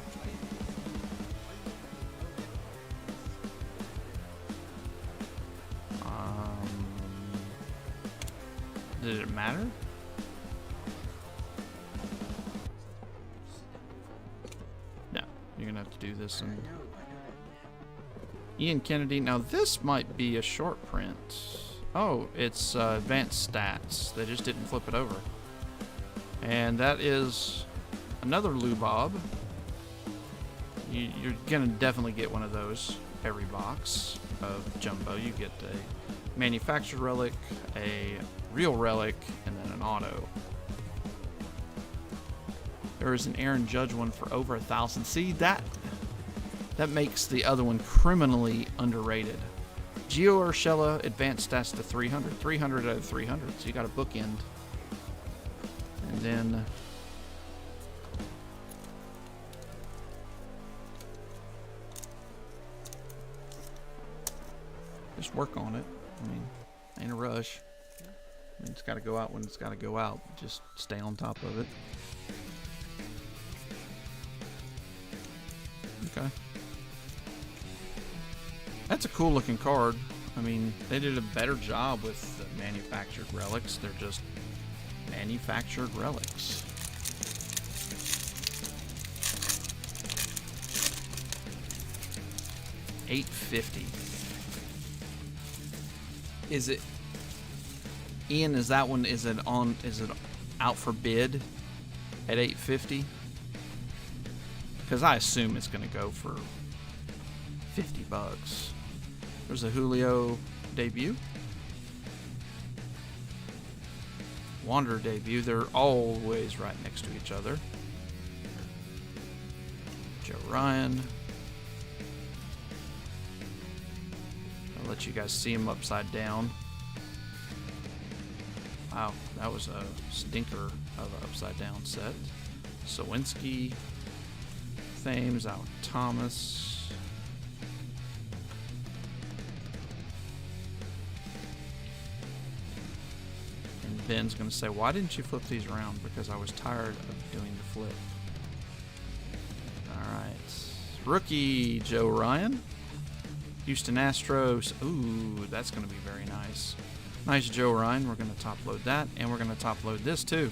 Did it matter? No, you're gonna have to do this. And Ian Kennedy. Now this might be a short print. Oh, it's advanced stats. They just didn't flip it over. And that is another Lubob. You're gonna definitely get one of those every box of jumbo. You get a manufactured relic, a real relic, and then an auto. There is an Aaron Judge one for over 1,000. See, that makes the other one criminally underrated. Gio Urshela advanced stats to 300. 300 out of 300. So you got a bookend. And then just work on it. I mean, ain't a rush. I mean, it's got to go out when it's got to go out. Just stay on top of it. Okay. That's a cool looking card. I mean, they did a better job with the manufactured relics. They're just manufactured relics. $850. Is it, Ian? Is that one? Is it on? Is it out for bid at $850? Because I assume it's going to go for $50. There's a Julio debut. Wanderer debut. They're always right next to each other. Joe Ryan. I'll let you guys see him upside down. Wow, that was a stinker of an upside down set. Sawinski. Thames, out Thomas. And Ben's going to say, why didn't you flip these around? Because I was tired of doing the flip. Alright. Rookie Joe Ryan. Houston Astros. Ooh, that's going to be very nice. Nice Joe Ryan. We're going to top load that. And we're going to top load this too.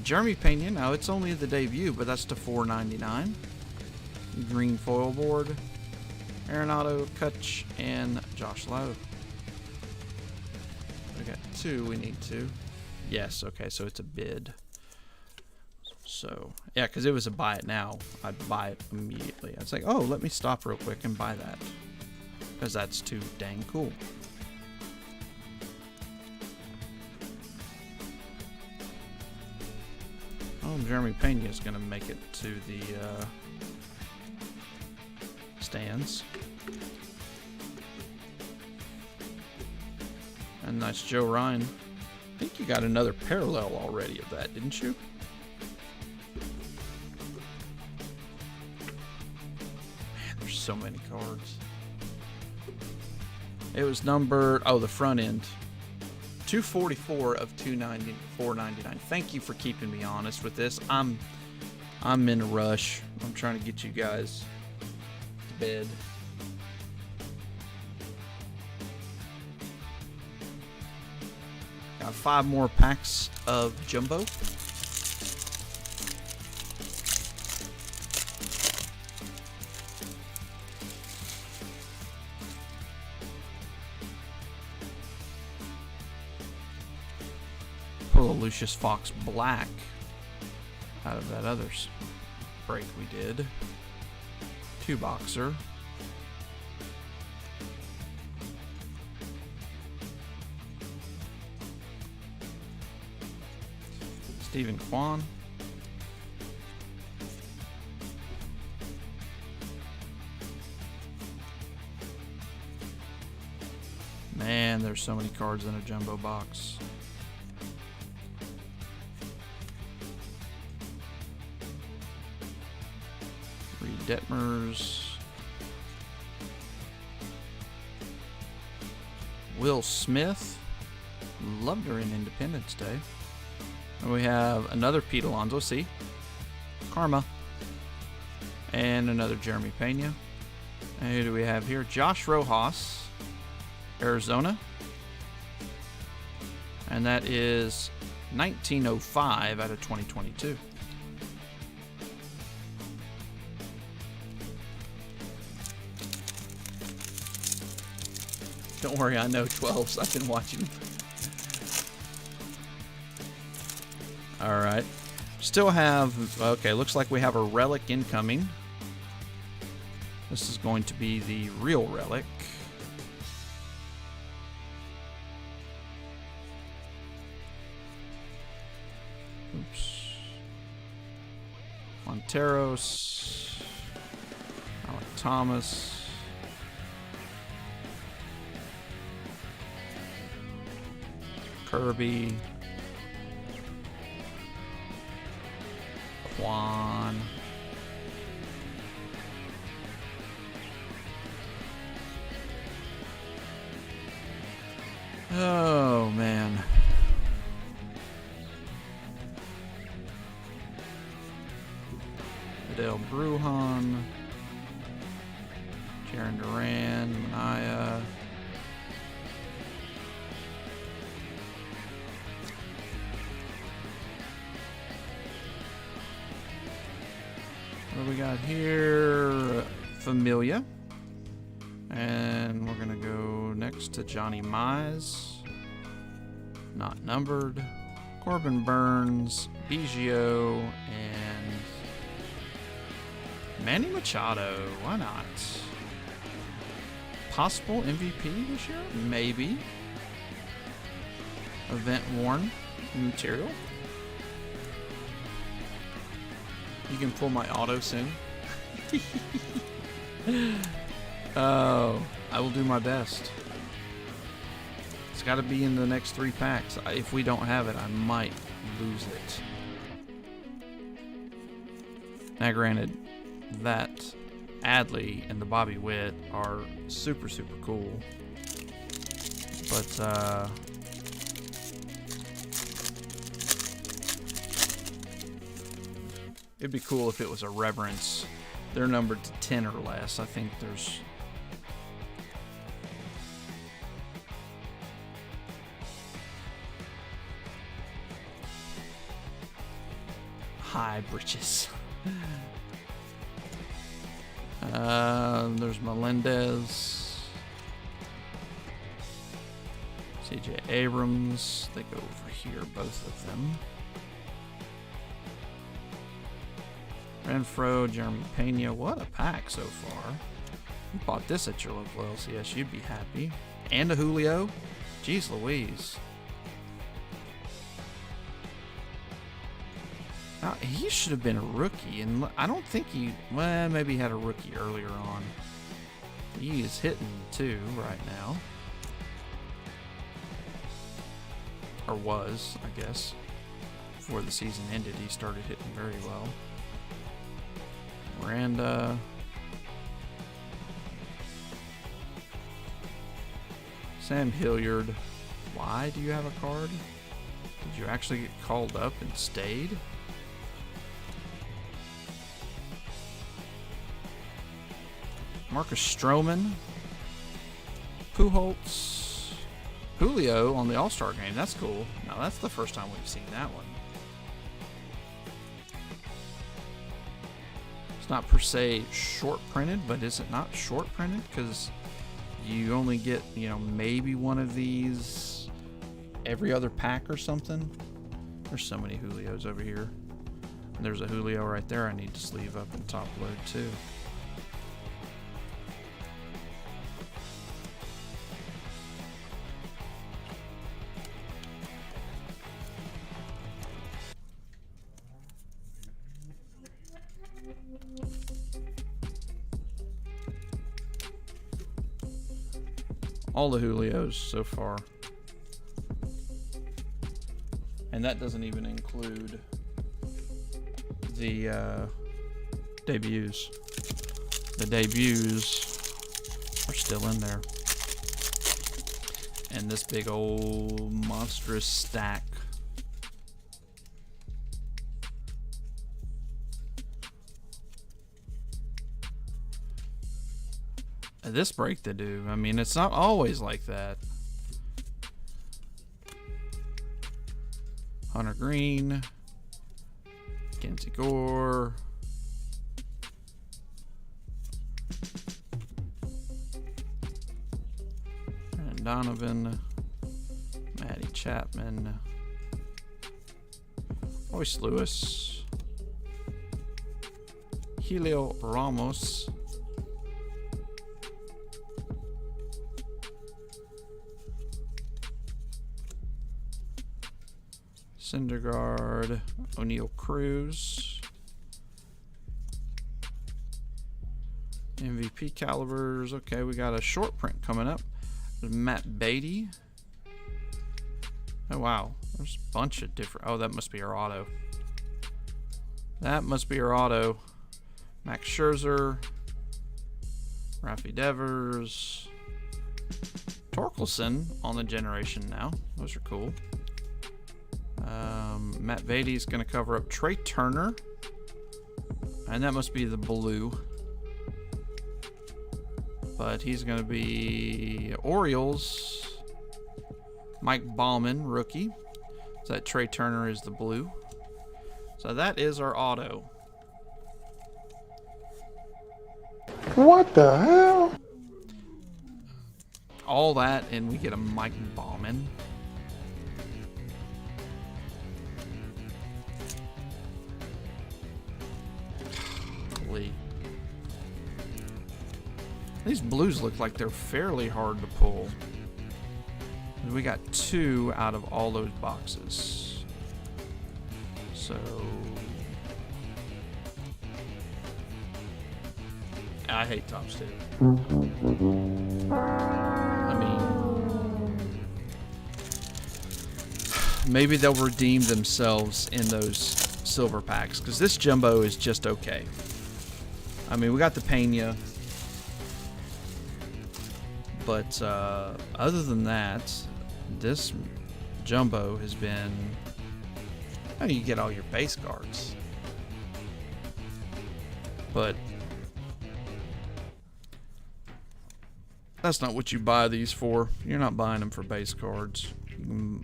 Jeremy Pena, now it's only the debut, but that's to $4.99. Green foil board. Arenado, Kutch, and Josh Lowe. We got two, we need two. Yes, okay, so it's a bid. So, yeah, because it was a buy it now. I'd buy it immediately. I'd say, oh, let me stop real quick and buy that. Because that's too dang cool. Oh, Jeremy Pena is going to make it to the stands. And nice Joe Ryan. I think you got another parallel already of that, didn't you? Man, there's so many cards. It was numbered, oh, the front end. 244 of 499. Thank you for keeping me honest with this. I'm in a rush. I'm trying to get you guys to bed. Got 5 more packs of Jumbo. Pull a Lucius Fox Black out of that other break we did. 2 boxer. Stephen Kwan. Man, there's so many cards in a jumbo box. Reed Detmers. Will Smith. Loved her in Independence Day. And we have another Pete Alonso, see? Karma. And another Jeremy Pena. And who do we have here? Josh Rojas, Arizona. And that is 1905 out of 2022. Don't worry, I know 12s. I've been watching. Alright. Still have... Okay, looks like we have a relic incoming. This is going to be the real relic. Oops. Monteros. Alec Thomas. Kirby. Quan. Oh, man. Adele Bruhan. Jaron Duran. Mania. What do we got here? Familia. And we're going to go next to Johnny Mize. Not numbered. Corbin Burns, Biggio, and Manny Machado. Why not? Possible MVP this year? Maybe. Event worn material. You can pull my auto soon. Oh, I will do my best. It's got to be in the next 3 packs. If we don't have it, I might lose it. Now, granted, that Adley and the Bobby Witt are super, super cool. But, it'd be cool if it was a Reverence. They're numbered to 10 or less. I think there's... High britches. There's Melendez. CJ Abrams. They go over here, both of them. Renfro, Jeremy Pena. What a pack so far. You bought this at your local LCS, you'd be happy. And a Julio. Jeez Louise. Now, he should have been a rookie, and I don't think he... Well, maybe he had a rookie earlier on. He is hitting, too, right now. Or was, I guess. Before the season ended, he started hitting very well. Miranda. Sam Hilliard. Why do you have a card? Did you actually get called up and stayed? Marcus Stroman. Pujols. Julio on the All-Star game. That's cool. Now, that's the first time we've seen that one. It's not per se short printed, but is it not short printed? Because you only get, you know, maybe one of these every other pack or something. There's so many Julios over here. And there's a Julio right there I need to sleeve up and top load too. All the Julios so far. And that doesn't even include the debuts. The debuts are still in there. And this big old monstrous stack. This break to do. I mean, it's not always like that. Hunter Green, Kenzie Gore, Brandon Donovan, Maddie Chapman, Royce Lewis, Helio Ramos, Syndergaard, O'Neal Cruz. MVP calibers. Okay, we got a short print coming up. There's Matt Beatty. Oh, wow. There's a bunch of different... Oh, that must be our auto. That must be our auto. Max Scherzer. Rafi Devers. Torkelson on the generation now. Those are cool. Matt Beatty's going to cover up Trey Turner. And that must be the blue. But he's going to be Orioles. Mike Bauman, rookie. So that Trey Turner is the blue. So that is our auto. What the hell? All that, and we get a Mike Bauman. Lee. These blues look like they're fairly hard to pull. We got 2 out of all those boxes. So I hate Topps too. I mean, maybe they'll redeem themselves in those silver packs, because this jumbo is just okay. I mean, we got the Pena, but other than that, this jumbo has been... I mean, you get all your base cards, but that's not what you buy these for. You're not buying them for base cards. You can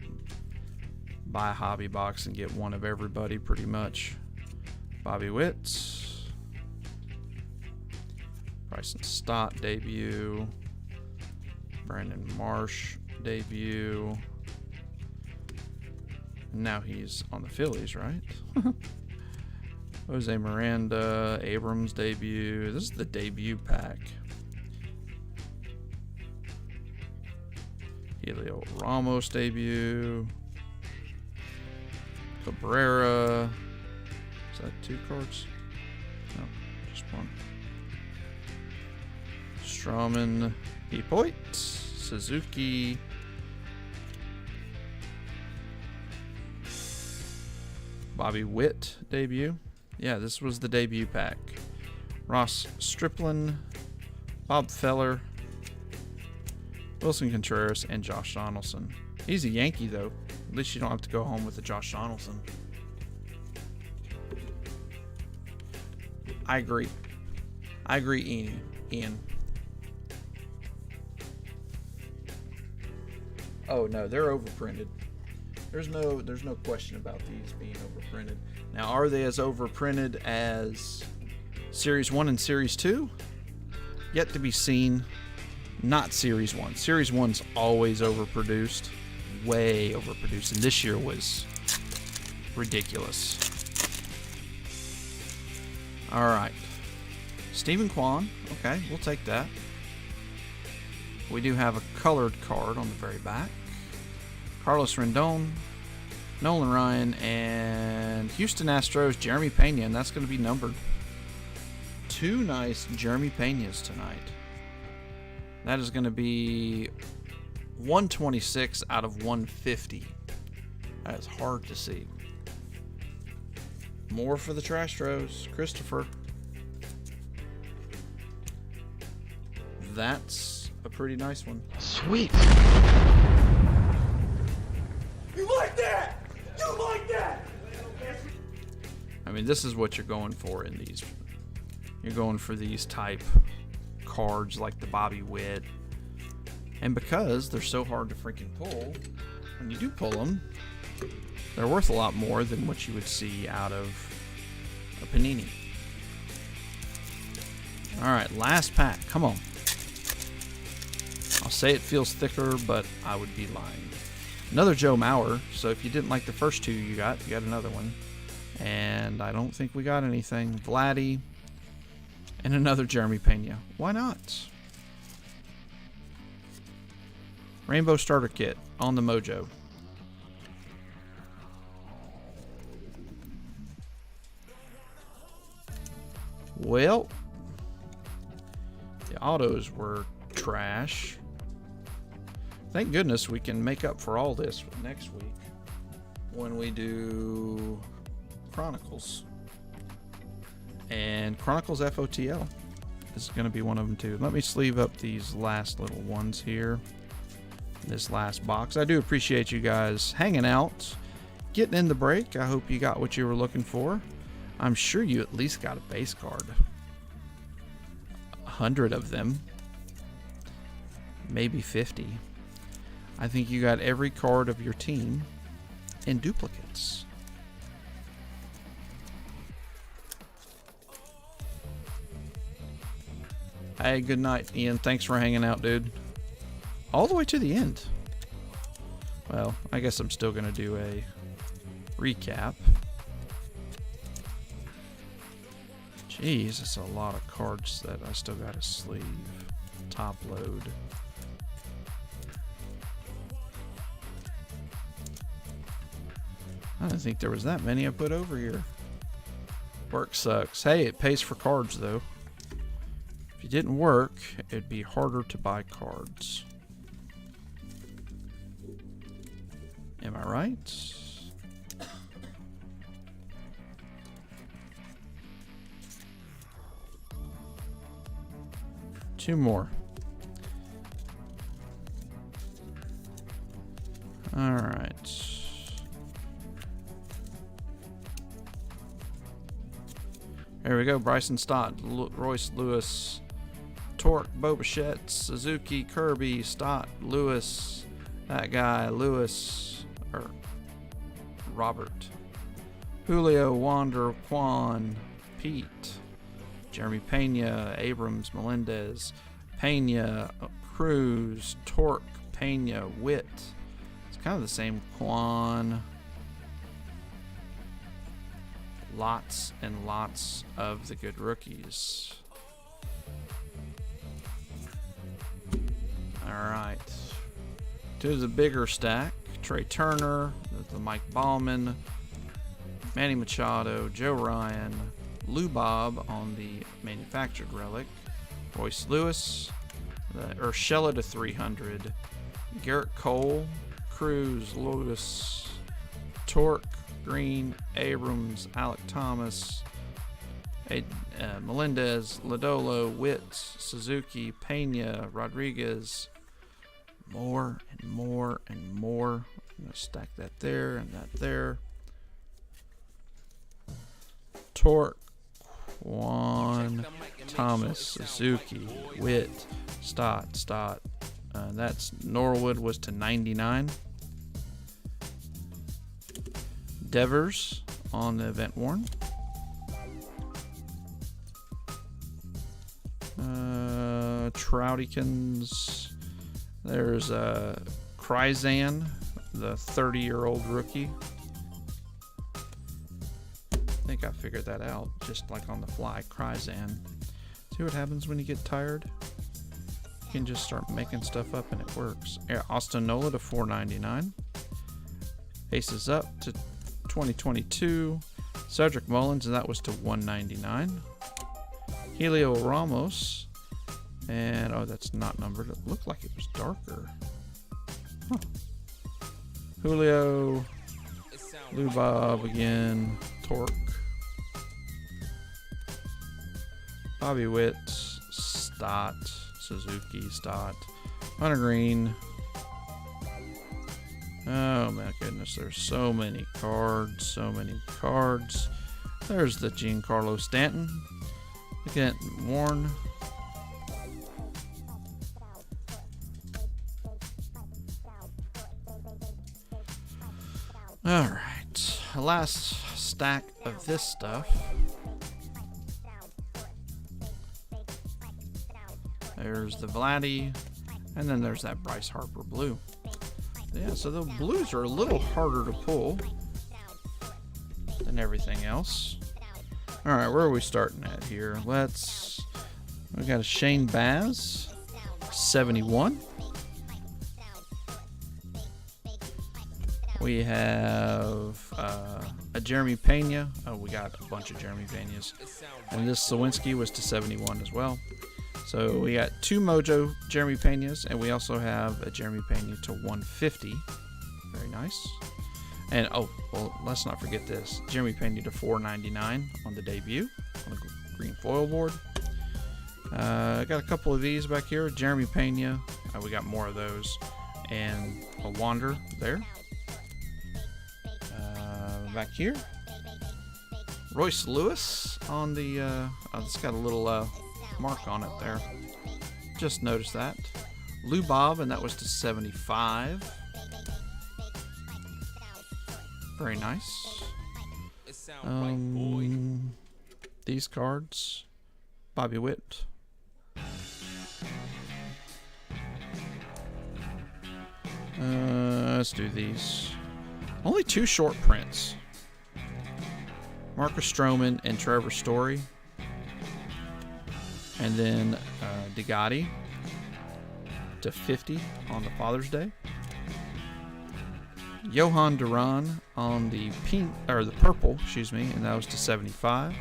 buy a hobby box and get one of everybody pretty much. Bobby Witt, Bryson Stott debut, Brandon Marsh debut. Now he's on the Phillies, right? Jose Miranda, Abrams debut. This is the debut pack. Helio Ramos debut. Cabrera. Is that 2 cards? No, just 1. Strawman, Epoit, Suzuki. Bobby Witt debut. Yeah, this was the debut pack. Ross Stripling, Bob Feller, Wilson Contreras, and Josh Donaldson. He's a Yankee, though. At least you don't have to go home with a Josh Donaldson. I agree. I agree, Ian. Oh, no, they're overprinted. There's no question about these being overprinted. Now, are they as overprinted as Series 1 and Series 2? Yet to be seen. Not Series 1. Series 1's always overproduced. Way overproduced. And this year was ridiculous. Alright. Stephen Kwan. Okay, we'll take that. We do have a colored card on the very back. Carlos Rendon, Nolan Ryan, and Houston Astros, Jeremy Pena, and that's going to be numbered. 2 nice Jeremy Penas tonight. That is going to be 126 out of 150. That is hard to see. More for the Trastros, Christopher. That's a pretty nice one. Sweet. You like that? You like that? I mean, this is what you're going for in these. You're going for these type cards like the Bobby Witt. And because they're so hard to freaking pull, when you do pull them, they're worth a lot more than what you would see out of a Panini. Alright, last pack. Come on. I'll say it feels thicker, but I would be lying. Another Joe Mauer. So if you didn't like the first 2 you got another one. And I don't think we got anything. Vladdy. And another Jeremy Pena. Why not? Rainbow Starter Kit on the Mojo. Well, the autos were trash. Thank goodness we can make up for all this next week when we do Chronicles. And Chronicles FOTL is going to be one of them too. Let me sleeve up these last little ones here. This last box. I do appreciate you guys hanging out, getting in the break. I hope you got what you were looking for. I'm sure you at least got a base card. 100 of them. Maybe 50. I think you got every card of your team in duplicates. Hey, good night, Ian. Thanks for hanging out, dude. All the way to the end. Well, I guess I'm still going to do a recap. Jeez, it's a lot of cards that I still got to sleeve. Top load. I didn't think there was that many I put over here. Work sucks. Hey, it pays for cards, though. If it didn't work, it'd be harder to buy cards. Am I right? Two more. All right. There we go. Bryson Stott, Royce Lewis, Torque, Bobichette, Suzuki, Kirby, Stott, Lewis, that guy, Lewis, or Robert, Julio, Wander, Quan, Pete, Jeremy Pena, Abrams, Melendez, Pena, Cruz, Torque, Pena, Witt. It's kind of the same Quan. Lots and lots of the good rookies. Alright. To the bigger stack. Trey Turner, the Mike Ballman, Manny Machado, Joe Ryan, Lou Bob on the manufactured relic, Royce Lewis, the Urshela to 300, Garrett Cole, Cruz, Lewis, Torque, Green, Abrams, Alec Thomas, Melendez, Lodolo, Witt, Suzuki, Pena, Rodriguez, more and more and more. I'm going to stack that there and that there. Torque, Quan, Thomas, Suzuki, Witt, Stott. That's Norwood was to 99. Devers on the event worn. Troutykins. There's Kryzan, the 30-year-old rookie. I think I figured that out just like on the fly. Kryzan. See what happens when you get tired? You can just start making stuff up and it works. Austin Nola to 499. Aces up to 2022. Cedric Mullins, and that was to 199. Helio Ramos, and oh, that's not numbered. It looked like it was darker. Huh. Julio, Lou Bob again, Torque, Bobby Witt, Stott, Suzuki, Stott, Hunter Green. Oh my goodness, there's so many cards, There's the Giancarlo Stanton. Again, worn. Alright, last stack of this stuff. There's the Vladdy, and then there's that Bryce Harper blue. Yeah, so the blues are a little harder to pull than everything else. Alright, where are we starting at here? We got a Shane Baz, 71. We have a Jeremy Pena. Oh, we got a bunch of Jeremy Peñas. And this Sawinski was to 71 as well. So we got 2 Mojo Jeremy Peñas, and we also have a Jeremy Peña to 150. Very nice. And, oh, well, let's not forget this. Jeremy Peña to 499 on the debut on a green foil board. I got a couple of these back here. Jeremy Peña. We got more of those. And a Wander there. Back here. Royce Lewis on the... it's got a little mark on it there. Just noticed that. Lou Bob, and that was to 75. Very nice. These cards. Bobby Witt. Let's do these. Only 2 short prints. Marcus Stroman and Trevor Story. And then DeGotti to 50 on the Father's Day. Johan Duran on the pink, or the purple, excuse me, and that was to 75.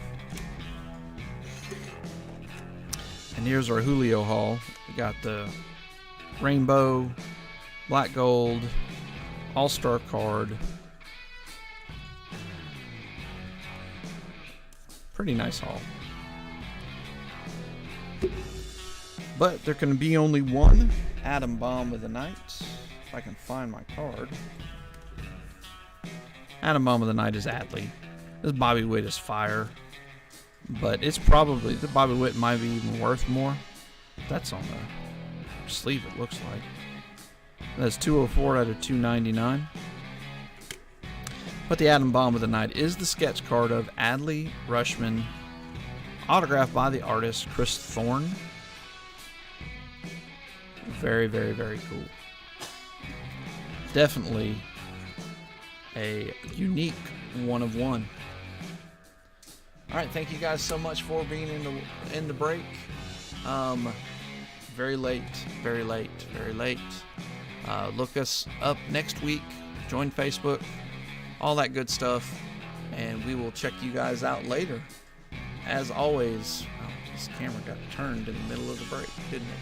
And here's our Julio haul. We got the rainbow, black gold, all-star card. Pretty nice haul. But there can be only one Atom Bomb of the night. If I can find my card. Atom Bomb of the night is Adley. This Bobby Witt is fire. But it's probably, the Bobby Witt might be even worth more. That's on the sleeve, it looks like. That's 204 out of 299. But the Atom Bomb of the night is the sketch card of Adley Rushman, autographed by the artist Chris Thorne. Very, very, very cool. Definitely a unique one of one. All right, thank you guys so much for being in the break. Very late, very late, very late. Look us up next week. Join Facebook, all that good stuff, and we will check you guys out later. As always, this camera got turned in the middle of the break, didn't it?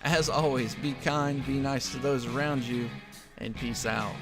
As always, be kind, be nice to those around you, and peace out.